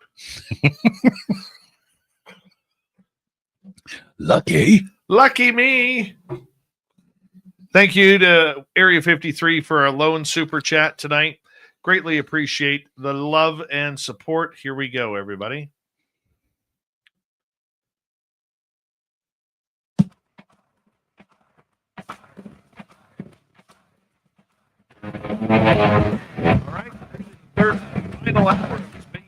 Speaker 2: Lucky me. Thank you to Area 53 for our lone super chat tonight. Greatly appreciate the love and support. Here we go, everybody. All right. Third final hour of this big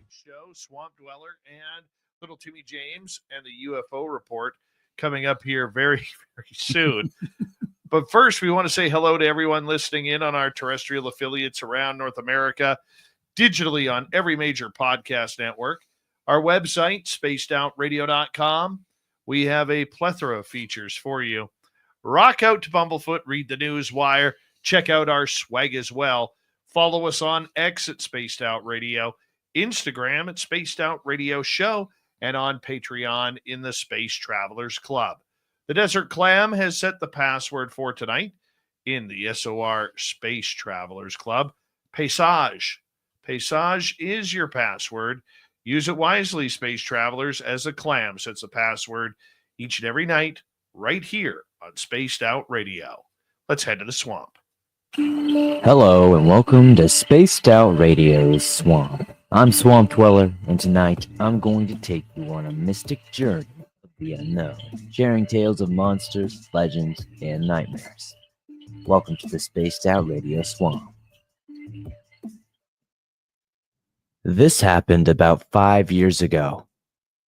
Speaker 2: show, Swamp Dweller and Little Timmy James and the UFO report coming up here very, very soon. But first, we want to say hello to everyone listening in on our terrestrial affiliates around North America, digitally on every major podcast network. Our website, spacedoutradio.com. We have a plethora of features for you. Rock out to Bumblefoot, read the news wire, check out our swag as well. Follow us on X at Spaced Out Radio, Instagram at Spaced Out Radio Show, and on Patreon in the Space Travelers Club. The Desert Clam has set the password for tonight in the SOR Space Travelers Club. Paysage. Paysage is your password. Use it wisely, Space Travelers, as the Clam sets the password each and every night right here on Spaced Out Radio. Let's head to the swamp.
Speaker 8: Hello and welcome to Spaced Out Radio's Swamp. I'm Swamp Dweller, and tonight I'm going to take you on a mystic journey of the unknown, sharing tales of monsters, legends, and nightmares. Welcome to the Spaced Out Radio Swamp. This happened about 5 years ago.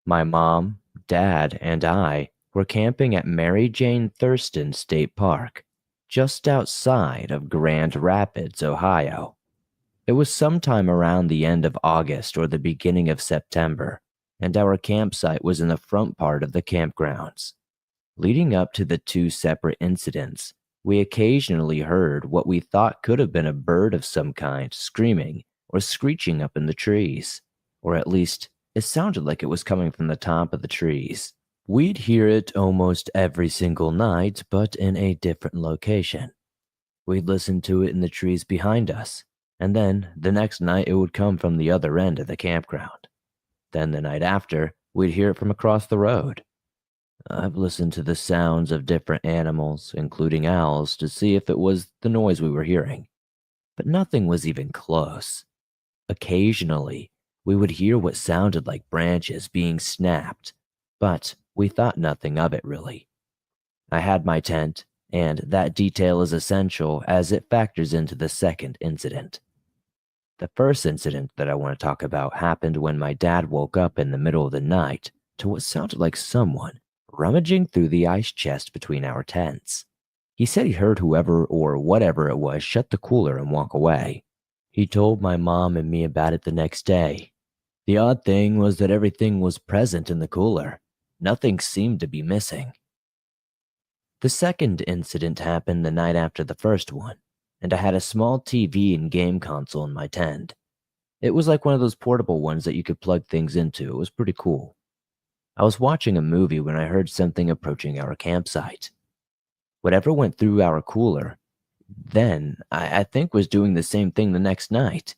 Speaker 8: My mom, dad, and I were camping at Mary Jane Thurston State Park, just outside of Grand Rapids, Ohio. It was sometime around the end of August or the beginning of September, and our campsite was in the front part of the campgrounds. Leading up to the two separate incidents, we occasionally heard what we thought could have been a bird of some kind screaming or screeching up in the trees, or at least it sounded like it was coming from the top of the trees. We'd hear it almost every single night, but in a different location. We'd listen to it in the trees behind us, and then the next night it would come from the other end of the campground. Then the night after, we'd hear it from across the road. I've listened to the sounds of different animals, including owls, to see if it was the noise we were hearing, but nothing was even close. Occasionally, we would hear what sounded like branches being snapped, but we thought nothing of it really. I had my tent, and that detail is essential as it factors into the second incident. The first incident that I want to talk about happened when my dad woke up in the middle of the night to what sounded like someone rummaging through the ice chest between our tents. He said he heard whoever or whatever it was shut the cooler and walk away. He told my mom and me about it the next day. The odd thing was that everything was present in the cooler. Nothing seemed to be missing. The second incident happened the night after the first one, and I had a small TV and game console in my tent. It was like one of those portable ones that you could plug things into. It was pretty cool. I was watching a movie when I heard something approaching our campsite. Whatever went through our cooler, then I think was doing the same thing the next night.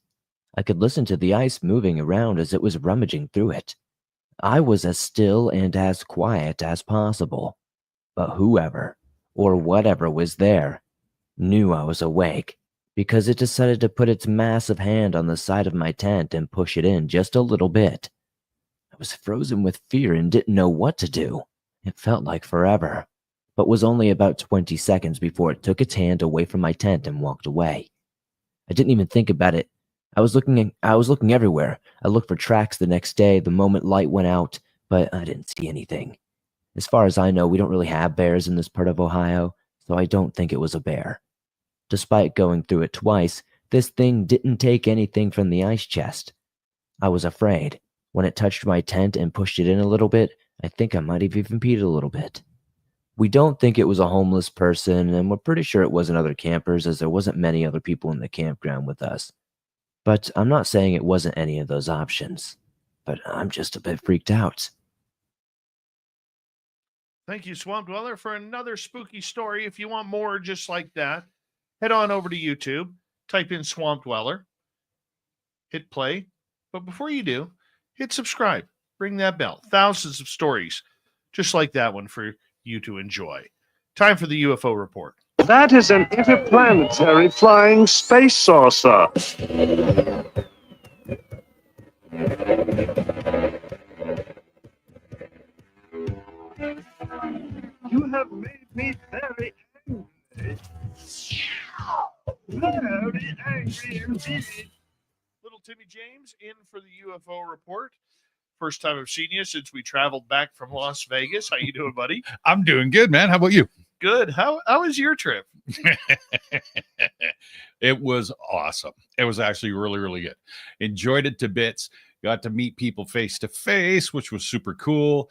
Speaker 8: I could listen to the ice moving around as it was rummaging through it. I was as still and as quiet as possible. But whoever, or whatever was there, knew I was awake, because it decided to put its massive hand on the side of my tent and push it in just a little bit. I was frozen with fear and didn't know what to do. It felt like forever, but was only about 20 seconds before it took its hand away from my tent and walked away. I didn't even think about it. I was looking everywhere. I looked for tracks the next day the moment light went out, but I didn't see anything. As far as I know, we don't really have bears in this part of Ohio, so I don't think it was a bear. Despite going through it twice, this thing didn't take anything from the ice chest. I was afraid. When it touched my tent and pushed it in a little bit, I think I might have even peed a little bit. We don't think it was a homeless person, and we're pretty sure it wasn't other campers, as there wasn't many other people in the campground with us. But I'm not saying it wasn't any of those options. But I'm just a bit freaked out.
Speaker 2: Thank you, Swamp Dweller, for another spooky story. If you want more just like that, head on over to YouTube, type in Swamp Dweller, hit play. But before you do, hit subscribe, ring that bell. Thousands of stories just like that one for you to enjoy. Time for the UFO report.
Speaker 9: That is an interplanetary flying space saucer. You have made me very angry. Very angry indeed.
Speaker 2: Little Timmy James in for the UFO report. First time I've seen you since we traveled back from Las Vegas. How you doing, buddy?
Speaker 7: I'm doing good, man. How about you?
Speaker 2: Good. How was your trip?
Speaker 7: It was awesome. It was actually really, really good. Enjoyed it to bits. Got to meet people face to face, which was super cool.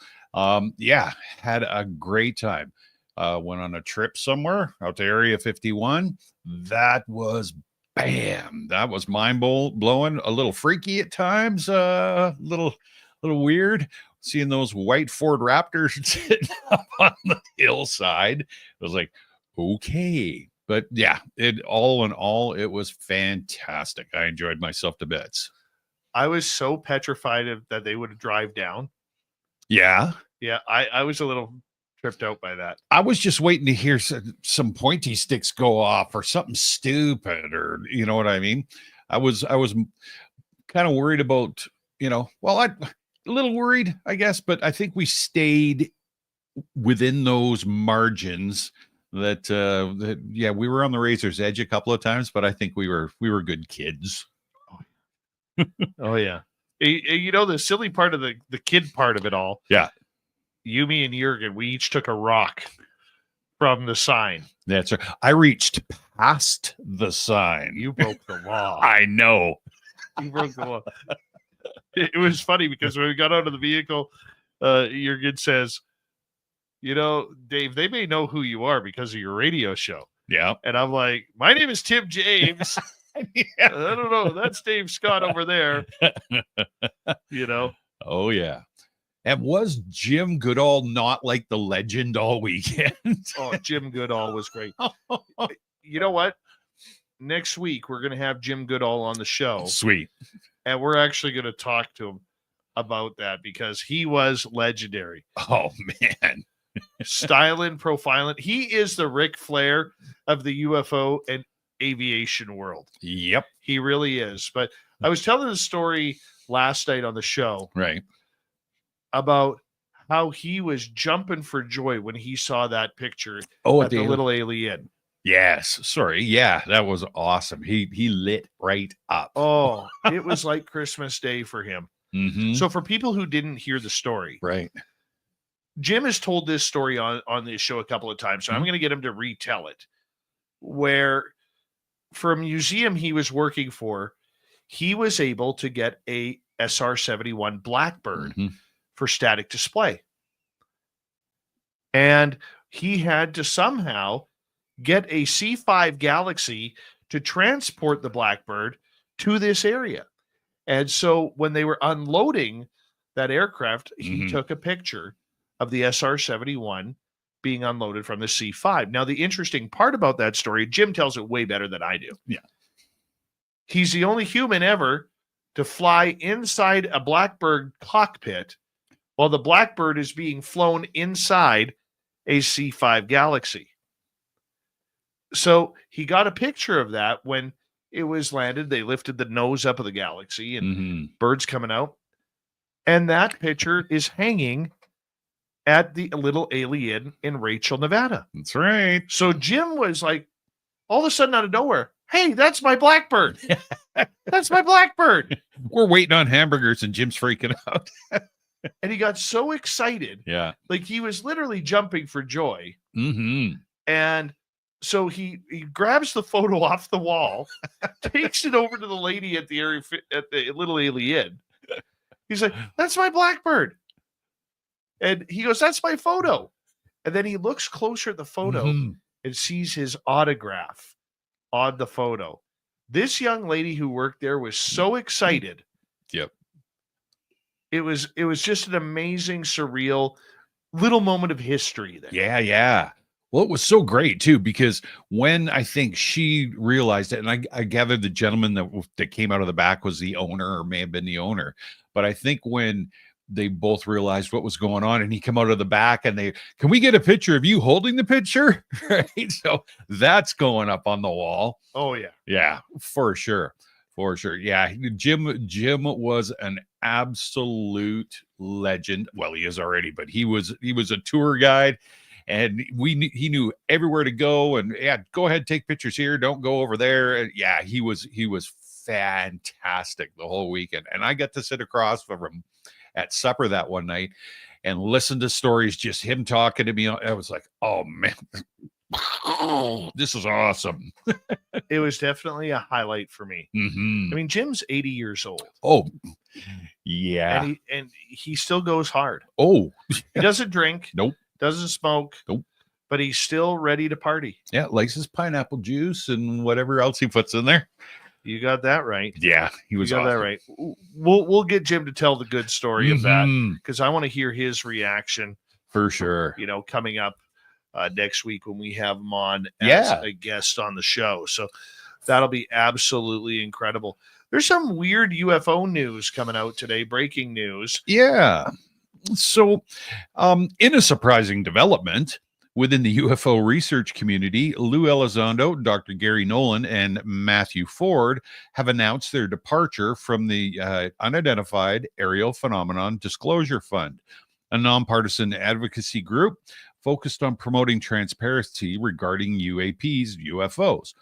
Speaker 7: Yeah, had a great time. Went on a trip somewhere out to Area 51. That was bam. That was mind blowing. A little freaky at times. Little weird. Seeing those white Ford Raptors sitting up on the hillside. It was like, okay. But yeah, all in all, it was fantastic. I enjoyed myself to bits.
Speaker 2: I was so petrified that they would drive down.
Speaker 7: Yeah.
Speaker 2: Yeah, I was a little tripped out by that.
Speaker 7: I was just waiting to hear some pointy sticks go off or something stupid, or you know what I mean? I was kind of worried about, a little worried, I guess, but I think we stayed within those margins that we were on the razor's edge a couple of times, but I think we were good kids.
Speaker 2: Oh yeah. The silly part of the kid part of it all.
Speaker 7: Yeah.
Speaker 2: You, me, and Jurgen, we each took a rock from the sign.
Speaker 7: That's right. I reached past the sign.
Speaker 2: You broke the law.
Speaker 7: I know.
Speaker 2: You broke the law. It was funny because when we got out of the vehicle, Jurgen says, Dave, they may know who you are because of your radio show.
Speaker 7: Yeah.
Speaker 2: And I'm like, my name is Tim James.
Speaker 7: Yeah.
Speaker 2: I don't know. That's Dave Scott over there.
Speaker 7: Oh, yeah. And was Jim Goodall not like the legend all weekend?
Speaker 2: Oh, Jim Goodall was great. You know what? Next week, we're going to have Jim Goodall on the show.
Speaker 7: Sweet.
Speaker 2: And we're actually going to talk to him about that because he was legendary.
Speaker 7: Oh, man.
Speaker 2: Styling, profiling. He is the Ric Flair of the UFO and aviation world.
Speaker 7: Yep.
Speaker 2: He really is. But I was telling the story last night on the show.
Speaker 7: Right.
Speaker 2: About how he was jumping for joy when he saw that picture at the little alien.
Speaker 7: Yes. Sorry. Yeah, that was awesome. He lit right up.
Speaker 2: Oh, it was like Christmas Day for him.
Speaker 7: Mm-hmm.
Speaker 2: So for people who didn't hear the story,
Speaker 7: right,
Speaker 2: Jim has told this story on this show a couple of times, so I'm going to get him to retell it. Where for a museum he was working for, he was able to get a SR-71 Blackbird for static display. And he had to somehow get a C5 Galaxy to transport the Blackbird to this area. And so when they were unloading that aircraft, he took a picture of the SR-71 being unloaded from the C5. Now, the interesting part about that story, Jim tells it way better than I do.
Speaker 7: Yeah.
Speaker 2: He's the only human ever to fly inside a Blackbird cockpit while the Blackbird is being flown inside a C5 Galaxy. So he got a picture of that when it was landed. They lifted the nose up of the Galaxy and birds coming out. And that picture is hanging at the Little Alien in Rachel, Nevada.
Speaker 7: That's right.
Speaker 2: So Jim was like, all of a sudden out of nowhere, hey, that's my Blackbird. That's my Blackbird.
Speaker 7: We're waiting on hamburgers and Jim's freaking out.
Speaker 2: And he got so excited.
Speaker 7: Yeah.
Speaker 2: Like he was literally jumping for joy. And so he grabs the photo off the wall, takes it over to the lady at the Little Alien. He's like, that's my Blackbird. And he goes, that's my photo. And then he looks closer at the photo and sees his autograph on the photo. This young lady who worked there was so excited.
Speaker 7: Yep.
Speaker 2: It was just an amazing, surreal little moment of history there.
Speaker 7: Yeah, yeah. Well, it was so great too, because when I think she realized it, and I gathered the gentleman that came out of the back was the owner, or may have been the owner. But I think when they both realized what was going on, and he come out of the back, and can we get a picture of you holding the picture? Right. So that's going up on the wall.
Speaker 2: Oh yeah.
Speaker 7: Yeah, for sure. For sure. Yeah. Jim was an absolute legend. Well, he is already, but he was a tour guide, and he knew everywhere to go, and go ahead, take pictures here. Don't go over there. And yeah, he was fantastic the whole weekend. And I got to sit across from him at supper that one night and listen to stories, just him talking to me. I was like, oh man, this is awesome.
Speaker 2: It was definitely a highlight for me. I mean, Jim's 80 years old.
Speaker 7: Oh, yeah.
Speaker 2: And he still goes hard.
Speaker 7: Oh,
Speaker 2: he doesn't drink.
Speaker 7: Nope.
Speaker 2: Doesn't smoke.
Speaker 7: Nope.
Speaker 2: But he's still ready to party.
Speaker 7: Yeah, likes his pineapple juice and whatever else he puts in there.
Speaker 2: You got that right.
Speaker 7: Yeah, he was.
Speaker 2: You got
Speaker 7: awesome.
Speaker 2: that right. We'll get Jim to tell the good story of that, because I want to hear his reaction
Speaker 7: for sure.
Speaker 2: Coming up next week when we have him on as a guest on the show. So that'll be absolutely incredible. There's some weird UFO news coming out today. Breaking news.
Speaker 7: Yeah. So, in a surprising development within the UFO research community, Lou Elizondo, Dr. Gary Nolan, and Matthew Ford have announced their departure from the Unidentified Aerial Phenomenon Disclosure Fund, a nonpartisan advocacy group focused on promoting transparency regarding UFOs.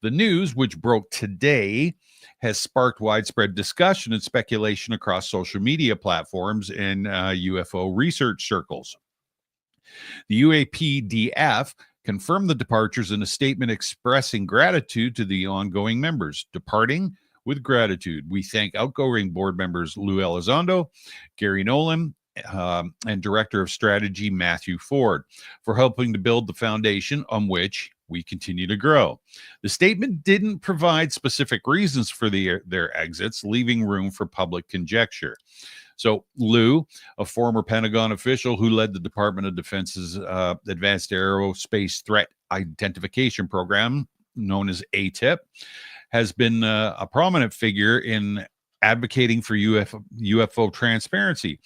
Speaker 7: The news, which broke today, has sparked widespread discussion and speculation across social media platforms and UFO research circles. The UAPDF confirmed the departures in a statement expressing gratitude to the ongoing members. Departing with gratitude, we thank outgoing board members Lou Elizondo, Gary Nolan, and Director of Strategy Matthew Ford for helping to build the foundation on which we continue to grow. The statement didn't provide specific reasons for their exits, leaving room for public conjecture. So Lou, a former Pentagon official who led the Department of Defense's Advanced Aerospace Threat Identification Program, known as ATIP, has been a prominent figure in advocating for UFO transparency.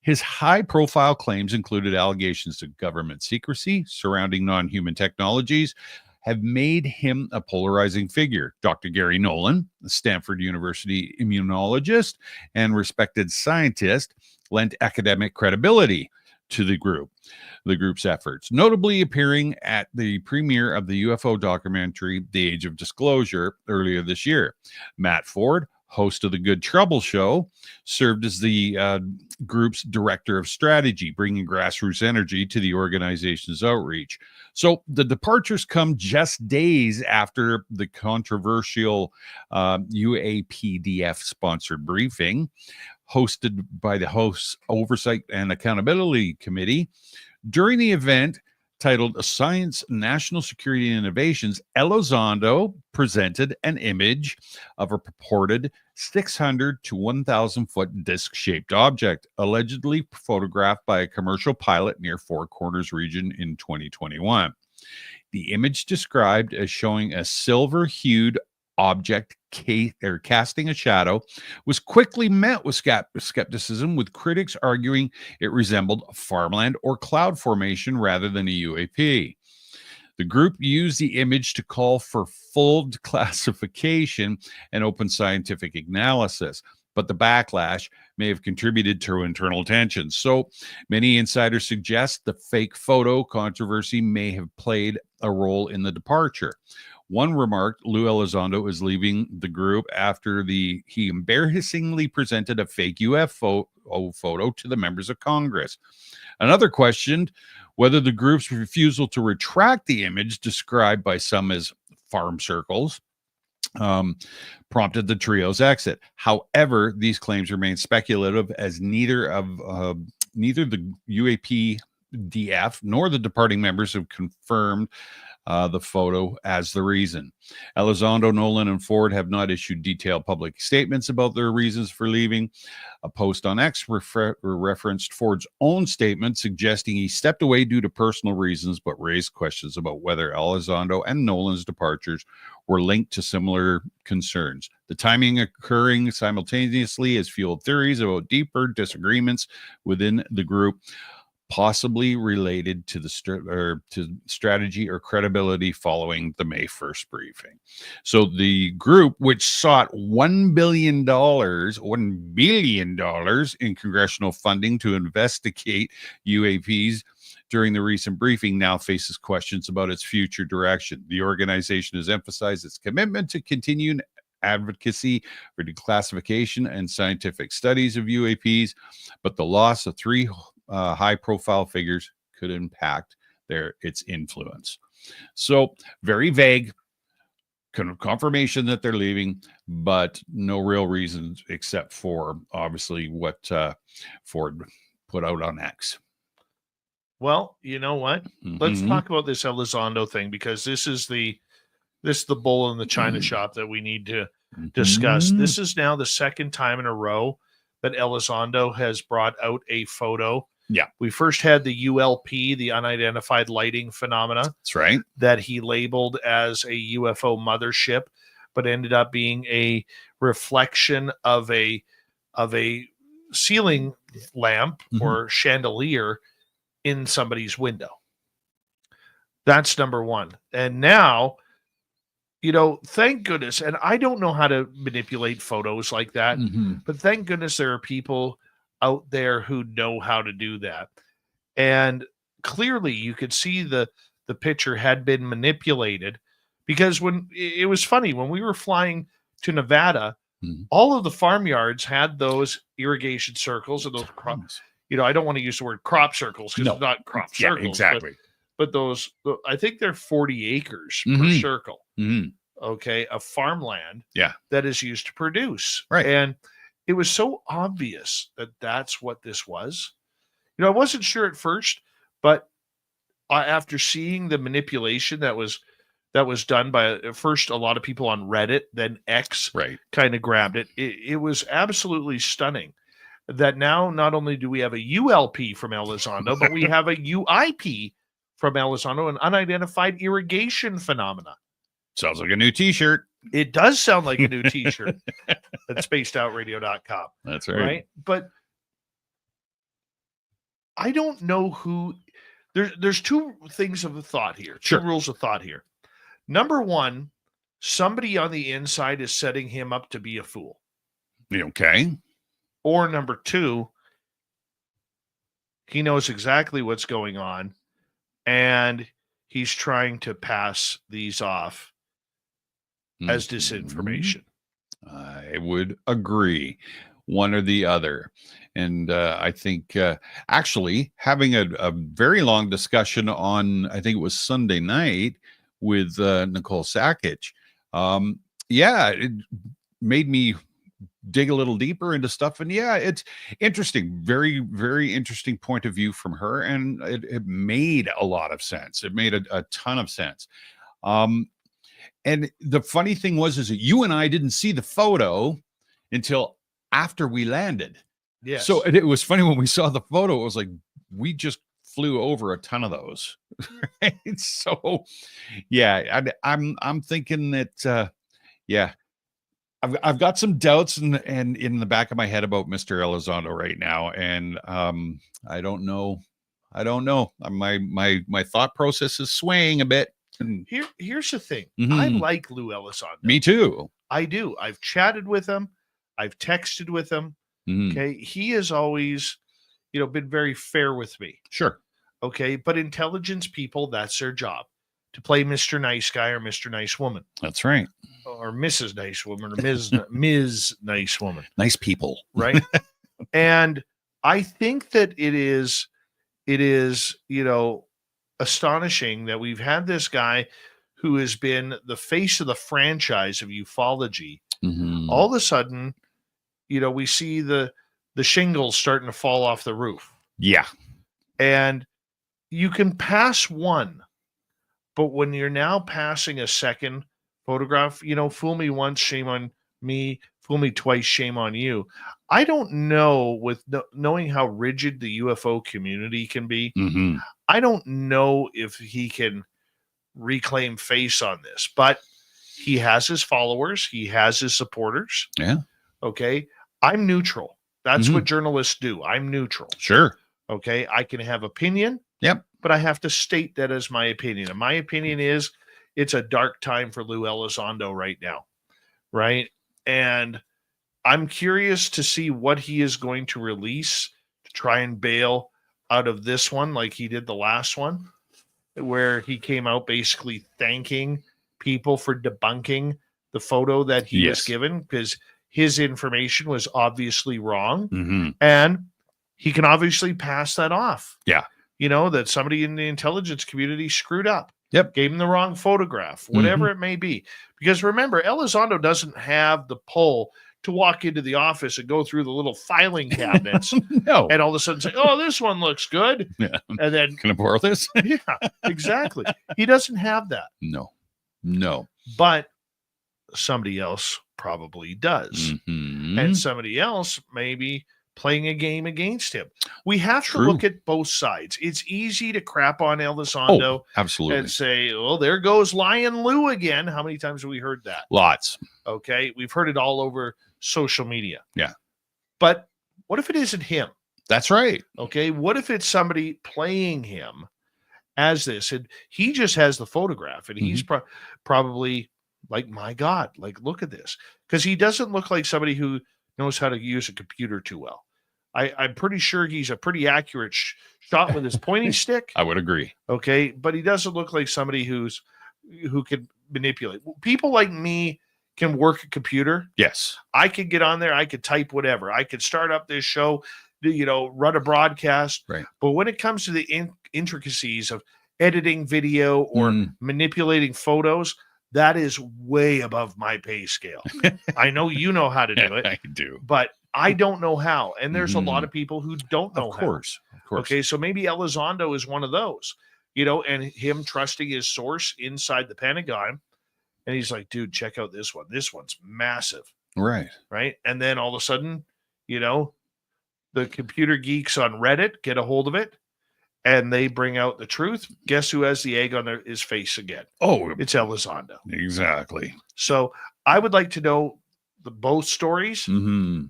Speaker 7: His high-profile claims included allegations of government secrecy surrounding non-human technologies, have made him a polarizing figure. Dr. Gary Nolan, a Stanford University immunologist and respected scientist, lent academic credibility to the group's efforts, notably appearing at the premiere of the UFO documentary, The Age of Disclosure, earlier this year. Matt Ford, host of the Good Trouble Show, served as the group's director of strategy, bringing grassroots energy to the organization's outreach. So the departures come just days after the controversial UAPDF-sponsored briefing, hosted by the House Oversight and Accountability Committee. During the event, titled Science, National Security and Innovations, Elizondo presented an image of a purported 600 to 1,000 foot disc-shaped object, allegedly photographed by a commercial pilot near Four Corners region in 2021. The image described as showing a silver-hued object casting a shadow was quickly met with skepticism, with critics arguing it resembled farmland or cloud formation rather than a UAP. The group used the image to call for full classification and open scientific analysis, but the backlash may have contributed to internal tensions. So many insiders suggest the fake photo controversy may have played a role in the departure. One remarked Lou Elizondo is leaving the group after he embarrassingly presented a fake UFO photo to the members of Congress. Another questioned whether the group's refusal to retract the image, described by some as farm circles, prompted the trio's exit. However, these claims remain speculative, as neither the UAPDF nor the departing members have confirmed the photo as the reason. Elizondo, Nolan, and Ford have not issued detailed public statements about their reasons for leaving. A post on X referenced Ford's own statement, suggesting he stepped away due to personal reasons, but raised questions about whether Elizondo and Nolan's departures were linked to similar concerns. The timing occurring simultaneously has fueled theories about deeper disagreements within the group, possibly related to the strategy or credibility following the May 1st briefing. So the group, which sought $1 billion in congressional funding to investigate UAPs during the recent briefing, now faces questions about its future direction. The organization has emphasized its commitment to continued advocacy for declassification and scientific studies of UAPs, but the loss of three high-profile figures could impact its influence. So very vague, kind of confirmation that they're leaving, but no real reasons except for obviously what Ford put out on X.
Speaker 2: Well, you know what? Let's talk about this Elizondo thing, because this is the bull in the china shop that we need to discuss. This is now the second time in a row that Elizondo has brought out a photo.
Speaker 7: Yeah.
Speaker 2: We first had the ULP, the unidentified lighting phenomena.
Speaker 7: That's right.
Speaker 2: That he labeled as a UFO mothership, but ended up being a reflection of a ceiling lamp or chandelier in somebody's window. That's number one. And now, thank goodness, and I don't know how to manipulate photos like that, but thank goodness there are people out there who know how to do that. And clearly you could see the picture had been manipulated, because when it was funny, when we were flying to Nevada, all of the farmyards had those irrigation circles and those crops. I don't want to use the word crop circles, because it's not crop circles.
Speaker 7: Exactly.
Speaker 2: But those, I think they're 40 acres per circle. Okay. Of farmland that is used to produce.
Speaker 7: Right.
Speaker 2: And it was so obvious that that's what this was. I wasn't sure at first, but after seeing the manipulation that was done by first a lot of people on Reddit, then X kind of grabbed it. It was absolutely stunning that now not only do we have a ULP from Elizondo, but we have a UIP from Elizondo, an unidentified irrigation phenomena.
Speaker 7: Sounds like a new t-shirt.
Speaker 2: It does sound like a new t-shirt at spacedoutradio.com.
Speaker 7: That's right.
Speaker 2: Right. But I don't know who there's two things of thought here. Two rules of thought here. Number one, somebody on the inside is setting him up to be a fool.
Speaker 7: Okay.
Speaker 2: Or number two, he knows exactly what's going on, and he's trying to pass these off as disinformation.
Speaker 7: I would agree, one or the other. And I think actually having a very long discussion on, I think it was Sunday night with Nicole Sakic. Yeah, it made me dig a little deeper into stuff. And yeah, it's interesting. Very, very interesting point of view from her. And it made a lot of sense. It made a ton of sense. And the funny thing was, is that you and I didn't see the photo until after we landed.
Speaker 2: Yes.
Speaker 7: So it was funny when we saw the photo, it was like, we just flew over a ton of those. Right? So yeah, I'm thinking that, yeah, I've got some doubts and in the back of my head about Mr. Elizondo right now. And I don't know. My thought process is swaying a bit. And
Speaker 2: Here's the thing.
Speaker 7: Mhm.
Speaker 2: I like Lou Elizondo.
Speaker 7: Me too.
Speaker 2: I do. I've chatted with him. I've texted with him.
Speaker 7: Mhm.
Speaker 2: Okay. He has always, been very fair with me.
Speaker 7: Sure.
Speaker 2: Okay. But intelligence people, that's their job, to play Mr. Nice Guy or Mr. Nice Woman
Speaker 7: That's right.
Speaker 2: or Mrs. Nice Woman or Ms. Nice Woman.
Speaker 7: Nice people.
Speaker 2: Right. And I think that it is, astonishing that we've had this guy who has been the face of the franchise of ufology.
Speaker 7: Mhm.
Speaker 2: All of a sudden, we see the shingles starting to fall off the roof.
Speaker 7: Yeah.
Speaker 2: And you can pass one, but when you're now passing a second photograph, fool me once, shame on me. Fool me twice, shame on you. I don't know, with knowing how rigid the UFO community can be,
Speaker 7: Mm-hmm.
Speaker 2: I don't know if he can reclaim face on this, but he has his followers. He has his supporters.
Speaker 7: Yeah.
Speaker 2: Okay. I'm neutral. That's
Speaker 7: Mhm.
Speaker 2: what journalists do. I'm neutral.
Speaker 7: Sure.
Speaker 2: Okay. I can have opinion.
Speaker 7: Yep.
Speaker 2: But I have to state that as my opinion. And my opinion is it's a dark time for Lou Elizondo right now. Right. And I'm curious to see what he is going to release to try and bail out of this one, like he did the last one, where he came out basically thanking people for debunking the photo that he was
Speaker 7: Yes.
Speaker 2: given, because his information was obviously wrong.
Speaker 7: Mm-hmm.
Speaker 2: And he can obviously pass that off.
Speaker 7: Yeah.
Speaker 2: That somebody in the intelligence community screwed up.
Speaker 7: Yep.
Speaker 2: Gave him the wrong photograph, whatever it may be. Because remember, Elizondo doesn't have the pull to walk into the office and go through the little filing cabinets
Speaker 7: No.
Speaker 2: and all of a sudden say, oh, this one looks good.
Speaker 7: Yeah.
Speaker 2: And then,
Speaker 7: Can I borrow this?
Speaker 2: yeah, exactly. He doesn't have that.
Speaker 7: No.
Speaker 2: But somebody else probably does.
Speaker 7: Mm-hmm.
Speaker 2: And somebody else maybe playing a game against him. We have
Speaker 7: True.
Speaker 2: to look at both sides. It's easy to crap on Elizondo
Speaker 7: Oh, absolutely.
Speaker 2: and say, oh, there goes Lion Lou again. How many times have we heard that?
Speaker 7: Lots.
Speaker 2: Okay. We've heard it all over social media.
Speaker 7: Yeah.
Speaker 2: But what if it isn't him?
Speaker 7: That's right.
Speaker 2: Okay. What if it's somebody playing him as this? And he just has the photograph and he's probably like, my God, like, look at this. Because he doesn't look like somebody who knows how to use a computer too well. I'm pretty sure he's a pretty accurate shot with his pointing stick.
Speaker 7: I would agree.
Speaker 2: Okay. But he doesn't look like somebody who can manipulate. People like me can work a computer.
Speaker 7: Yes.
Speaker 2: I could get on there. I could type whatever. I could start up this show, run a broadcast.
Speaker 7: Right.
Speaker 2: But when it comes to the intricacies of editing video or manipulating photos, that is way above my pay scale. I know you know how to do it.
Speaker 7: I do.
Speaker 2: But I don't know how. And there's a lot of people who don't know
Speaker 7: Of course.
Speaker 2: Okay. So maybe Elizondo is one of those, and him trusting his source inside the Pentagon. And he's like, dude, check out this one. This one's massive.
Speaker 7: Right.
Speaker 2: Right. And then all of a sudden, the computer geeks on Reddit get a hold of it and they bring out the truth. Guess who has the egg on his face again?
Speaker 7: Oh,
Speaker 2: It's Elizondo.
Speaker 7: exactly.
Speaker 2: So I would like to know both stories,
Speaker 7: Mm-hmm.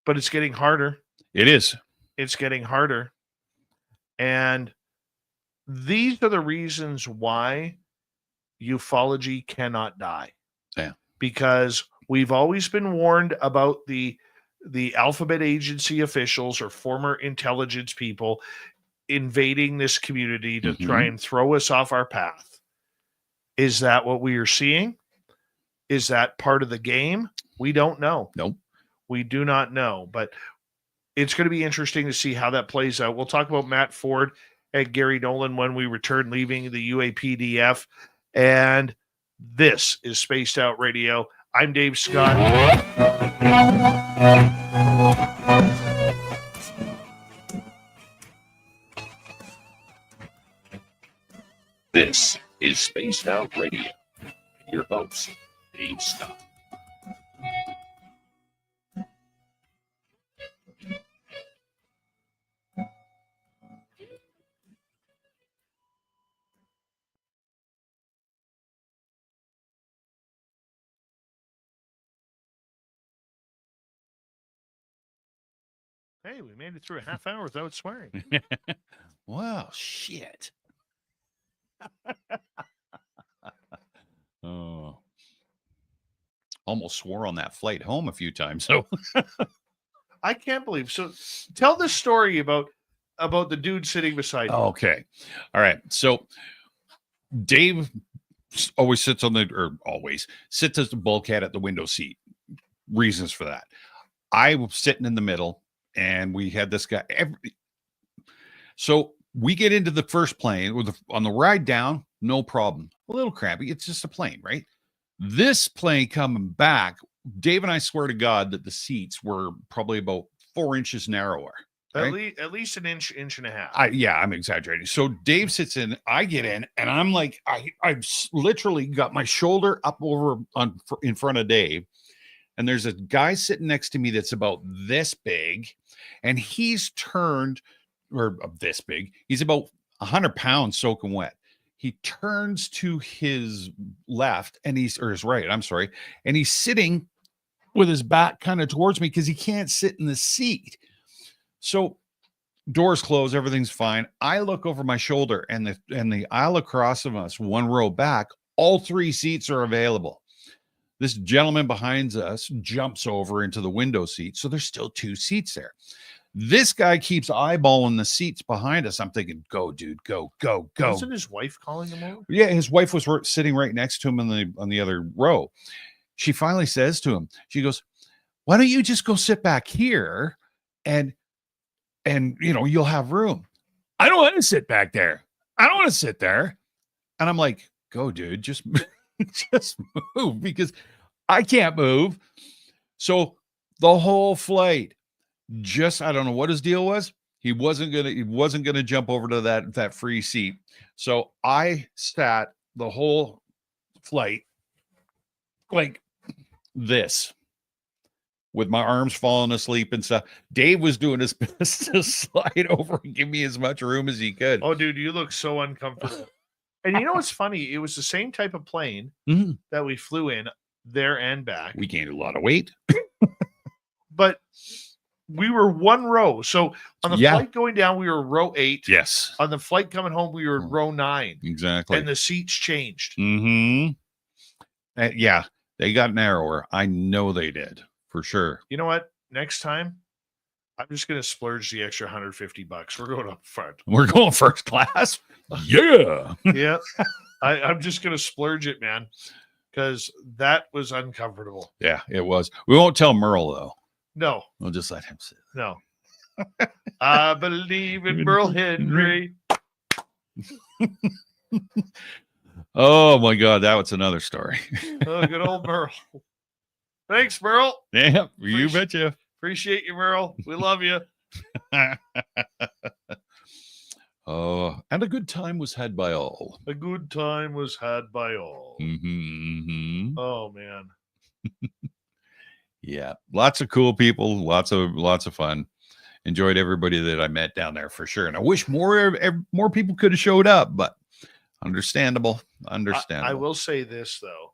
Speaker 2: but it's getting harder.
Speaker 7: It is.
Speaker 2: It's getting harder. And these are the reasons why ufology cannot die.
Speaker 7: Yeah.
Speaker 2: Because we've always been warned about the alphabet agency officials or former intelligence people invading this community to try and throw us off our path. Is that what we are seeing? Is that part of the game? We don't know.
Speaker 7: Nope.
Speaker 2: We do not know, but it's going to be interesting to see how that plays out. We'll talk about Matt Ford and Gary Nolan when we return, leaving the UAPDF. And this is Spaced Out Radio. I'm Dave Scott.
Speaker 5: This is Spaced Out Radio. Your host, Dave Scott.
Speaker 2: Hey, we made it through a half hour without swearing.
Speaker 7: Wow, shit. Oh, almost swore on that flight home a few times. So
Speaker 2: I can't believe. So tell the story about the dude sitting beside you.
Speaker 7: okay, all right. So Dave always sits on sits as the bulkhead at the window seat. Reasons for that. I was sitting in the middle, and we had this guy. So we get into the first plane on the ride down, no problem. A little crappy. It's just a plane, right? This plane coming back, Dave and I swear to God that the seats were probably about 4 inches narrower. Right?
Speaker 2: At least an inch and a half.
Speaker 7: I'm exaggerating. So Dave sits in, I get in, and I'm like, I've literally got my shoulder up over in front of Dave. And there's a guy sitting next to me that's about this big, and he's turned, or this big. He's about 100 pounds soaking wet. He turns to his left, or his right, I'm sorry, and he's sitting with his back kind of towards me because he can't sit in the seat. So doors close, everything's fine. I look over my shoulder, and the aisle across from us, one row back, all 3 seats are available. This gentleman behind us jumps over into the window seat. So there's still 2 seats there. This guy keeps eyeballing the seats behind us. I'm thinking, go, dude, go, go, go.
Speaker 2: Wasn't his wife calling him over?
Speaker 7: Yeah, his wife was sitting right next to him on the other row. She finally says to him, she goes, why don't you just go sit back here and you'll have room. I don't want to sit back there. I don't want to sit there. And I'm like, go, dude, just move, because I can't move. So the whole flight, I don't know what his deal was. He wasn't gonna jump over to that free seat. So I sat the whole flight like this, with my arms falling asleep and stuff. Dave was doing his best to slide over and give me as much room as he could.
Speaker 2: Oh, dude, you look so uncomfortable. And you know what's funny? It was the same type of plane that we flew in there and back.
Speaker 7: We gained a lot of weight.
Speaker 2: But we were one row. So on the flight going down, we were row 8.
Speaker 7: Yes.
Speaker 2: On the flight coming home, we were row 9.
Speaker 7: Exactly.
Speaker 2: And the seats changed.
Speaker 7: Mm-hmm. Yeah, they got narrower. I know they did, for sure.
Speaker 2: You know what? Next time, I'm just going to splurge the extra $150. We're going up front.
Speaker 7: We're going first class? Yeah.
Speaker 2: Yeah. I'm just going to splurge it, man, because that was uncomfortable.
Speaker 7: Yeah, it was. We won't tell Merle, though.
Speaker 2: No.
Speaker 7: We'll just let him sit.
Speaker 2: No. I believe in Merle Henry.
Speaker 7: Oh, my God. That was another story.
Speaker 2: Oh, good old Merle. Thanks, Merle.
Speaker 7: Yeah, you betcha.
Speaker 2: Appreciate you, Merle. We love you.
Speaker 7: Oh, and a good time was had by all.
Speaker 2: A good time was had by all.
Speaker 7: Mm-hmm.
Speaker 2: Oh, man.
Speaker 7: Yeah, lots of cool people, lots of fun. Enjoyed everybody that I met down there for sure. And I wish more people could have showed up, but understandable.
Speaker 2: I will say this though,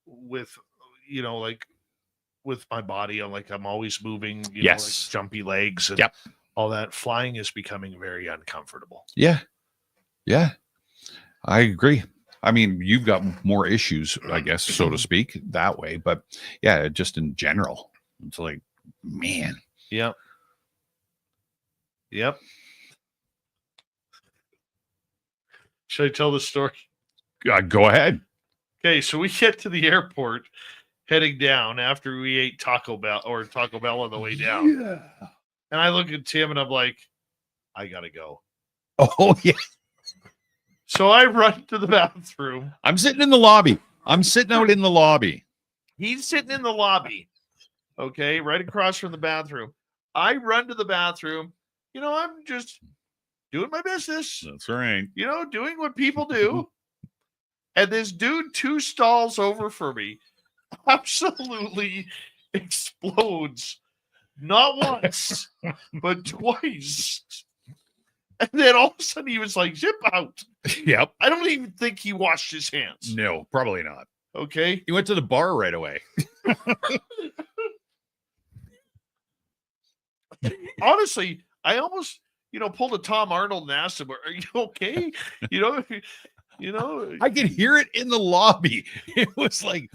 Speaker 2: with with my body, I'm always moving.
Speaker 7: Yes,
Speaker 2: like jumpy legs and all that. Flying is becoming very uncomfortable.
Speaker 7: Yeah, I agree. I mean, you've got more issues, I guess, so to speak, that way. But yeah, just in general, it's like, man.
Speaker 2: Yep. Should I tell the story?
Speaker 7: Go ahead.
Speaker 2: Okay, so we get to the airport heading down after we ate Taco Bell on the way down.
Speaker 7: Yeah.
Speaker 2: And I look at Tim and I'm like, I gotta go.
Speaker 7: Oh yeah.
Speaker 2: So I run to the bathroom.
Speaker 7: I'm sitting in the lobby. I'm sitting out in the lobby.
Speaker 2: He's sitting in the lobby. Okay, right across from the bathroom. I run to the bathroom. I'm just doing my business.
Speaker 7: That's right.
Speaker 2: Doing what people do. And this dude 2 stalls over for me absolutely explodes. Not once, but twice. And then all of a sudden he was like, zip out.
Speaker 7: Yep.
Speaker 2: I don't even think he washed his hands.
Speaker 7: No, probably not.
Speaker 2: Okay.
Speaker 7: He went to the bar right away.
Speaker 2: Honestly, I almost, pulled a Tom Arnold and asked him, are you okay?
Speaker 7: I could hear it in the lobby. It was like,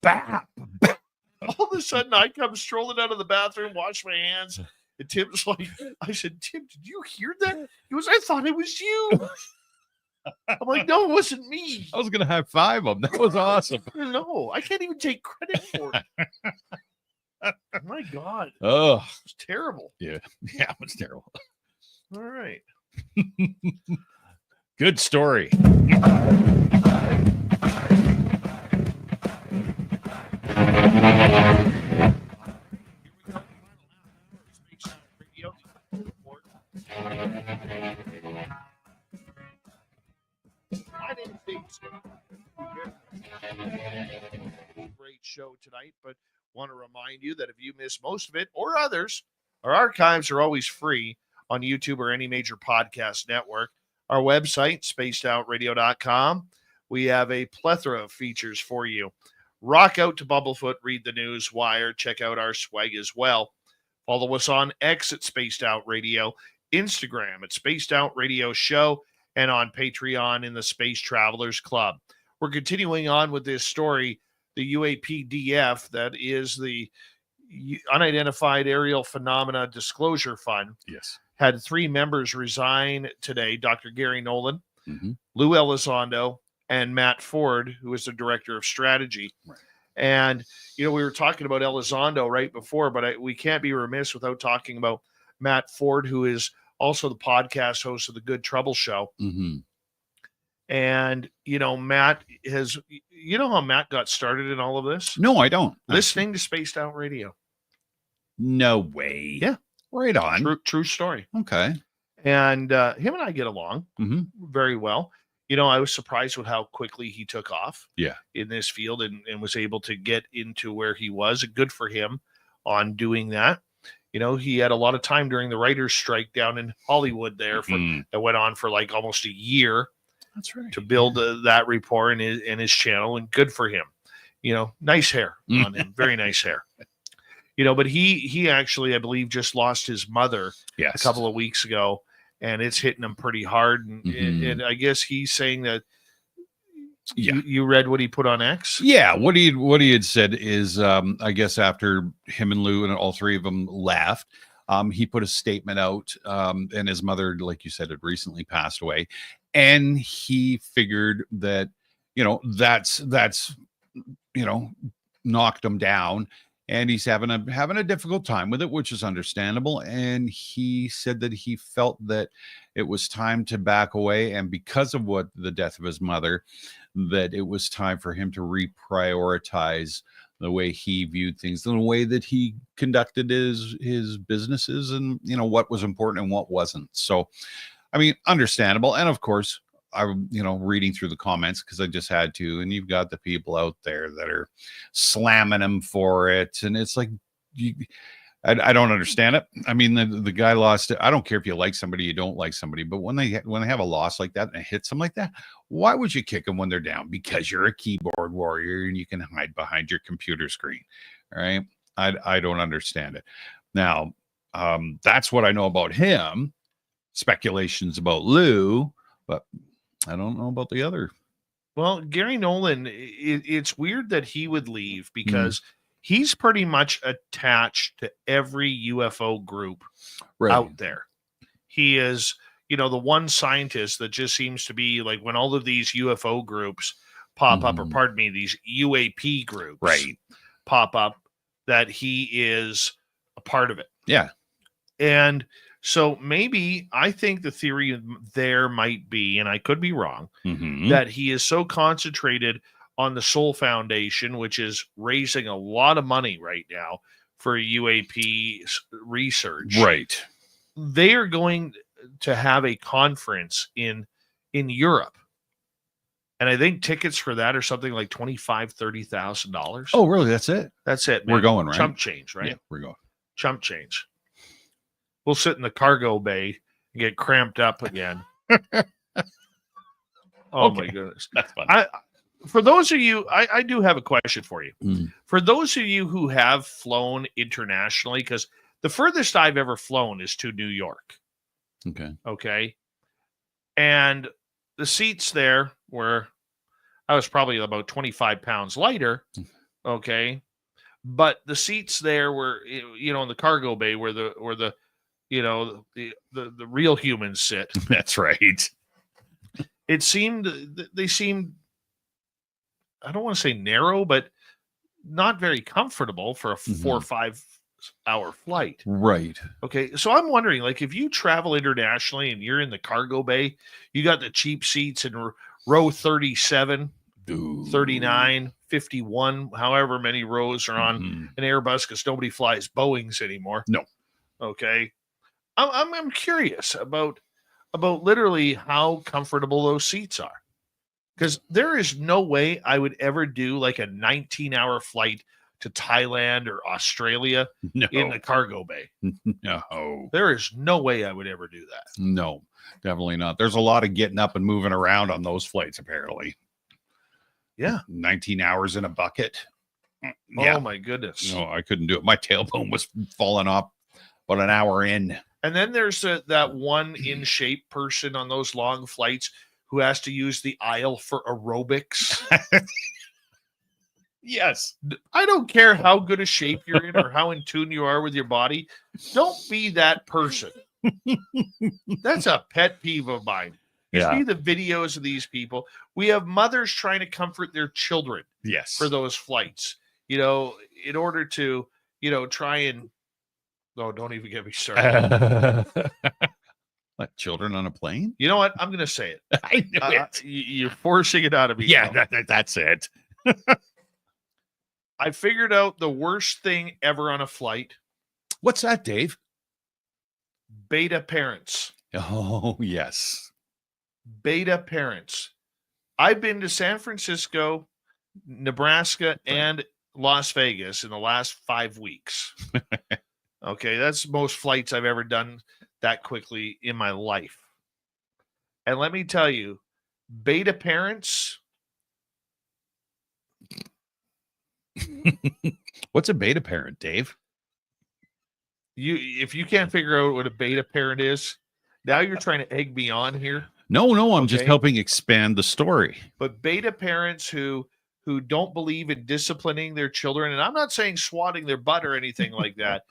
Speaker 7: bap.
Speaker 2: All of a sudden I come strolling out of the bathroom, wash my hands. And Tim's like, I said, Tim, did you hear that? He goes, I thought it was you. I'm like, no, it wasn't me.
Speaker 7: I was going to high five him. That was awesome.
Speaker 2: No, I can't even take credit for it. My God.
Speaker 7: Oh,
Speaker 2: it's terrible.
Speaker 7: Yeah. Yeah, it was terrible.
Speaker 2: All right.
Speaker 7: Good story.
Speaker 2: Great show tonight, but want to remind you that if you miss most of it or others, our archives are always free on YouTube or any major podcast network. Our website, spacedoutradio.com. We have a plethora of features for you. Rock out to Bumblefoot, read the news wire, check out our swag as well. Follow us on X at Spaced Out Radio, Instagram at Spaced Out Radio Show, and on Patreon in the Space Travelers Club. We're continuing on with this story, the UAPDF, that is the Unidentified Aerial Phenomena Disclosure Fund.
Speaker 7: Yes.
Speaker 2: Had 3 members resign today, Dr. Gary Nolan,
Speaker 7: Mm-hmm.
Speaker 2: Lou Elizondo, and Matt Ford, who is the director of strategy.
Speaker 7: Right.
Speaker 2: And, we were talking about Elizondo right before, but we can't be remiss without talking about Matt Ford, who is also the podcast host of the Good Trouble Show.
Speaker 7: Mm-hmm.
Speaker 2: And, Matt has, how Matt got started in all of this?
Speaker 7: No, I don't.
Speaker 2: Listening to Spaced Out Radio.
Speaker 7: No way.
Speaker 2: Yeah.
Speaker 7: Right on.
Speaker 2: True story.
Speaker 7: Okay.
Speaker 2: And him and I get along
Speaker 7: Mm-hmm.
Speaker 2: very well. I was surprised with how quickly he took off in this field and was able to get into where he was. Good for him on doing that. He had a lot of time during the writer's strike down in Hollywood there that went on for like almost a year.
Speaker 7: That's right.
Speaker 2: To build that rapport in his channel, and good for him. Nice hair on him, very nice hair. But he actually, I believe, just lost his mother a couple of weeks ago, and it's hitting him pretty hard. And I guess he's saying that. You read what he put on X?
Speaker 7: Yeah, what he had said is, I guess after him and Lou and all 3 of them left, he put a statement out, and his mother, like you said, had recently passed away. And he figured that, that's knocked him down, and he's having a difficult time with it, which is understandable. And he said that he felt that it was time to back away. And because of the death of his mother, that it was time for him to reprioritize the way he viewed things, the way that he conducted his businesses, and, what was important and what wasn't. So, I mean, understandable. And of course, I'm, reading through the comments because I just had to, and you've got the people out there that are slamming him for it. And it's like, I don't understand it. I mean, the guy lost it. I don't care if you like somebody, you don't like somebody, but when they have a loss like that and it hits them like that, why would you kick them when they're down? Because you're a keyboard warrior and you can hide behind your computer screen. All right. I don't understand it. Now, that's what I know about him. Speculations about Lou, but I don't know about the other.
Speaker 2: Well, Gary Nolan, it's weird that he would leave because he's pretty much attached to every UFO group out there. He is, the one scientist that just seems to be like when all of these UFO groups pop up, or pardon me, these UAP groups pop up that he is a part of it.
Speaker 7: Yeah.
Speaker 2: And so maybe I think the theory there might be, and I could be wrong, that he is so concentrated on the Soul Foundation, which is raising a lot of money right now for UAP research.
Speaker 7: Right.
Speaker 2: They are going to have a conference in Europe. And I think tickets for that are something like $25,000-$30,000.
Speaker 7: Oh, really? That's it?
Speaker 2: That's it, man.
Speaker 7: We're going, right?
Speaker 2: Chump change, right?
Speaker 7: Yeah, we're going.
Speaker 2: Chump change. We'll sit in the cargo bay and get cramped up again. My goodness.
Speaker 7: That's fun.
Speaker 2: For those of you, I do have a question for you.
Speaker 7: Mm.
Speaker 2: For those of you who have flown internationally, because the furthest I've ever flown is to New York. Okay. And the seats there were, I was probably about 25 pounds lighter. Okay. But the seats there were, in the cargo bay where the real humans sit.
Speaker 7: That's right.
Speaker 2: They seemed, I don't want to say narrow, but not very comfortable for a 4 or 5 hour flight.
Speaker 7: Right.
Speaker 2: Okay. So I'm wondering, like, if you travel internationally and you're in the cargo bay, you got the cheap seats in row 37, 39, 51, however many rows are on an Airbus, because nobody flies Boeings anymore.
Speaker 7: No.
Speaker 2: Okay. I'm curious about literally how comfortable those seats are. Because there is no way I would ever do like a 19-hour flight to Thailand or Australia in the cargo bay.
Speaker 7: No.
Speaker 2: There is no way I would ever do that.
Speaker 7: No, definitely not. There's a lot of getting up and moving around on those flights, apparently.
Speaker 2: Yeah.
Speaker 7: 19 hours in a bucket.
Speaker 2: Oh, my goodness.
Speaker 7: No, I couldn't do it. My tailbone was falling off about an hour in.
Speaker 2: And then there's that one in-shape person on those long flights who has to use the aisle for aerobics.
Speaker 7: Yes.
Speaker 2: I don't care how good a shape you're in or how in tune you are with your body. Don't be that person. That's a pet peeve of mine. You see the videos of these people. We have mothers trying to comfort their children for those flights, in order to, try and, don't even get me started.
Speaker 7: What, children on a plane?
Speaker 2: You know what? I'm going to say it.
Speaker 7: I knew it.
Speaker 2: You're forcing it out of me.
Speaker 7: Yeah, that's it.
Speaker 2: I figured out the worst thing ever on a flight.
Speaker 7: What's that, Dave?
Speaker 2: Beta parents.
Speaker 7: Oh, yes.
Speaker 2: Beta parents. I've been to San Francisco, Nebraska, and Las Vegas in the last 5 weeks. Okay, that's most flights I've ever done that quickly in my life. And let me tell you, beta parents.
Speaker 7: What's a beta parent, Dave?
Speaker 2: If you can't figure out what a beta parent is, now you're trying to egg me on here.
Speaker 7: No, I'm just helping expand the story.
Speaker 2: But beta parents who don't believe in disciplining their children, and I'm not saying swatting their butt or anything like that,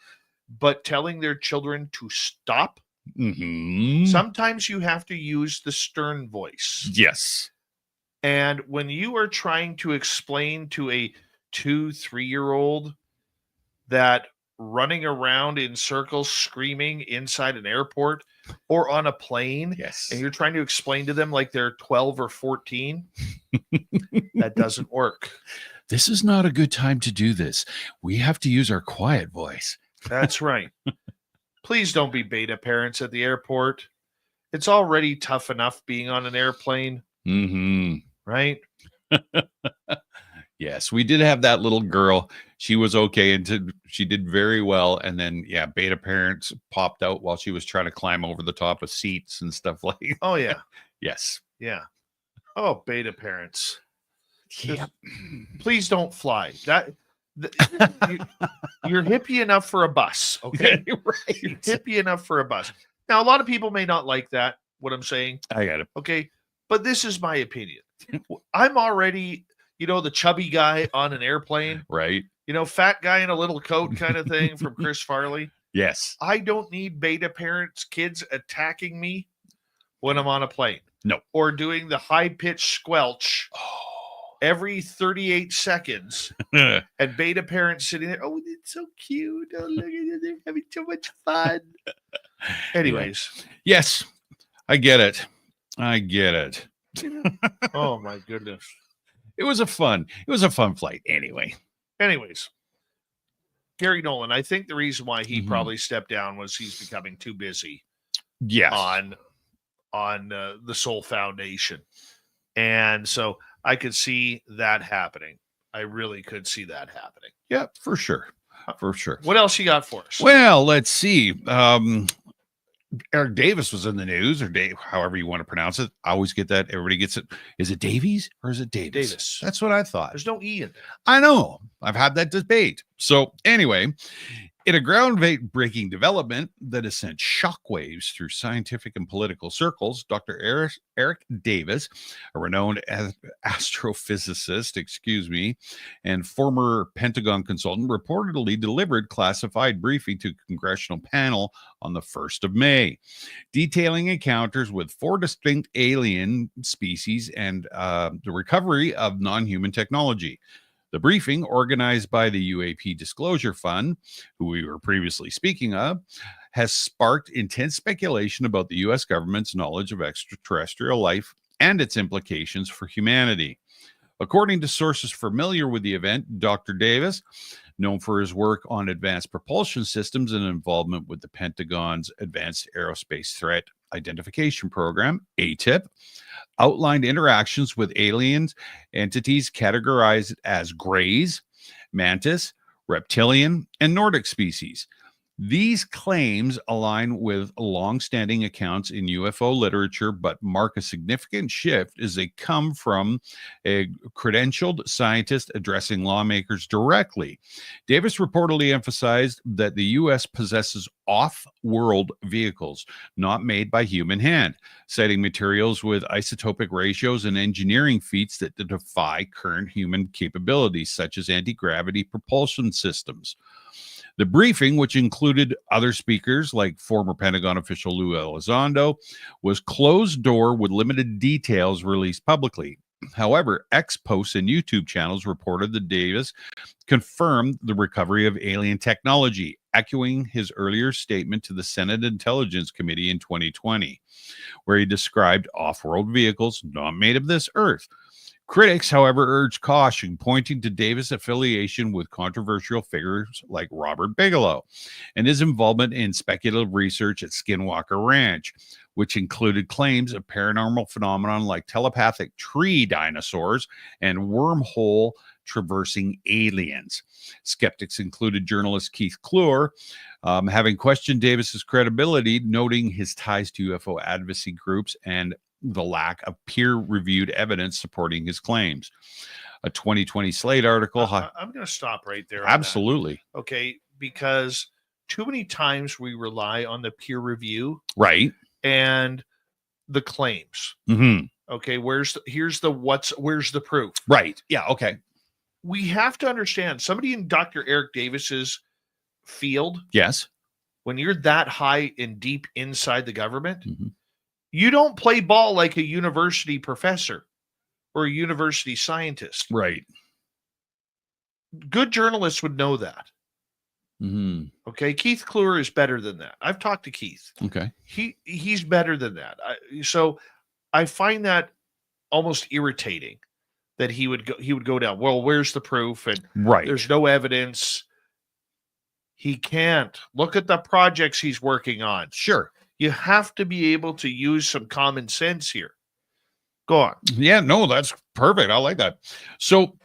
Speaker 2: but telling their children to stop. Sometimes you have to use the stern voice.
Speaker 7: Yes.
Speaker 2: And when you are trying to explain to a 2-3-year-old that running around in circles screaming inside an airport or on a plane, and you're trying to explain to them like they're 12 or 14, that doesn't work.
Speaker 7: This is not a good time to do this. We have to use our quiet voice.
Speaker 2: That's right. Please don't be beta parents at the airport. It's already tough enough being on an airplane. Right?
Speaker 7: Yes, we did have that little girl. She was okay, and she did very well. And then, beta parents popped out while she was trying to climb over the top of seats and stuff like that.
Speaker 2: Oh, yeah.
Speaker 7: Yes.
Speaker 2: Yeah. Oh, beta parents.
Speaker 7: Yep.
Speaker 2: Please don't fly. You're hippie enough for a bus, okay?
Speaker 7: Right.
Speaker 2: You're hippie enough for a bus. Now, a lot of people may not like that, what I'm saying.
Speaker 7: I got it.
Speaker 2: Okay, but this is my opinion. I'm already, the chubby guy on an airplane.
Speaker 7: Right.
Speaker 2: Fat guy in a little coat kind of thing from Chris Farley.
Speaker 7: Yes.
Speaker 2: I don't need beta parents, kids attacking me when I'm on a plane.
Speaker 7: No.
Speaker 2: Or doing the high-pitched squelch every 38 seconds, and beta parents sitting there. Oh, it's so cute. Oh, look at it. They're having so much fun. Anyways.
Speaker 7: Yes, I get it. I get it.
Speaker 2: Oh my goodness.
Speaker 7: It was a fun flight anyway.
Speaker 2: Anyways, Gary Nolan, I think the reason why he
Speaker 7: Mhm.
Speaker 2: probably stepped down was he's becoming too busy
Speaker 7: Yes.
Speaker 2: on the Soul Foundation. And so I could see that happening. I really could see that happening.
Speaker 7: Yeah, for sure. For sure.
Speaker 2: What else you got for us?
Speaker 7: Well, let's see. Eric Davis was in the news, or Dave, however you want to pronounce it. I always get that. Everybody gets it. Is it Davies or is it Davis?
Speaker 2: Davis.
Speaker 7: That's what I thought.
Speaker 2: There's no E in there.
Speaker 7: I know. I've had that debate. So anyway, in a groundbreaking development that has sent shockwaves through scientific and political circles, Dr. Eric Davis, a renowned astrophysicist, and former Pentagon consultant, reportedly delivered classified briefing to a congressional panel on the 1st of May, detailing encounters with 4 distinct alien species and the recovery of non-human technology. The briefing, organized by the UAP Disclosure Fund, who we were previously speaking of, has sparked intense speculation about the U.S. government's knowledge of extraterrestrial life and its implications for humanity. According to sources familiar with the event, Dr. Davis, known for his work on advanced propulsion systems and involvement with the Pentagon's Advanced Aerospace Threat Identification Program, ATIP, outlined interactions with alien entities categorized as greys, mantis, reptilian, and Nordic species. These claims align with long-standing accounts in UFO literature, but mark a significant shift as they come from a credentialed scientist addressing lawmakers directly. Davis reportedly emphasized that the U.S. possesses off-world vehicles not made by human hand, citing materials with isotopic ratios and engineering feats that defy current human capabilities, such as anti-gravity propulsion systems. The briefing, which included other speakers like former Pentagon official Lou Elizondo, was closed door with limited details released publicly. However, X posts and YouTube channels reported that Davis confirmed the recovery of alien technology, echoing his earlier statement to the Senate Intelligence Committee in 2020, where he described off-world vehicles not made of this earth. Critics, however, urged caution, pointing to Davis' affiliation with controversial figures like Robert Bigelow and his involvement in speculative research at Skinwalker Ranch, which included claims of paranormal phenomenon like telepathic tree dinosaurs and wormhole traversing aliens. Skeptics included journalist Keith Clure, having questioned Davis's credibility, noting his ties to UFO advocacy groups and the lack of peer-reviewed evidence supporting his claims. A 2020 Slate article.
Speaker 2: I'm going to stop right there.
Speaker 7: Absolutely.
Speaker 2: Okay, because too many times we rely on the peer review,
Speaker 7: right,
Speaker 2: and the claims.
Speaker 7: Mm-hmm.
Speaker 2: Okay, where's the proof?
Speaker 7: Right. Yeah. Okay.
Speaker 2: We have to understand somebody in Dr. Eric Davis's field.
Speaker 7: Yes.
Speaker 2: When you're that high and deep inside the government,
Speaker 7: mm-hmm.
Speaker 2: You don't play ball like a university professor or a university scientist.
Speaker 7: Right.
Speaker 2: Good journalists would know that.
Speaker 7: Mm-hmm.
Speaker 2: Okay. Keith Clure is better than that. I've talked to Keith.
Speaker 7: Okay.
Speaker 2: He's better than that. So I find that almost irritating that he would go down. Well, where's the proof? And
Speaker 7: right.
Speaker 2: There's no evidence. He can't. Look at the projects he's working on.
Speaker 7: Sure.
Speaker 2: You have to be able to use some common sense here. Go on.
Speaker 7: Yeah, no, that's perfect. I like that. So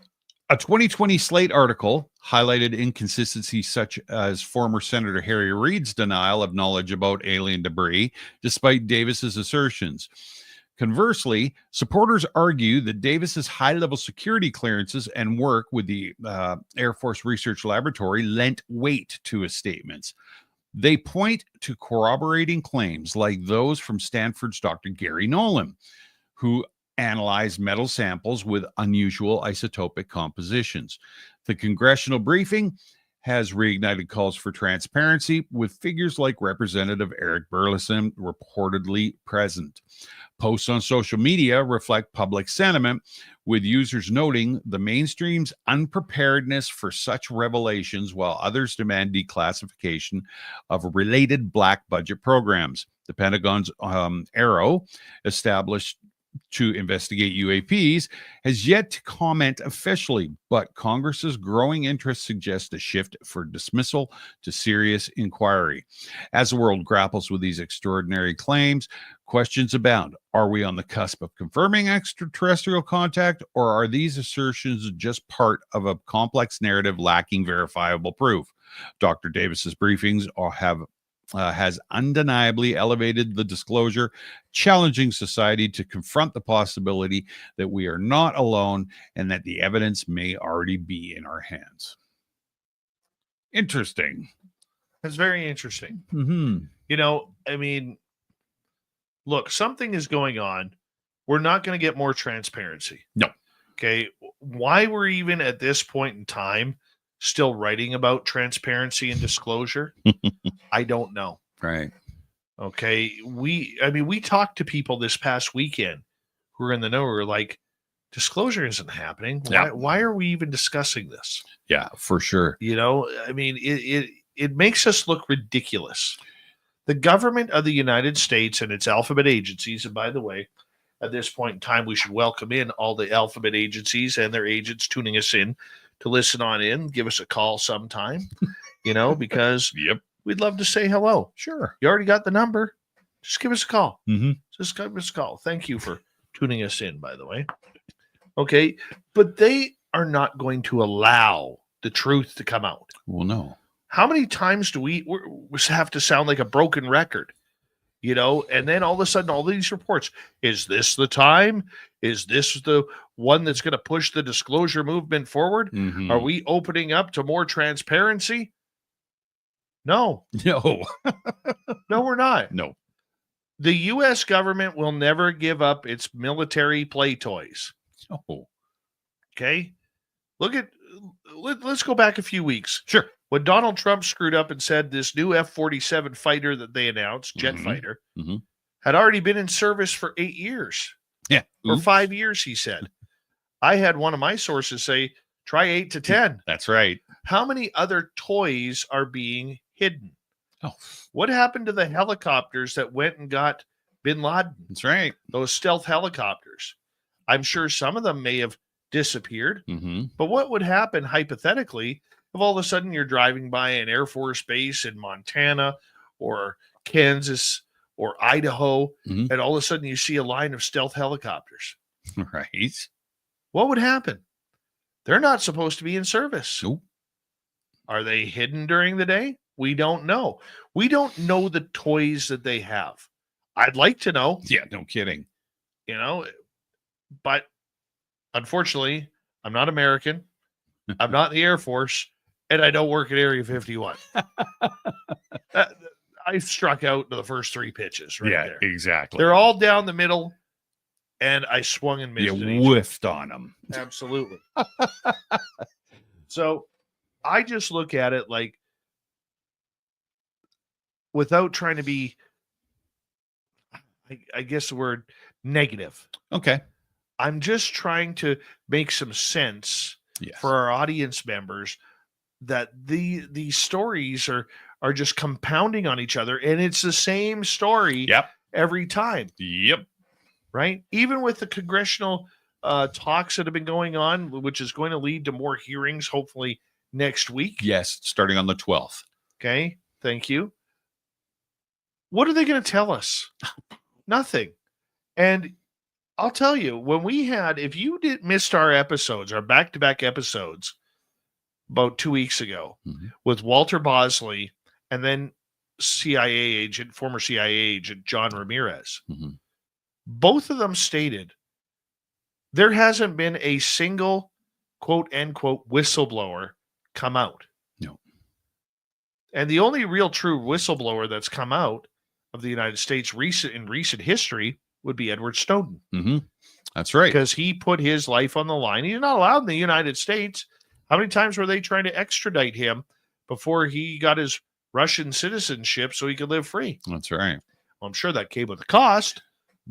Speaker 7: a 2020 Slate article highlighted inconsistencies such as former Senator Harry Reid's denial of knowledge about alien debris, despite Davis's assertions. Conversely, supporters argue that Davis's high-level security clearances and work with the Air Force Research Laboratory lent weight to his statements. They point to corroborating claims like those from Stanford's Dr. Gary Nolan, who analyzed metal samples with unusual isotopic compositions. The congressional briefing has reignited calls for transparency, with figures like Representative Eric Burleson reportedly present. Posts on social media reflect public sentiment, with users noting the mainstream's unpreparedness for such revelations, while others demand declassification of related black budget programs. The Pentagon's Arrow, established to investigate UAPs, has yet to comment officially, but Congress's growing interest suggests a shift for dismissal to serious inquiry. As the world grapples with these extraordinary claims, questions abound. Are we on the cusp of confirming extraterrestrial contact, or are these assertions just part of a complex narrative lacking verifiable proof? Dr. Davis's briefings has undeniably elevated the disclosure, challenging society to confront the possibility that we are not alone and that the evidence may already be in our hands. Interesting.
Speaker 2: That's very interesting.
Speaker 7: Mm-hmm.
Speaker 2: You know, I mean, look, something is going on. We're not going to get more transparency.
Speaker 7: No.
Speaker 2: Okay. Why we're even at this point in time still writing about transparency and disclosure, I don't know.
Speaker 7: Right.
Speaker 2: Okay. We talked to people this past weekend who are in the know. We're like, disclosure isn't happening.
Speaker 7: Yeah.
Speaker 2: Why are we even discussing this?
Speaker 7: Yeah, for sure.
Speaker 2: You know, I mean, it makes us look ridiculous. The government of the United States and its alphabet agencies, and by the way, at this point in time, we should welcome in all the alphabet agencies and their agents tuning us in to listen on in. Give us a call sometime, you know, because
Speaker 7: Yep.
Speaker 2: we'd love to say hello.
Speaker 7: Sure.
Speaker 2: You already got the number. Just give us a call.
Speaker 7: Mm-hmm.
Speaker 2: Just give us a call. Thank you for tuning us in, by the way. Okay. But they are not going to allow the truth to come out.
Speaker 7: Well, no.
Speaker 2: How many times do we have to sound like a broken record? You know, and then all of a sudden, all these reports, is this the time? Is this the one that's going to push the disclosure movement forward?
Speaker 7: Mm-hmm.
Speaker 2: Are we opening up to more transparency? No.
Speaker 7: No.
Speaker 2: No, we're not.
Speaker 7: No.
Speaker 2: The U.S. government will never give up its military play toys.
Speaker 7: No.
Speaker 2: Okay? Let's go back a few weeks.
Speaker 7: Sure.
Speaker 2: When Donald Trump screwed up and said this new F-47 fighter that they announced, jet
Speaker 7: Mhm.
Speaker 2: fighter,
Speaker 7: Mm-hmm.
Speaker 2: had already been in service for 8 years.
Speaker 7: Yeah.
Speaker 2: Or
Speaker 7: Oops.
Speaker 2: 5 years, he said. I had one of my sources say, try 8 to 10.
Speaker 7: That's right.
Speaker 2: How many other toys are being hidden?
Speaker 7: Oh,
Speaker 2: What happened to the helicopters that went and got bin Laden?
Speaker 7: that's right.
Speaker 2: Those stealth helicopters. I'm sure some of them may have disappeared.
Speaker 7: Mm-hmm.
Speaker 2: But what would happen hypothetically if all of a sudden you're driving by an Air Force base in Montana or Kansas or Idaho,
Speaker 7: Mhm.
Speaker 2: and all of a sudden you see a line of stealth helicopters?
Speaker 7: Right.
Speaker 2: What would happen? They're not supposed to be in service.
Speaker 7: Nope.
Speaker 2: Are they hidden during the day? We don't know. We don't know the toys that they have. I'd like to know,
Speaker 7: Yeah, no kidding.
Speaker 2: you know, but unfortunately, I'm not American. I'm not in the Air Force, and I don't work at Area 51. I struck out to the first 3 pitches right
Speaker 7: yeah,
Speaker 2: there.
Speaker 7: exactly.
Speaker 2: They're all down the middle, and I swung and missed.
Speaker 7: You
Speaker 2: at each.
Speaker 7: whiffed on them.
Speaker 2: Absolutely. So I just look at it like, without trying to be, I guess the word negative,
Speaker 7: Okay.
Speaker 2: I'm just trying to make some sense
Speaker 7: Yes.
Speaker 2: for our audience members that these stories are just compounding on each other, and it's the same story
Speaker 7: Yep.
Speaker 2: every time,
Speaker 7: Yep.
Speaker 2: right? Even with the congressional talks that have been going on, which is going to lead to more hearings, hopefully next week.
Speaker 7: Yes. Starting on the 12th.
Speaker 2: Okay, thank you. What are they going to tell us? Nothing. And I'll tell you, when we had, if you missed our episodes, our back-to-back episodes about 2 weeks ago
Speaker 7: Mhm.
Speaker 2: with Walter Bosley and then former CIA agent John Ramirez,
Speaker 7: Mhm.
Speaker 2: both of them stated there hasn't been a single quote unquote whistleblower come out.
Speaker 7: No.
Speaker 2: And the only real true whistleblower that's come out of the United States in recent history would be Edward Snowden,
Speaker 7: Mm-hmm. That's right.
Speaker 2: because he put his life on the line. He's not allowed in the United States. How many times were they trying to extradite him before he got his Russian citizenship so he could live free?
Speaker 7: That's right.
Speaker 2: Well, I'm sure that came with a cost,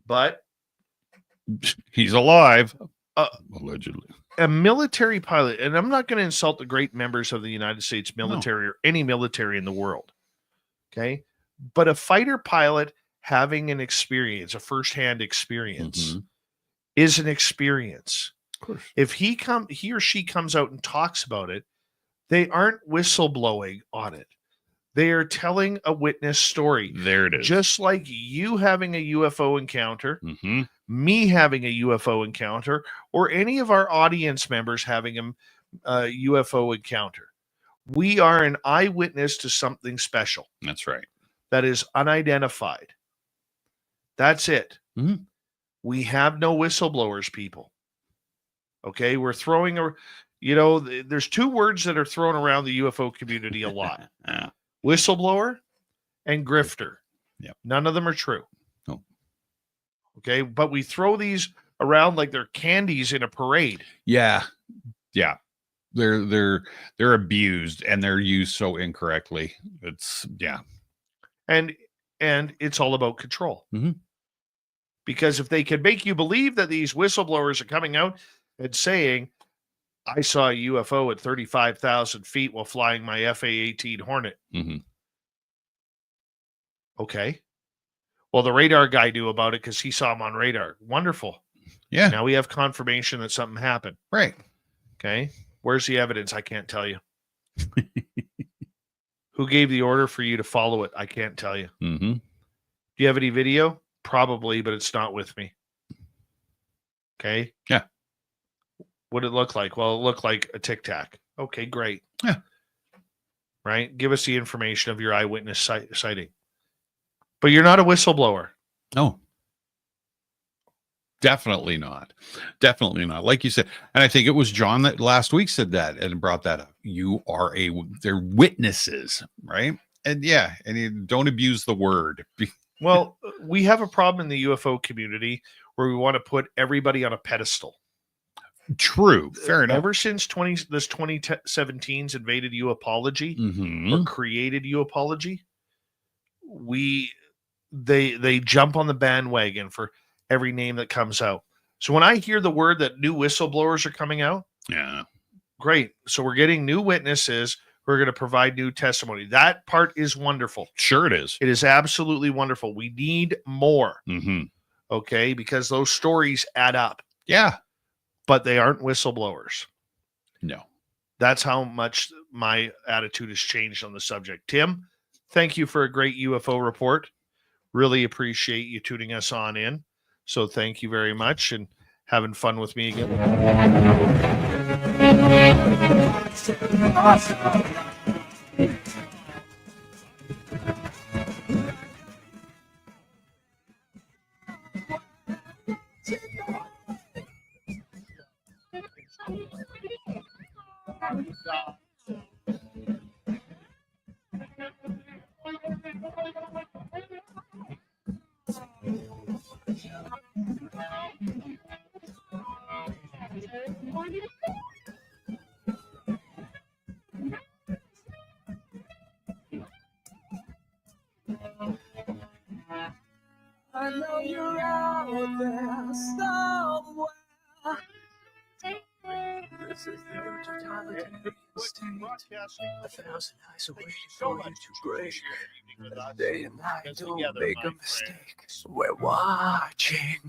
Speaker 2: but
Speaker 7: He's alive. Allegedly.
Speaker 2: a military pilot, and I'm not going to insult the great members of the United States military or any military in the world, okay? But a fighter pilot having an experience, a firsthand experience, is an experience.
Speaker 7: Of course.
Speaker 2: If he or she comes out and talks about it, they aren't whistleblowing on it. They are telling a witness story.
Speaker 7: There it is.
Speaker 2: Just like you having a UFO encounter, me having a UFO encounter, or any of our audience members having a UFO encounter. We are an eyewitness to something special.
Speaker 7: That's right.
Speaker 2: That is unidentified. That's it. We have no whistleblowers, people. Okay, we're throwing there's two words that are thrown around the UFO community a lot. Whistleblower and grifter.
Speaker 7: Yep.
Speaker 2: None of them are true.
Speaker 7: No.
Speaker 2: Okay, but we throw these around like they're candies in a parade.
Speaker 7: Yeah. Yeah. They're abused and they're used so incorrectly. It's
Speaker 2: And it's all about control. Because if they can make you believe that these whistleblowers are coming out and saying, I saw a UFO at 35,000 feet while flying my FA-18 Hornet. Okay. Well, the radar guy knew about it because he saw him on radar. Wonderful.
Speaker 7: Yeah.
Speaker 2: Now we have confirmation that something happened.
Speaker 7: Right.
Speaker 2: Okay. Where's the evidence? I can't tell you. Who gave the order for you to follow it? I can't tell you. Do you have any video? Probably, but it's not with me. Okay.
Speaker 7: Yeah.
Speaker 2: What did it look like? Well, it looked like a Tic Tac. Okay, great.
Speaker 7: Yeah.
Speaker 2: Right? Give us the information of your eyewitness sighting. But you're not a whistleblower.
Speaker 7: No. Definitely not. Definitely not. Like you said, and I think it was John that last week said that and brought that up. They're witnesses, right? And and you don't abuse the word.
Speaker 2: Well, we have a problem in the UFO community where we want to put everybody on a pedestal.
Speaker 7: True. Fair enough.
Speaker 2: Ever since 2017's invaded you apology or created you apology, they jump on the bandwagon for every name that comes out. So when I hear the word that new whistleblowers are coming out, great. So we're getting new witnesses who are going to provide new testimony. That part is wonderful.
Speaker 7: Sure it is.
Speaker 2: It is absolutely wonderful. We need more. Okay, because those stories add up.
Speaker 7: Yeah.
Speaker 2: But they aren't whistleblowers.
Speaker 7: No.
Speaker 2: That's how much my attitude has changed on the subject. Tim, thank you for a great UFO report. Really appreciate you tuning us on in. So thank you very much and having fun with me again.
Speaker 3: I know you're out there somewhere. This is the totalitarian state. 1,000 eyes away for you to break. Day and night, don't make a mistake. We're watching.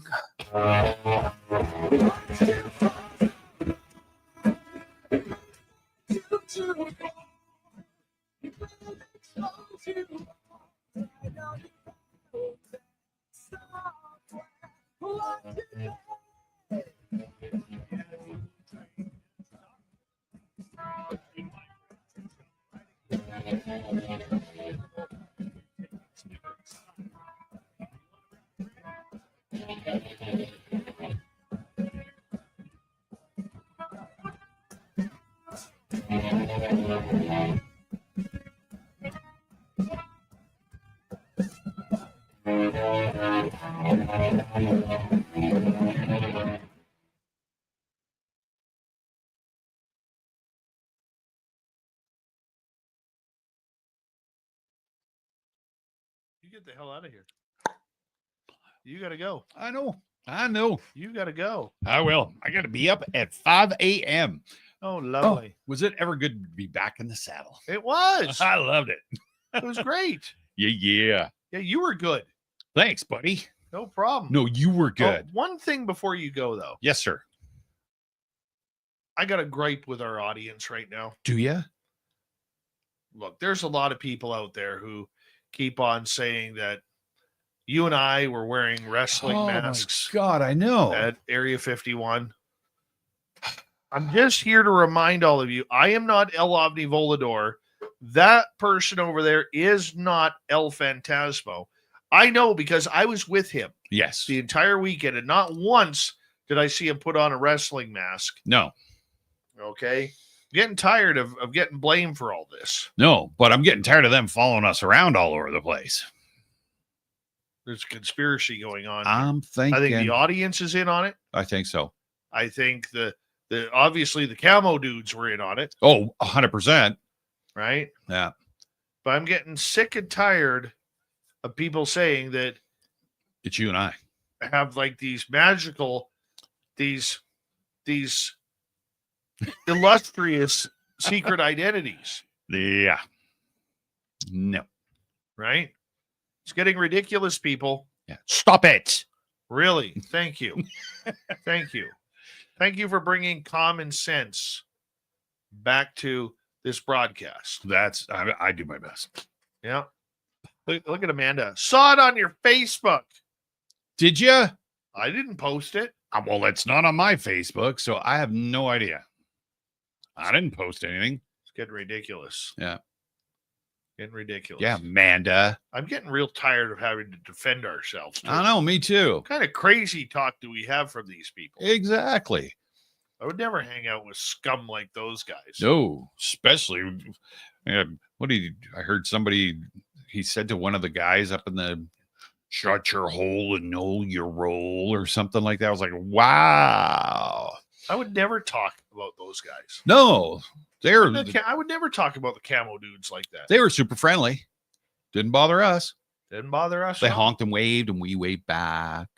Speaker 3: You get the hell out of here. You got to go.
Speaker 7: I know. I know.
Speaker 2: You got to go.
Speaker 7: I will. I got to be up at 5 a.m.
Speaker 2: Oh, lovely.
Speaker 7: Was it ever good to be back in the saddle?
Speaker 2: It was.
Speaker 7: I loved it.
Speaker 2: It was great.
Speaker 7: Yeah.
Speaker 2: Yeah, you were good.
Speaker 7: Thanks, buddy.
Speaker 2: No problem.
Speaker 7: No, you were good.
Speaker 2: Oh, one thing before you go, though.
Speaker 7: Yes, sir.
Speaker 2: I got a gripe with our audience right now.
Speaker 7: Do you?
Speaker 2: Look, there's a lot of people out there who keep on saying that you and I were wearing wrestling masks
Speaker 7: God, I know.
Speaker 2: at Area 51. I'm just here to remind all of you, I am not El Ovni Volador. That person over there is not El Phantasmo. I know because I was with him
Speaker 7: Yes.
Speaker 2: the entire weekend, and not once did I see him put on a wrestling mask.
Speaker 7: No.
Speaker 2: Okay? I'm getting tired of getting blamed for all this.
Speaker 7: No, but I'm getting tired of them following us around all over the place.
Speaker 2: There's a conspiracy going on.
Speaker 7: I'm thinking.
Speaker 2: I think the audience is in on it.
Speaker 7: I think so.
Speaker 2: I think the obviously the camo dudes were in on it,
Speaker 7: Oh, 100%.
Speaker 2: right?
Speaker 7: Yeah.
Speaker 2: But I'm getting sick and tired of people saying that
Speaker 7: It's you and I.
Speaker 2: have like these magical, these illustrious secret identities,
Speaker 7: Yeah. No.
Speaker 2: right? It's getting ridiculous, people.
Speaker 7: Yeah. Stop it.
Speaker 2: Really. Thank you. Thank you. Thank you for bringing common sense back to this broadcast.
Speaker 7: I do my best.
Speaker 2: Yeah. Look at Amanda. Saw it on your Facebook.
Speaker 7: Did you?
Speaker 2: I didn't post it.
Speaker 7: Well, it's not on my Facebook, so I have no idea. I didn't post anything.
Speaker 2: It's getting ridiculous.
Speaker 7: Yeah.
Speaker 2: Getting ridiculous.
Speaker 7: Yeah, Amanda.
Speaker 2: I'm getting real tired of having to defend ourselves. Too.
Speaker 7: I know, me too.
Speaker 2: What kind of crazy talk do we have from these people?
Speaker 7: Exactly.
Speaker 2: I would never hang out with scum like those guys.
Speaker 7: No, especially I heard somebody, he said to one of the guys up in the shut your hole and know your role or something like that. I was like, wow.
Speaker 2: I would never talk about those guys.
Speaker 7: No,
Speaker 2: I would never talk about the camo dudes like that.
Speaker 7: they were super friendly. Didn't bother us.
Speaker 2: Didn't bother us.
Speaker 7: They
Speaker 2: at all.
Speaker 7: honked and waved and we waved back.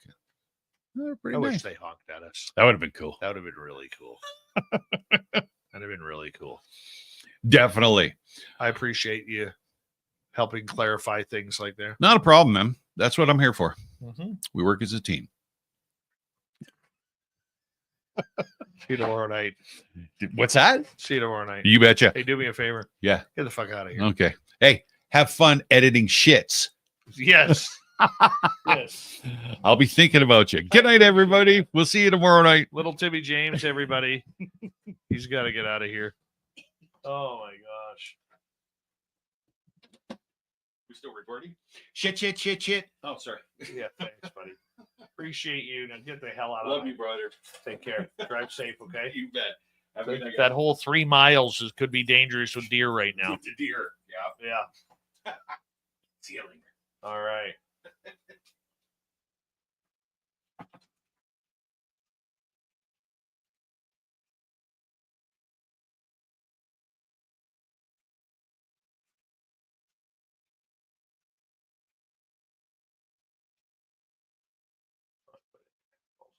Speaker 7: They're pretty
Speaker 2: I wish
Speaker 7: nice.
Speaker 2: they honked at us.
Speaker 7: That would have been cool.
Speaker 2: That would have been really cool. That'd have been really cool.
Speaker 7: Definitely.
Speaker 2: I appreciate you helping clarify things like that.
Speaker 7: Not a problem, man. That's what I'm here for.
Speaker 2: Mm-hmm.
Speaker 7: We work as a team.
Speaker 2: See you tomorrow night.
Speaker 7: What's that?
Speaker 2: See you tomorrow night.
Speaker 7: You betcha.
Speaker 2: Hey, do me a favor.
Speaker 7: Yeah.
Speaker 2: Get the fuck out of here.
Speaker 7: Okay. Hey, have fun editing shits.
Speaker 2: Yes. Yes.
Speaker 7: I'll be thinking about you. Good night, everybody. We'll see you tomorrow night.
Speaker 2: Little Timmy James, everybody. He's got to get out of here. Oh my gosh.
Speaker 7: We still recording? Shit. Oh, sorry.
Speaker 2: Yeah, thanks, buddy. Appreciate you. Now get the hell out of here.
Speaker 7: brother.
Speaker 2: Take care. Drive safe, okay?
Speaker 7: You bet. Have a good night,
Speaker 2: That whole 3 miles could be dangerous with deer right now.
Speaker 7: guys. The deer. Yeah.
Speaker 2: Yeah.
Speaker 7: See you later.
Speaker 2: All right.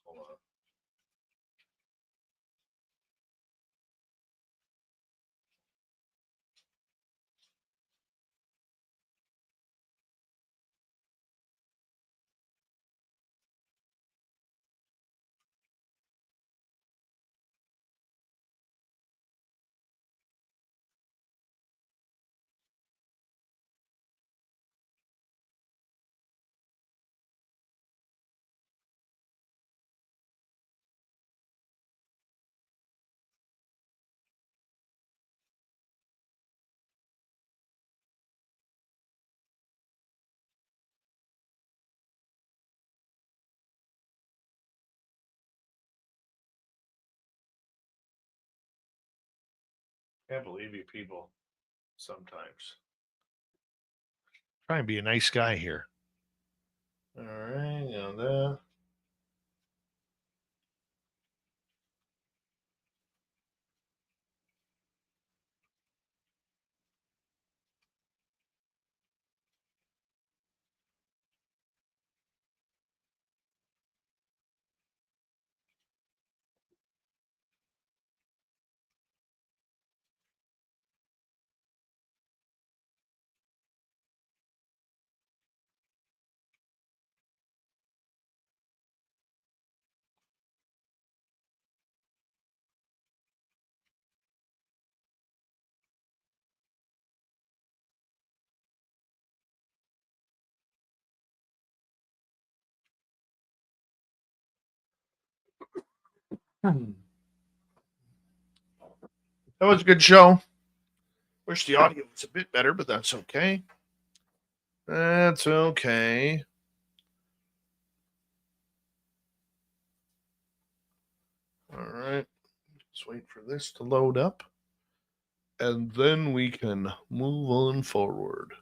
Speaker 2: Hold on. Can't believe you people sometimes. Try and be a nice guy here. All right, now that. That was a good show. Wish the audio was a bit better, but that's okay. That's okay. All right. Just wait for this to load up. And then we can move on forward.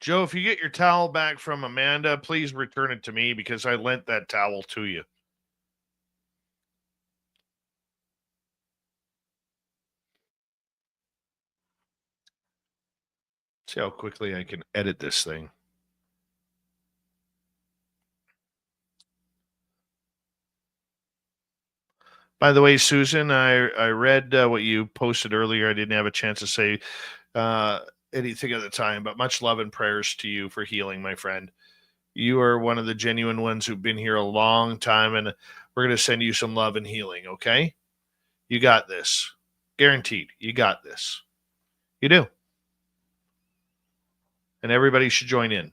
Speaker 2: Joe, if you get your towel back from Amanda, please return it to me because I lent that towel to you. See how quickly I can edit this thing. By the way, Susan, I read what you posted earlier. I didn't have a chance to say anything at the time, but much love and prayers to you for healing, my friend. You are one of the genuine ones who've been here a long time, and we're going to send you some love and healing, okay? You got this. Guaranteed. You got this. You do. And everybody should join in.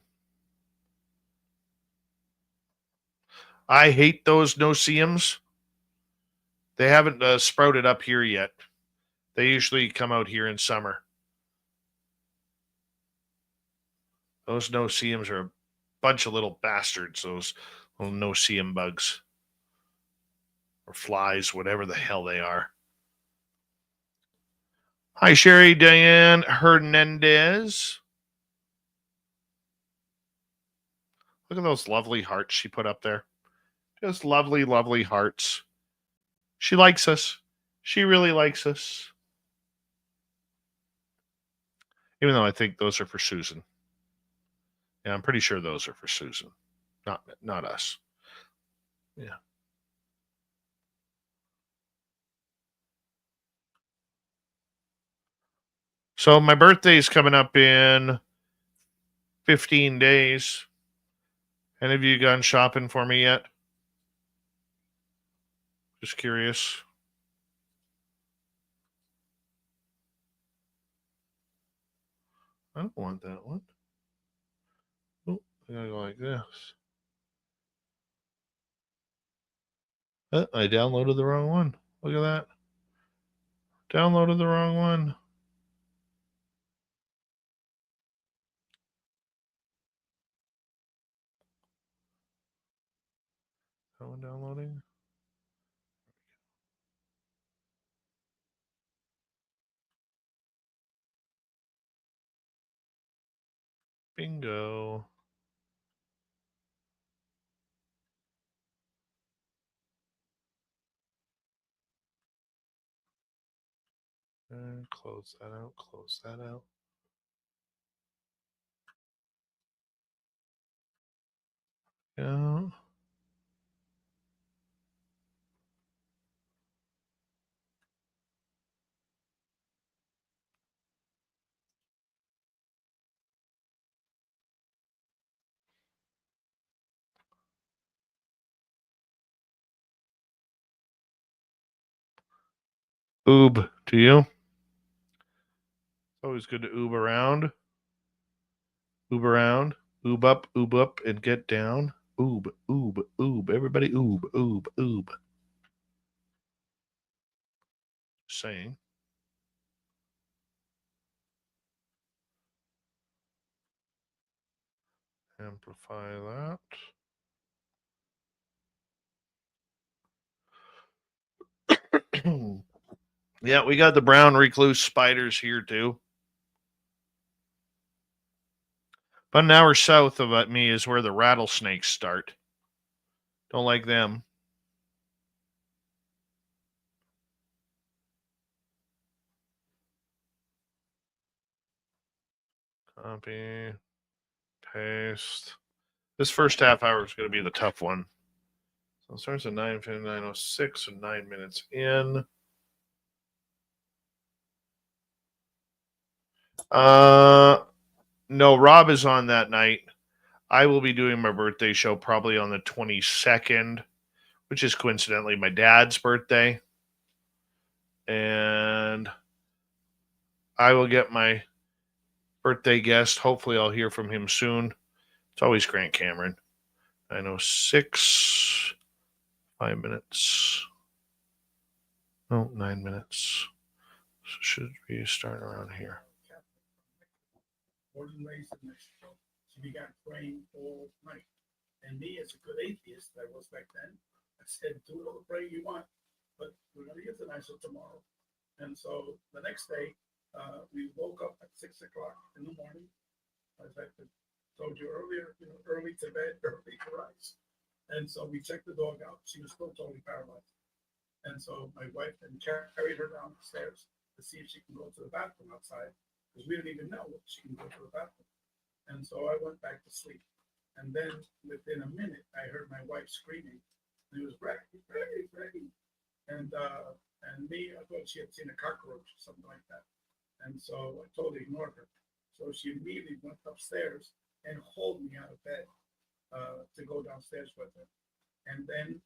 Speaker 2: I hate those no-see-ums. They haven't sprouted up here yet. They usually come out here in summer. Those no-see-ums are a bunch of little bastards, those little no-see-um bugs. Or flies, whatever the hell they are. Hi, Sherry Diane Hernandez. Look at those lovely hearts she put up there. Just lovely, lovely hearts. She likes us. She really likes us. Even though I think those are for Susan. Yeah, I'm pretty sure those are for Susan. Not us. Yeah. So my birthday is coming up in 15 days. Any of you gone shopping for me yet? Just curious. I don't want that one. Oh, I gotta go like this. I downloaded the wrong one. Look at that. Downloaded the wrong one. That one downloading. Bingo. And close that out. Close that out. Yeah. Oob to you. Always good to oob around. Oob around. Oob up, and get down. Oob, oob, oob. Everybody oob, oob, oob. Saying. Amplify that. Yeah, we got the brown recluse spiders here too. About an hour south of me is where the rattlesnakes start. Don't like them. Copy. Paste. This first half hour is going to be the tough one. So it starts at 9:59:06 and 9 minutes in. No, Rob is on that night. I will be doing my birthday show probably on the 22nd, which is coincidentally my dad's birthday. And I will get my birthday guest. Hopefully, I'll hear from him soon. It's always Grant Cameron. I know 5 minutes. No, 9 minutes. So should be starting around here.
Speaker 4: Born and raised in Mexico. She began praying all night. And me, as a good atheist that I was back then, I said, do all the praying you want, but we're going to euthanize her tomorrow. And so the next day, we woke up at 6 o'clock in the morning. As I told you earlier, early to bed, early to rise. And so we checked the dog out. She was still totally paralyzed. And so my wife then carried her down the stairs to see if she can go to the bathroom outside, because we didn't even know if she can go to the bathroom. And so I went back to sleep. And then within a minute, I heard my wife screaming. And it was Breggy, Breggy, Breggy. And me, I thought she had seen a cockroach or something like that. And so I totally ignored her. So she immediately went upstairs and hauled me out of bed to go downstairs with her. And then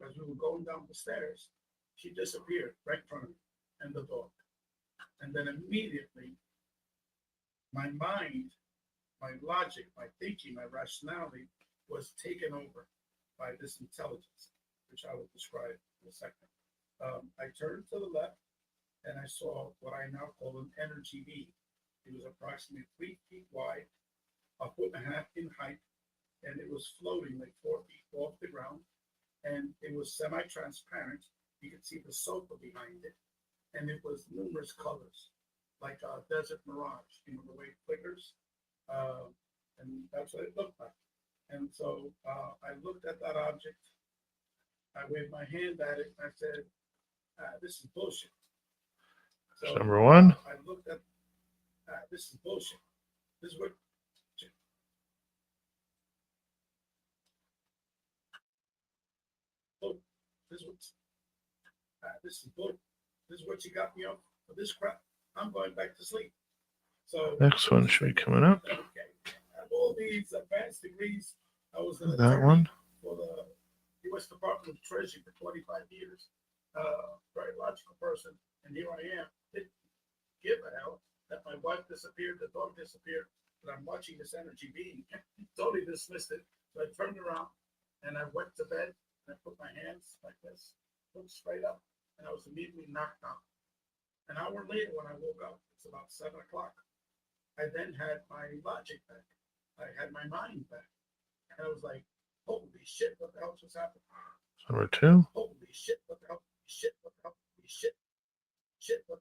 Speaker 4: as we were going down the stairs, she disappeared right in front of me and the dog. And then immediately, my mind, my logic, my thinking, my rationality was taken over by this intelligence, which I will describe in a second. I turned to the left and I saw what I now call an energy beam. It was approximately 3 feet wide, 1.5 foot in height, and it was floating like 4 feet off the ground. And it was semi-transparent. You could see the sofa behind it. And it was numerous colors, like a desert mirage, the way it flickers. And that's what it looked like. And so I looked at that object. I waved my hand at it. And I said, this is bullshit. So
Speaker 2: Number one.
Speaker 4: I looked at, this is bullshit. This is what. This is bull. This is what you got me up for this crap. I'm going back to sleep. So
Speaker 2: Next one should be coming up.
Speaker 4: Okay. I have all these advanced degrees. I was an
Speaker 2: That
Speaker 4: attorney
Speaker 2: one.
Speaker 4: for the U.S. Department of Treasury for 25 years. Very logical person, and here I am. Didn't give a hell that my wife disappeared, the dog disappeared, but I'm watching this energy being. Totally dismissed it. So I turned around and I went to bed and I put my hands like this, looked straight up, and I was immediately knocked out. An hour later, when I woke up, it's about 7 o'clock. I then had my logic back. I had my mind back. And I was like, holy shit, what the hell just happened?
Speaker 2: Number two.
Speaker 4: Holy shit, what the hell? Shit, what the hell? Shit, shit, what?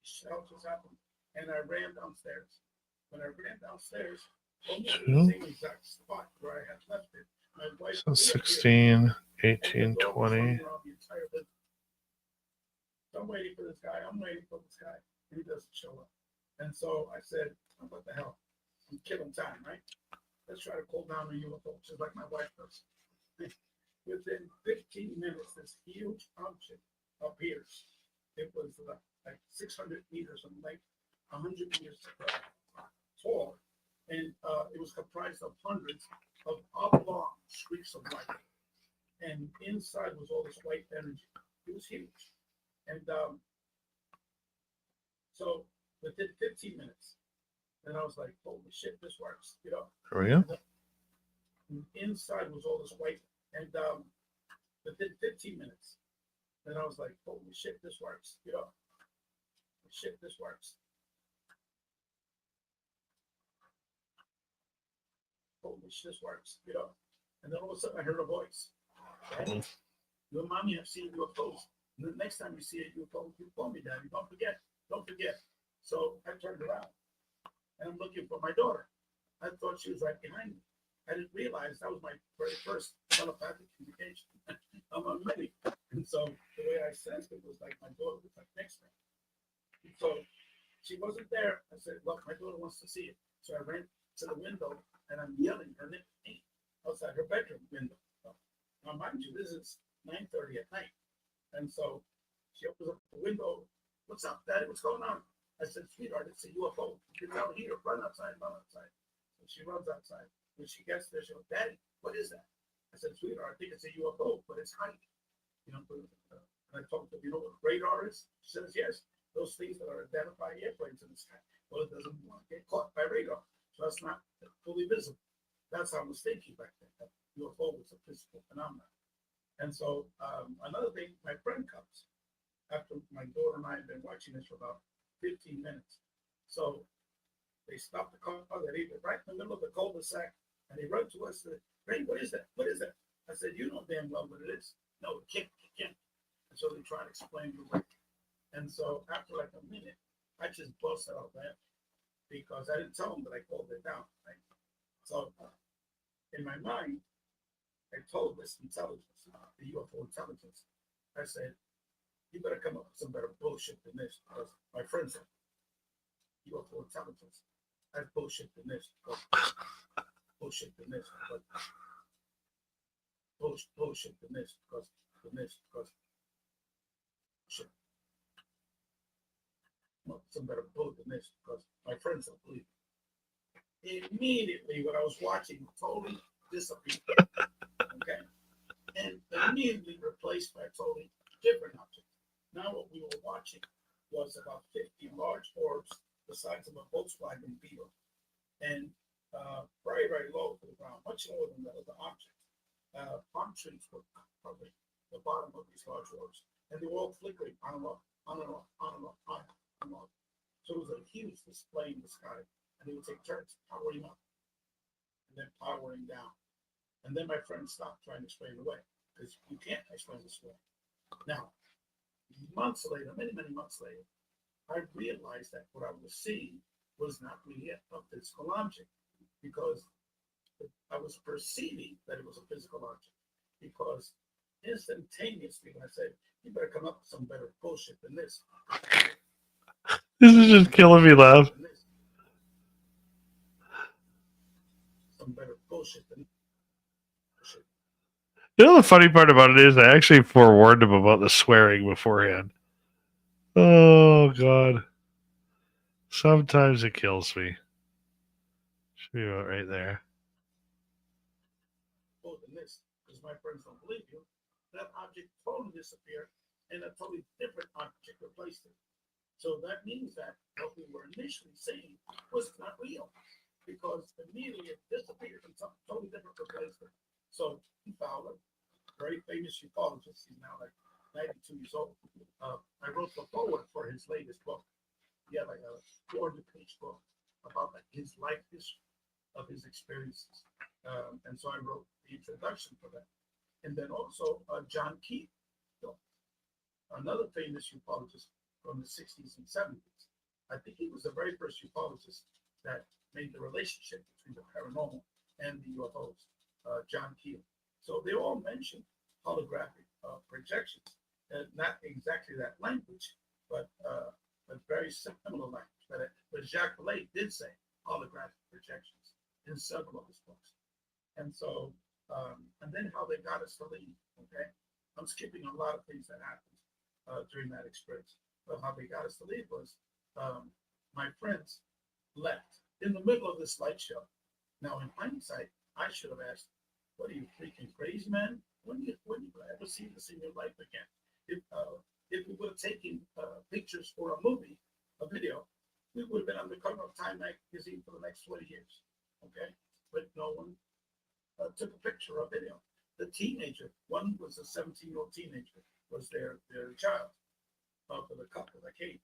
Speaker 4: Shit just happened. And I ran downstairs. When I ran downstairs, almost in the same exact spot where I had left it. My wife
Speaker 2: So 16, 18, 20.
Speaker 4: So I'm waiting for this guy. I'm waiting for this guy. And he doesn't show up. And so I said, oh, what the hell? I'm killing time, right? Let's try to cool down the UFO, just like my wife does. Within 15 minutes, this huge object appears. It was like 600 meters in length, 100 meters tall. And it was comprised of hundreds of oblong streaks of light. And inside was all this white energy. It was huge. And so within 15 minutes, and I was like, holy shit, this works.
Speaker 2: There we go.
Speaker 4: And inside was all this white. And within 15 minutes, and I was like, holy shit, this works. Shit, this works. Holy shit, this works. And then all of a sudden I heard a voice. Daddy, you and mommy have seen UFOs. And the next time you see a UFO, you call me, Daddy. Don't forget. Don't forget. So I turned around and I'm looking for my daughter. I thought she was right behind me. I didn't realize that was my very first telepathic communication among many. And so the way I sensed it was like my daughter was like next to me. So she wasn't there. I said, look, my daughter wants to see it. So I ran to the window and I'm yelling her name outside her bedroom window. Now, mind you, this is 9:30 at night. And so she opens up the window. What's up, Daddy? What's going on? I said, sweetheart, it's a UFO. Get out here. Run outside. Run outside. So she runs outside. When she gets there, she goes, Daddy, what is that? I said, sweetheart, I think it's a UFO, but it's hiding. And I told her, you know what radar is? She says, yes. Those things that are identifying airplanes in the sky. Well, it doesn't want to get caught by radar. So that's not fully visible. That's how I was thinking back then. That UFO was a physical phenomenon. And so another thing, my friend comes after my daughter and I have been watching this for about 15 minutes. So they stop the car, they leave it right in the middle of the cul-de-sac, and they run to us and say, Ray, what is that? What is that? I said, you know damn well what it is. No, it can't. And so they try to explain the way. And so after like a minute, I just busted out laughing because I didn't tell them that I called it down. Right? So in my mind, I told this intelligence, the UFO intelligence, I said, you better come up with some better bullshit than this. Because my friend said, UFO intelligence, that's bullshit than this. Bullshit than this. Bullshit than this. Because shit. Some better bullshit than this. Because my friends don't believe it. Immediately, what I was watching totally disappeared. Okay? And immediately replaced by a totally different object. Now what we were watching was about 50 large orbs the size of a Volkswagen Beetle and very, very low to the ground, much lower than the other object. Palm trees were covering the bottom of these large orbs, and they were all flickering on and off, on and off, on and off, on and off. So it was a huge display in the sky, and they would take turns powering up and then powering down. And then my friend stopped trying to explain it away because you can't explain this away. Now, months later, many, many months later, I realized that what I was seeing was not really a physical object because I was perceiving that it was a physical object because instantaneously when I said, you better come up with some better bullshit than this.
Speaker 2: This is just killing me, laugh.
Speaker 4: Some better bullshit than this.
Speaker 2: You know the funny part about it is I actually forewarned him about the swearing beforehand. Oh God. Sometimes it kills me. Should be about right there.
Speaker 4: Than this, because my friends don't believe you. That object totally disappeared and a totally different object replaced it. So that means that what we were initially saying was not real because immediately it disappeared and something totally different replaced it. So Fowler, very famous ufologist, he's now like 92 years old. I wrote the foreword for his latest book. He had like a 400-page book about like his life history of his experiences. And so I wrote the introduction for that. And then also John Keith, another famous ufologist from the 60s and 70s. I think he was the very first ufologist that made the relationship between the paranormal and the UFOs, John Keith. So they all mentioned holographic projections, not exactly that language, but very similar language. But Jacques Vallée did say holographic projections in several of his books. And so, and then how they got us to leave, okay? I'm skipping a lot of things that happened during that experience. But how they got us to leave was my friends left in the middle of this light show. Now, in hindsight, I should have asked, what are you freaking crazy, man? When you ever see this in your life again? If we would have taken pictures for a movie, a video, we would have been on the cover of Time magazine for the next 20 years, okay? But no one took a picture or video. The teenager, one was a 17-year-old teenager, was their child for the couple that came.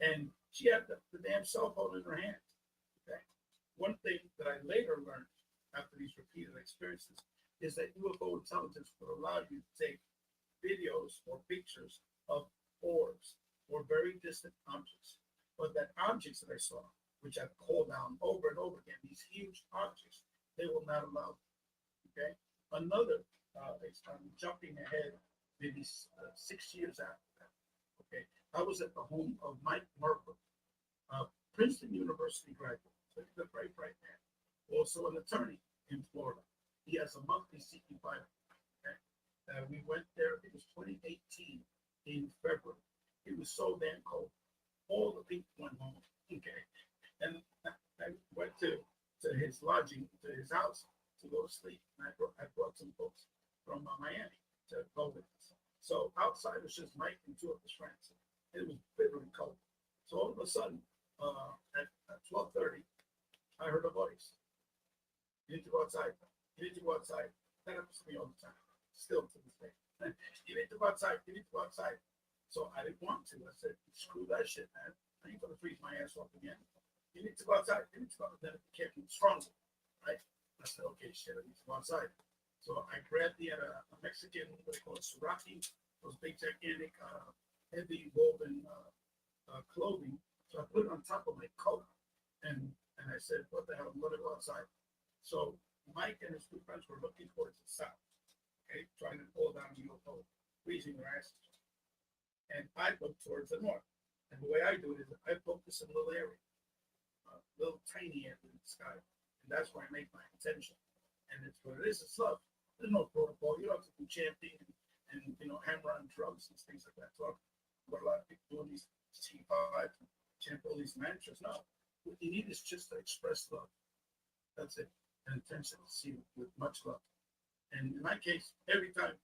Speaker 4: And she had the damn cell phone in her hand, okay? One thing that I later learned after these repeated experiences is that UFO intelligence would allow you to take videos or pictures of orbs or very distant objects. But that objects that I saw, which I've called down over and over again, these huge objects, they will not allow them. Okay? Another, I'm jumping ahead maybe 6 years after that. Okay? I was at the home of Mike Merkel, Princeton University graduate, the right man. Also an attorney in Florida. He has a monthly CP filing. Okay? We went there, it was 2018 in February. It was so damn cold. All the people went home. Okay. And I went to his lodging, to his house to go to sleep. And I brought some folks from Miami to go with us. So outside was just Mike and two of his friends. It was bitterly cold. So all of a sudden, at 12:30, I heard a voice. You need to go outside. You need to go outside. That happens to me all the time. Still to this day. You need to go outside. You need to go outside. So I didn't want to. I said, screw that shit, man. I ain't gonna freeze my ass off again. You need to go outside. You need to go outside. Then it became stronger, right? I said, okay, shit, I need to go outside. So I grabbed a Mexican, what they call it, suraki, those big gigantic, heavy woven clothing. So I put it on top of my coat, and I said, what the hell, I'm gonna go outside. So Mike and his two friends were looking towards the south, okay, trying to pull down the UFO, freezing their asses. And I look towards the north. And the way I do it is I focus in a little area, a little tiny area in the sky. And that's where I make my intention. And it's what it is, it's love. There's no protocol. You don't have to do chanting and hammer on drugs and things like that. So what a lot of people doing these T5, chant all these mantras. No. What you need is just to express love. That's it. An intention to see with much love. And in my case, every time,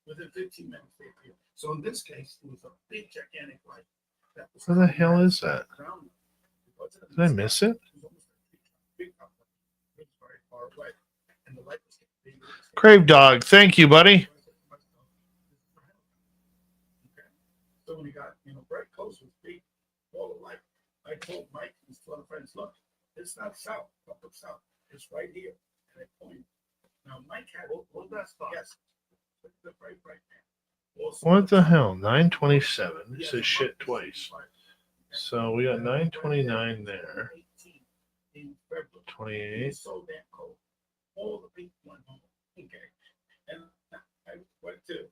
Speaker 4: within 15 minutes, they appear. So in this case, it was a big, gigantic light. That was
Speaker 2: Where the hell is that? Did I miss it?
Speaker 4: Very far away. And the light was getting bigger.
Speaker 2: Crave Dog, thank you, buddy.
Speaker 4: So when he got very close with big ball of light, I told Mike and his two other friends, look, it's not south, up south. It's right here. And I pointed. Now Mike had yes. The right man.
Speaker 2: What the hell? 927. It says shit twice. So we got 929 there. 28.
Speaker 4: So damn cold. All the people went home. Okay. And I went to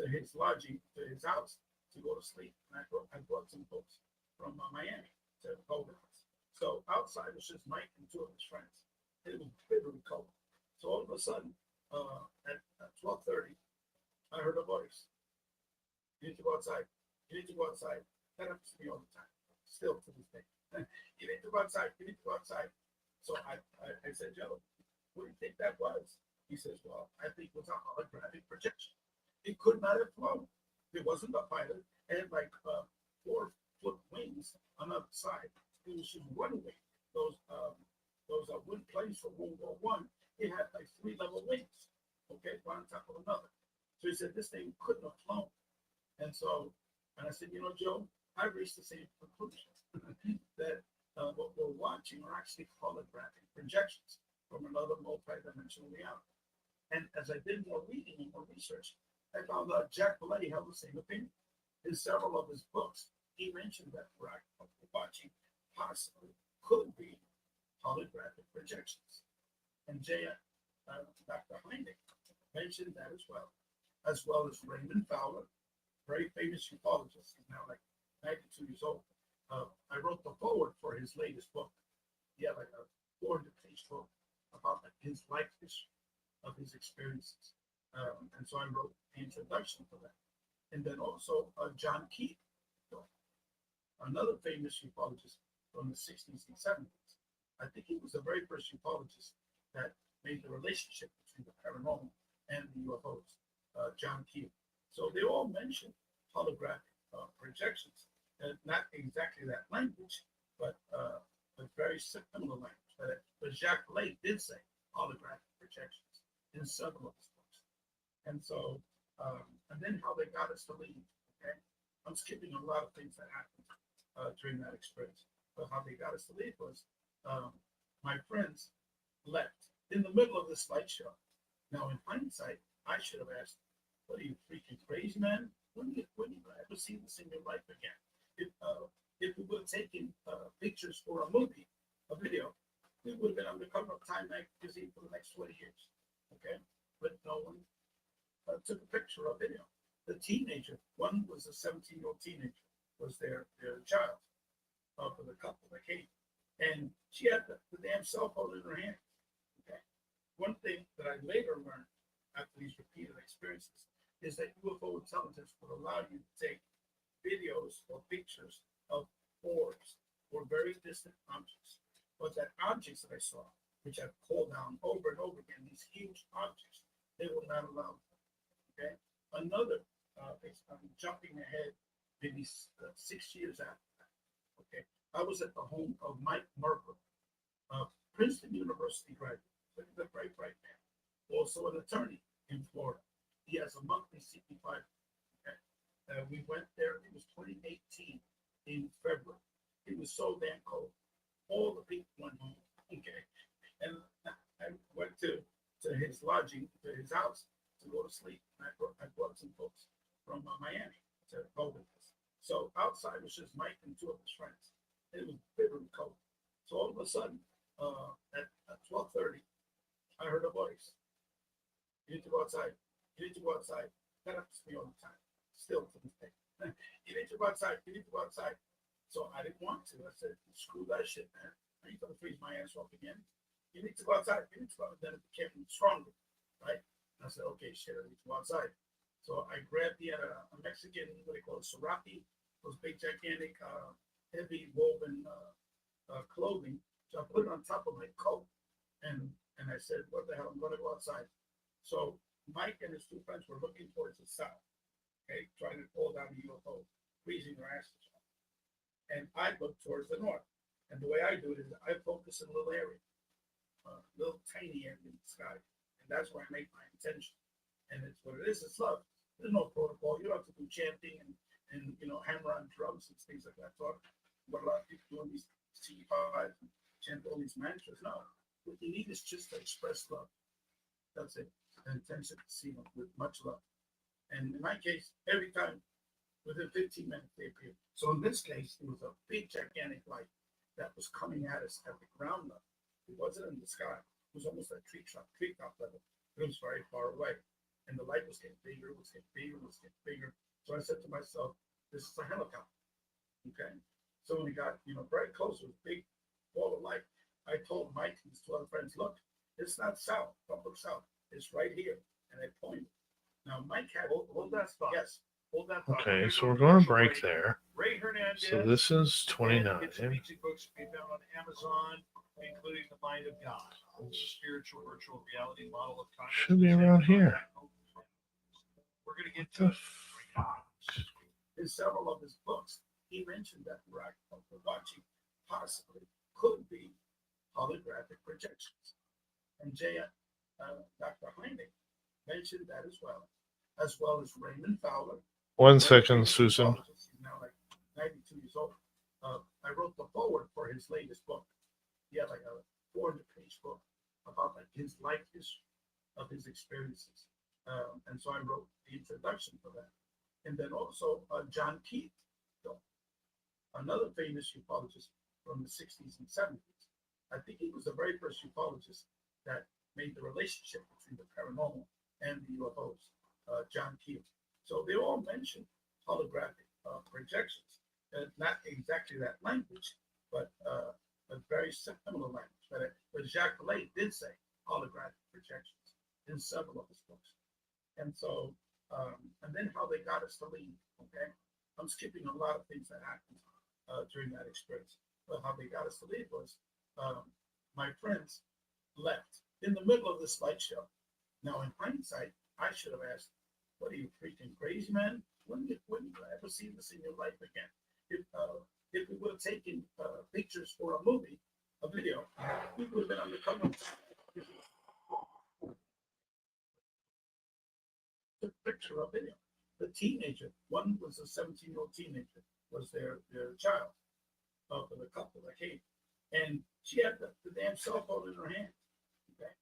Speaker 4: his lodging, to his house to go to sleep. And I brought some folks from Miami to go with us. So outside was just Mike and two of his friends. It was bitterly cold. So all of a sudden, at 12:30, I heard a voice. You need to go outside. You need to go outside. That happens to me all the time. Still to this day. You need to go outside. You need to go outside. So I said, Joe, what do you think that was? He says, well, I think it was a holographic projection. It could not have flown. It wasn't a pilot. It had like 4-foot wings on the other side. It was just one wing. Those wind planes from World War I, it had like 3-level wings. Okay, one on top of another. So he said, this thing couldn't have flown. And I said, Joe, I reached the same conclusion that what we're watching are actually holographic projections from another multi-dimensional reality. And as I did more reading and more research, I found out Jack Blay held the same opinion. In several of his books, he mentioned that what we're watching possibly could be holographic projections. And Dr. Heineck mentioned that as well as Raymond Fowler, very famous ufologist. He's now like 92 years old. I wrote the foreword for his latest book. He had like a 400-page book about his life history of his experiences. And so I wrote the introduction to that. And then also John Keith, another famous ufologist from the 60s and 70s. I think he was the very first ufologist that made the relationship between the paranormal and the UFOs, John Keith. So they all mentioned holographic projections, and not exactly that language, but a very similar language. But Jacques Blay did say holographic projections in several of his books. And so, and then how they got us to leave. Okay, I'm skipping a lot of things that happened during that experience. But how they got us to leave was my friends left in the middle of this light show. Now, in hindsight, I should have asked, "What are you freaking crazy, man? When you ever see this in your life again?" If we would have taken pictures for a movie, a video, we would have been on the cover of Time magazine for the next 20 years. Okay, but no one took a picture or video. The teenager, one was a 17-year-old teenager, was their child for the couple that came. And she had the damn cell phone in her hand. Okay. One thing that I later learned after these repeated experiences is that UFO intelligence would allow you to take videos or pictures of orbs or very distant objects. But that objects that I saw, which I've called down over and over again, these huge objects, they will not allow them. Okay. Another, I'm jumping ahead maybe 6 years after that. Okay. I was at the home of Mike Merkel, Princeton University graduate, look at the bright man, also an attorney in Florida. He has a monthly CP5. Okay. We went there, it was 2018 in February. It was so damn cold. All the people went home. Okay. And I went to his lodging, to his house to go to sleep. And I brought some folks from Miami to go with us. So outside was just Mike and two of his friends. It was bitterly cold. So all of a sudden, at 12:30, I heard a voice. You need to go outside. You need to go outside. That happens to me all the time. Still to this day. You need to go outside. You need to go outside. So I didn't want to. I said, screw that shit, man. I ain't gonna freeze my ass off again. You need to go outside. You need to go outside. Then it became stronger, right? And I said, okay, shit, I need to go outside. So I grabbed a Mexican, what they call it, serape, those big, gigantic, heavy woven clothing. So I put it on top of my coat. And I said, what the hell, I'm gonna go outside. So Mike and his two friends were looking towards the south, okay, trying to pull down the UFO, freezing their asses off. And I look towards the north. And the way I do it is I focus in a little area, little tiny area in the sky. And that's where I make my intention. And it's what it is, it's love. There's no protocol. You don't have to do chanting and hammer on drums and things like that. So what a lot of people do in these C5 and chant all these mantras. No. What you need is just to express love. That's it. An intention to see them with much love. And in my case, every time, within 15 minutes, they appeared. So in this case, it was a big, gigantic light that was coming at us at the ground level. It wasn't in the sky. It was almost at treetop level. It was very far away. And the light was getting bigger, it was getting bigger, it was getting bigger. So I said to myself, this is a helicopter. Okay. So when we got, very close, it was a big ball of light. I told Mike and his 12 friends, look, it's not south. Don't look south. It's right here. And I pointed. Now, Mike had. Hold that spot. Yes.
Speaker 2: Okay, so we're going to break there.
Speaker 3: Ray Hernandez.
Speaker 2: So this is 29.
Speaker 3: It's amazing books can be found on Amazon, including The Mind of God, spiritual virtual reality model of consciousness.
Speaker 2: Should be around here.
Speaker 3: We're going to get to
Speaker 4: In several of his books, he mentioned that what we're watching possibly could be holographic projections. And Dr. Heineck mentioned that as well as Raymond Fowler.
Speaker 2: 1 second, Susan.
Speaker 4: He's now like 92 years old. I wrote the foreword for his latest book. He had like a 400-page book about like his life history of his experiences. And so I wrote the introduction for that. And then also John Keith, another famous ufologist from the 60s and 70s. I think he was the very first ufologist that made the relationship between the paranormal and the UFOs, John Keith. So they all mentioned holographic projections. Not exactly that language, but a very similar language. But Jacques Vallée did say holographic projections in several of his books. And so, and then how they got us to leave, okay? I'm skipping a lot of things that happened during that experience. But how they got us to leave was my friends left in the middle of this light show. Now, in hindsight, I should have asked, what are you freaking crazy, man? When you ever see this in your life again? If we would have taken pictures for a movie, a video, we would have been on the cover. The picture, a video. The teenager, one was a 17-year-old teenager, was their child for the couple that came. And she had the damn cell phone in her hand. Okay.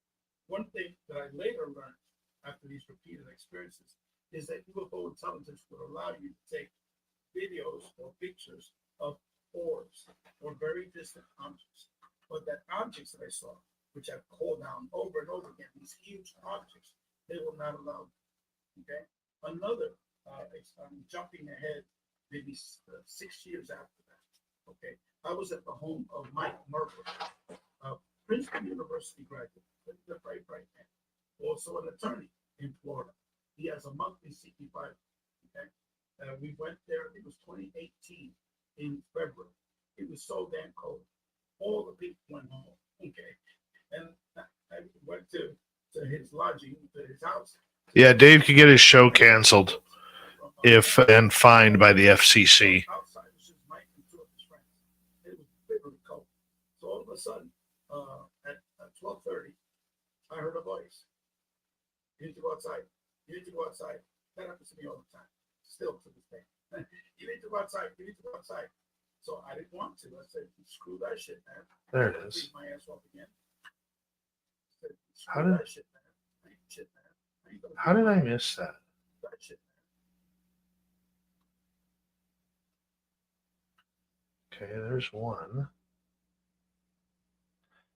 Speaker 4: One thing that I later learned after these repeated experiences is that UFO intelligence would allow you to take videos or pictures of orbs or very distant objects. But that objects that I saw, which I've called down over and over again, these huge objects, they will not allow them. Okay. Another, I'm jumping ahead maybe 6 years after that. Okay, I was at the home of Mike Merkel, Princeton University graduate, the bright man, also an attorney in Florida. He has a monthly CP5. Okay, we went there. It was 2018 in February. It was so damn cold. All the people went home. Okay, and I went to his lodging, to his house.
Speaker 2: Yeah, Dave could get his show canceled if and fined by the FCC.
Speaker 4: Outside was just Mike and two of his friends. It was bitterly cold. So all of a sudden, at 12:30, I heard a voice. You need to go outside. You need to go outside. That happens to me all the time. Still to this day. You need to go outside. You need to go outside. So I didn't want to. I said, screw that shit, man.
Speaker 2: There it is.
Speaker 4: Beat my ass off again. I said,
Speaker 2: How
Speaker 4: screw
Speaker 2: did-
Speaker 4: that shit, man. I ain't shit, man. I ain't gonna
Speaker 2: How
Speaker 4: do
Speaker 2: did I
Speaker 4: that
Speaker 2: miss that?
Speaker 4: shit, man.
Speaker 2: Okay, there's one.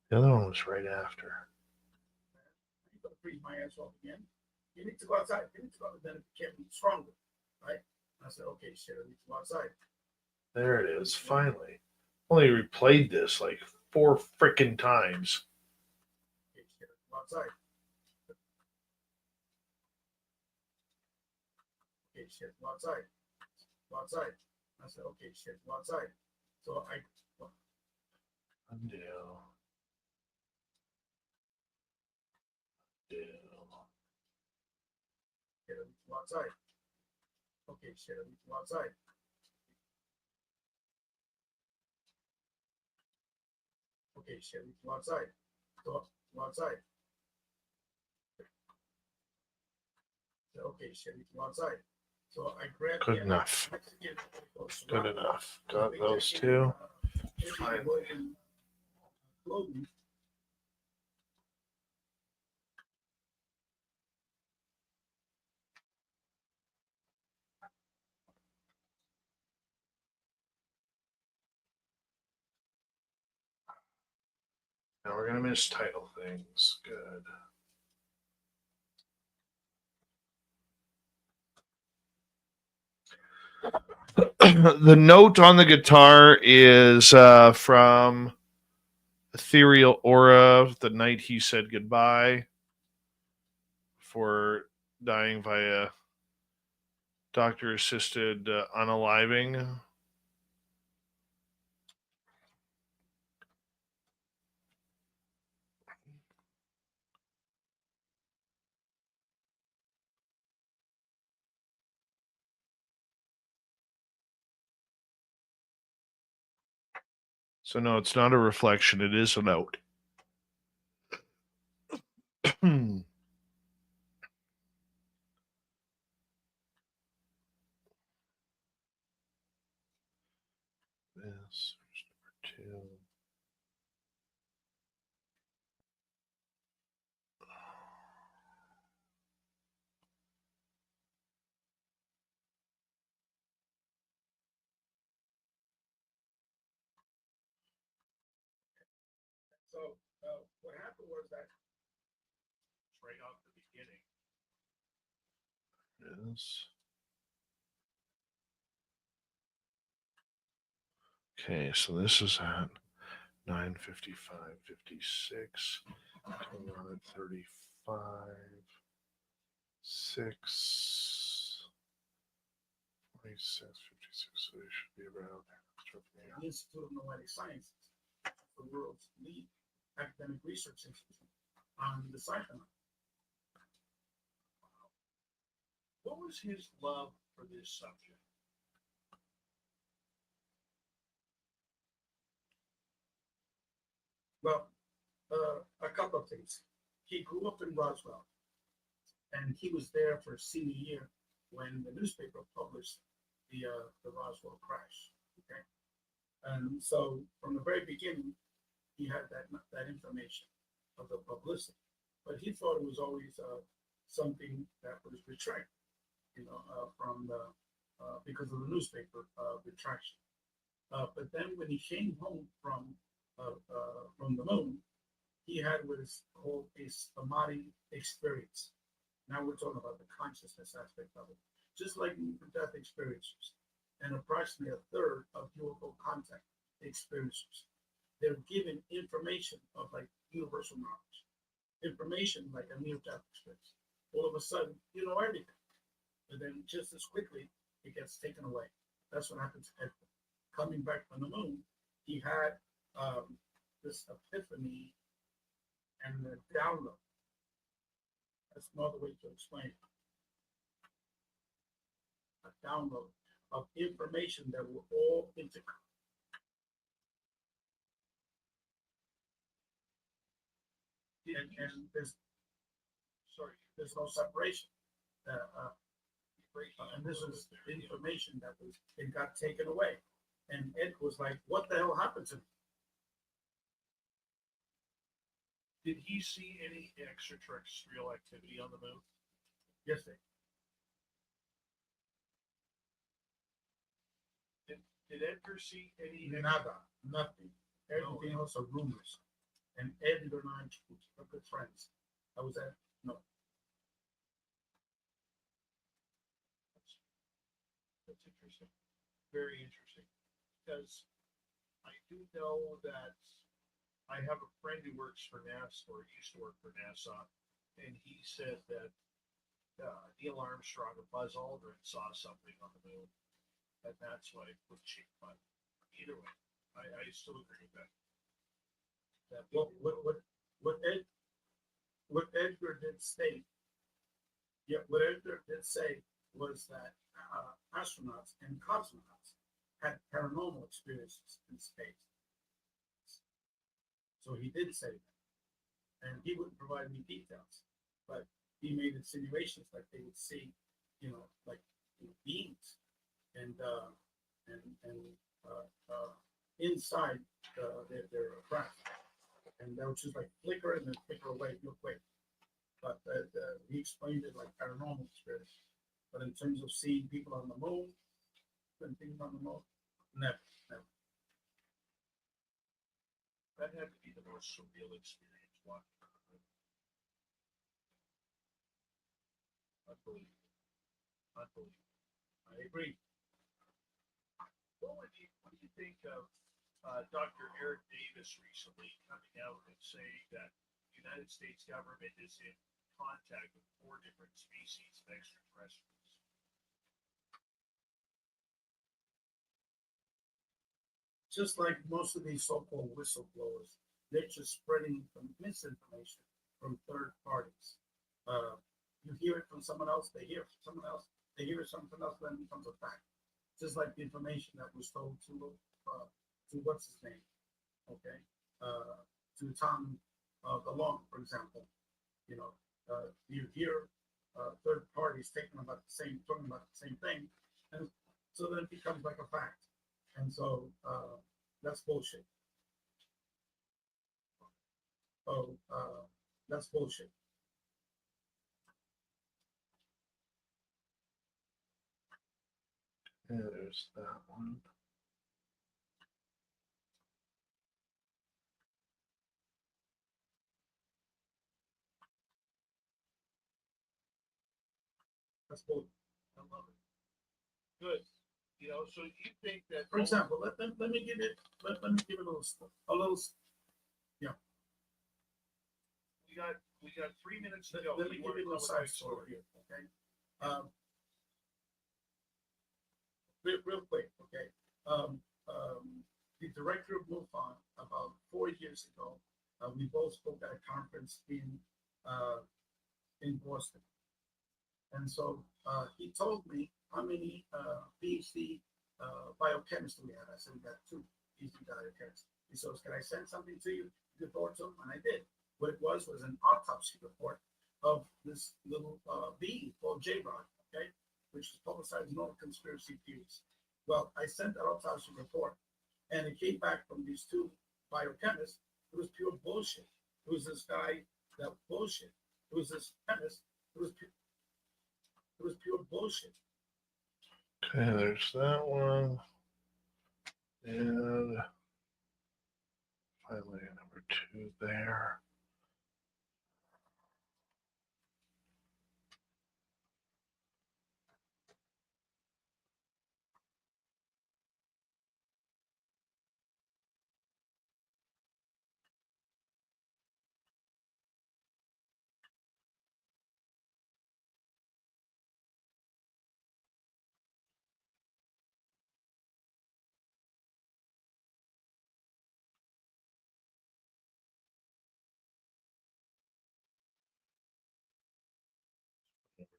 Speaker 2: The other one was right after.
Speaker 4: I ain't gonna freeze my ass off again. You need to go outside. You need to go outside. Then it became stronger, right? I said, okay, shit, I need to go outside.
Speaker 2: There it is, finally. Only replayed this like 4 freaking times.
Speaker 4: Okay, shit, go outside. Okay, shit, go outside. Go outside. I said, okay, shit, go outside. So I
Speaker 2: Undo.
Speaker 4: shit, I need to go outside. Okay, shit, I need to go outside. Okay, shit, I need to go outside. Go outside. Okay, shit, I need to go outside. So I grabbed
Speaker 2: Good enough.
Speaker 4: Mexican,
Speaker 2: Good enough. Got those two.
Speaker 4: Fine. Clothing.
Speaker 2: Now we're going to mistitle things. Good. The note on the guitar is from Ethereal Aura, the night he said goodbye for dying via doctor-assisted unaliving. So no, it's not a reflection. It is a note. This is number 2.
Speaker 4: So what happened was that right off the beginning.
Speaker 2: Yes. Okay, so this is at 9:55, 56, 35, 6, 26, 56. So they should be around.
Speaker 4: The Institute of Noetic Sciences, the world's lead academic research institute on the sci-fi.
Speaker 2: What was his love for this subject?
Speaker 4: Well, a couple of things. He grew up in Roswell, and he was there for senior year when the newspaper published the Roswell crash. Okay, and so from the very beginning, he had that information of the publicity, but he thought it was always something that was betrayed, from the because of the newspaper retraction. But then when he came home from the moon, he had what is called a samadhi experience. Now we're talking about the consciousness aspect of it, just like near-death experiences. And approximately a third of UFO contact experiencers. They're given information of like universal knowledge, information like a near-death experience. All of a sudden, you know everything, but then just as quickly it gets taken away. That's what happened to Edgar. Coming back from the moon, he had this epiphany and the download. That's another way to explain it. A download of information that were all interconnected. And there's no separation. And this was information that it got taken away. And Ed was like, what the hell happened to me?
Speaker 2: Did he see any extraterrestrial activity on the moon?
Speaker 4: Yes, they.
Speaker 2: Did Edgar see any?
Speaker 4: Nada, nothing. Everything else are rumors. And Edgar and I are good friends. I was at, no.
Speaker 2: That's interesting. Very interesting. Because I do know that I have a friend who works for NASA, or used to work for NASA, and he said that Neil Armstrong and Buzz Aldrin saw something on the moon, and that's why it was cheap. But either way, I still agree with that.
Speaker 4: What Edgar did state, what Edgar did say was that astronauts and cosmonauts had paranormal experiences in space. So he did say that. And he wouldn't provide me details, but he made insinuations like they would see, beings and inside their craft. And that would just like flicker and then flicker away real quick. But he explained it like paranormal experience. But in terms of seeing people on the moon, and things on the moon, never.
Speaker 2: That had to be the most surreal experience watching. Unbelievable. I agree. What do you think of Dr. Eric Davis recently coming out and saying that the United States government is in contact with 4 different species of extraterrestrials?
Speaker 4: Just like most of these so-called whistleblowers, they're just spreading misinformation from third parties. You hear it from someone else, they hear it from someone else, they hear it from something else, then it becomes a fact. Just like the information that was told to what's his name, okay, to Tom DeLonge, for example. You hear third parties talking about the same thing, and so then it becomes like a fact. And so that's bullshit. That's bullshit.
Speaker 2: Yeah, there's that one.
Speaker 4: That's bullshit.
Speaker 2: I love it. Good. So you think that,
Speaker 4: for example, let me give it a little.
Speaker 2: we got 3 minutes to go.
Speaker 4: Let me give you a little side story here, okay? Real quick, okay? The director of MUFON about 4 years ago, we both spoke at a conference in Boston, and so he told me how many PhD biochemists we had. I said we got 2 PhD biochemists. He says, "Can I send something to you? You could forward to him," and I did. What it was an autopsy report of this little bee called J-Rod, okay, which is publicized in all conspiracy theories. Well, I sent that autopsy report, and it came back from these 2 biochemists. It was pure bullshit. It was this guy that bullshit. It was this chemist. It was pure bullshit.
Speaker 2: Okay, there's that one. And finally, number 2 there.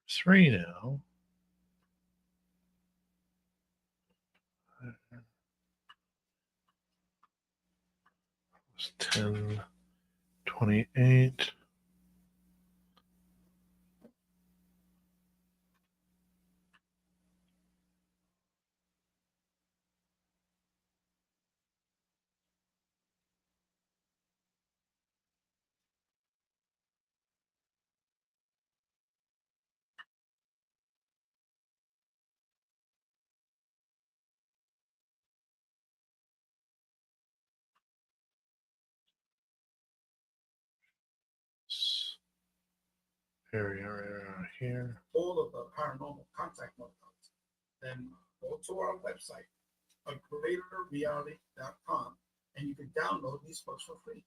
Speaker 2: 3 now. It's 10, 28. Here.
Speaker 4: All of the paranormal contact modalities, then go to our website, greaterreality.com, and you can download these books for free.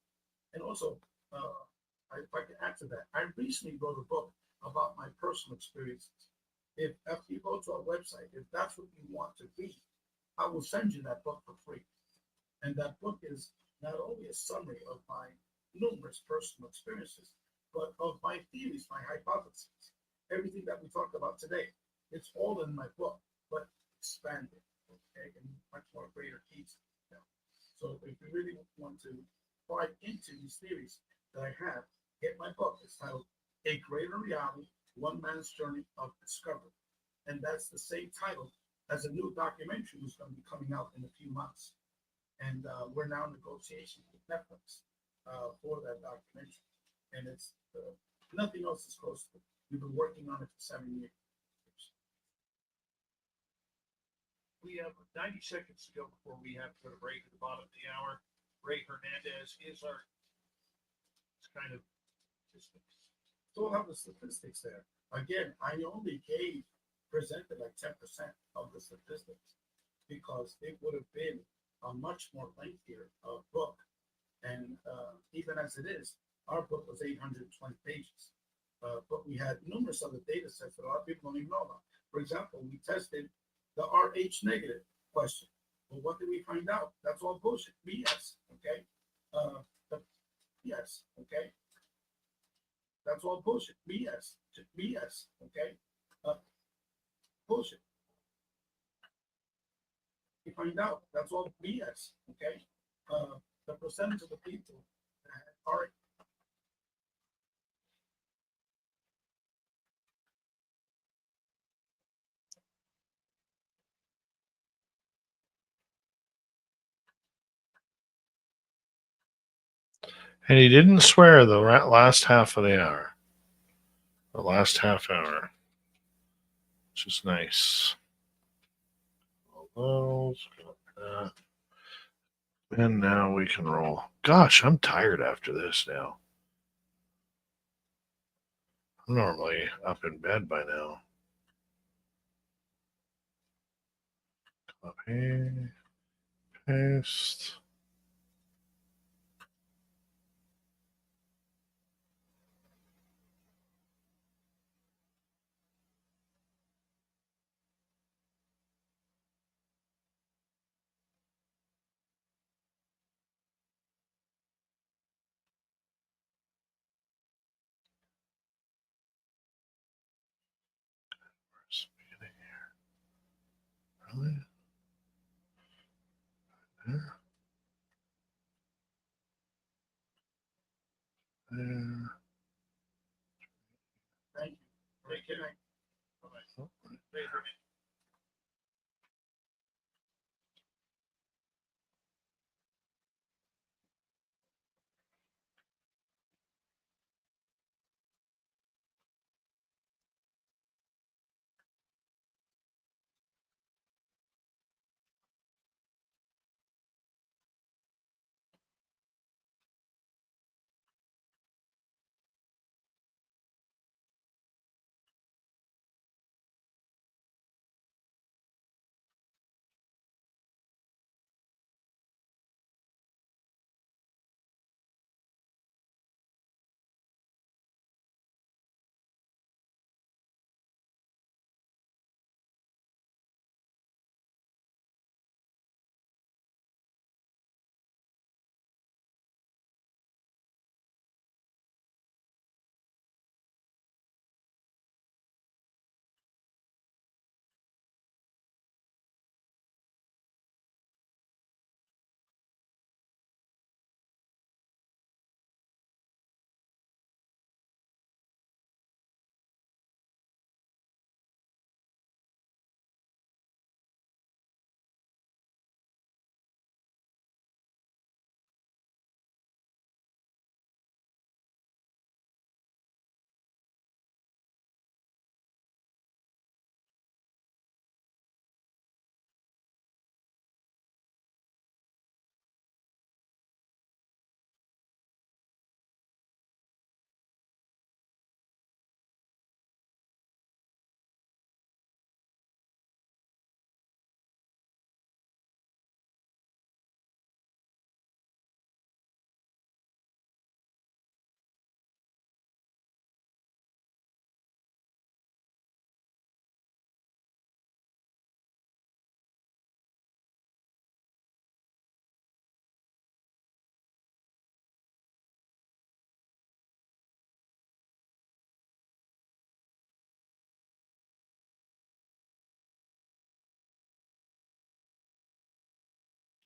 Speaker 4: And also, if I can add to that, I recently wrote a book about my personal experiences. If after you go to our website, if that's what you want to read, I will send you that book for free. And that book is not only a summary of my numerous personal experiences, but of my theories, my hypotheses, everything that we talked about today. It's all in my book, but expanded, okay, and much more greater detail. So if you really want to pry into these theories that I have, get my book. It's titled A Greater Reality, One Man's Journey of Discovery. And that's the same title as a new documentary that's going to be coming out in a few months. And we're now in negotiations with Netflix for that documentary. And it's nothing else is close to it. We've been working on it for 7 years.
Speaker 2: We have 90 seconds to go before we have to go to break at the bottom of the hour. Ray Hernandez is our kind of statistics.
Speaker 4: Still have the statistics there. Again, I only presented like 10% of the statistics because it would have been a much more lengthier book. And even as it is, our book was 820 pages. But we had numerous other data sets that a lot of people don't even know about. For example, we tested the RH negative question. Well, what did we find out? That's all bullshit. BS. Okay. BS. Okay. That's all bullshit. BS. BS. Okay. Bullshit. We find out that's all BS. Okay. The percentage of the people that are
Speaker 2: And he didn't swear the last half of the hour. The last half hour. Which is nice. All those, got that. And now we can roll. Gosh, I'm tired after this now. I'm normally up in bed by now. Copy. Paste. Really? There. There.
Speaker 4: thank you. Great night. Bye-bye.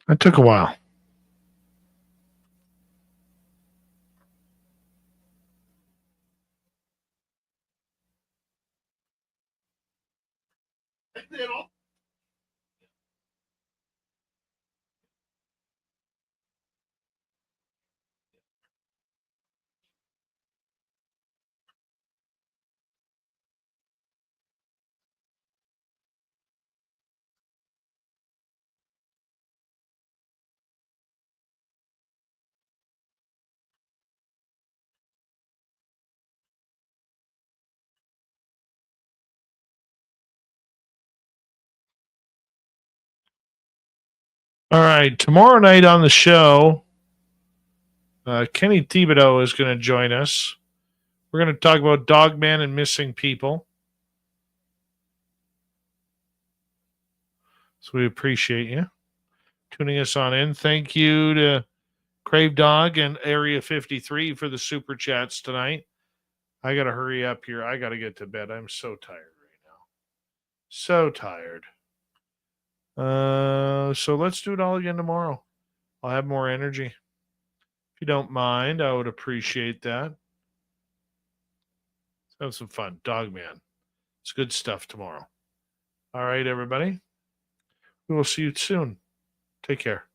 Speaker 2: That took a while. All right, tomorrow night on the show, Kenny Thibodeau is going to join us. We're going to talk about Dogman and missing people. So we appreciate you tuning us on in. Thank you to Crave Dog and Area 53 for the super chats tonight. I got to hurry up here. I got to get to bed. I'm so tired right now. So tired. So let's do it all again tomorrow. I'll have more energy. If you don't mind, I would appreciate that. Let's have some fun. Dogman. It's good stuff tomorrow. All right, everybody. We will see you soon. Take care.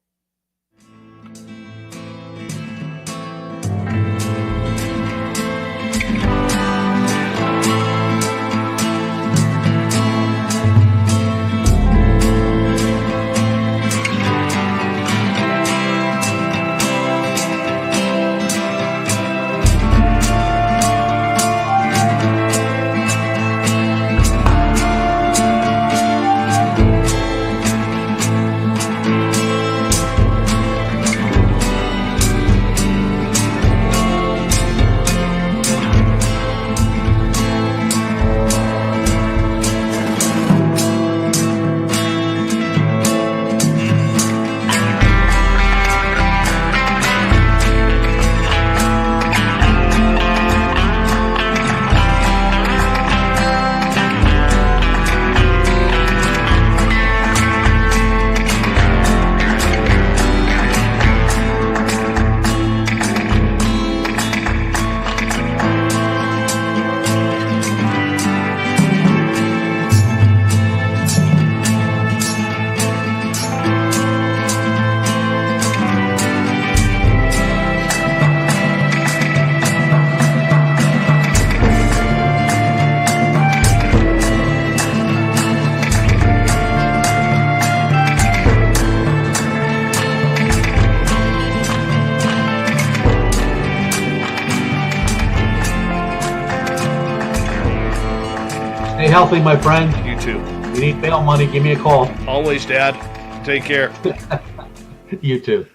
Speaker 10: Stay healthy, my friend.
Speaker 2: You too.
Speaker 10: You need bail money, give me a call.
Speaker 2: Always, Dad. Take care.
Speaker 10: You too.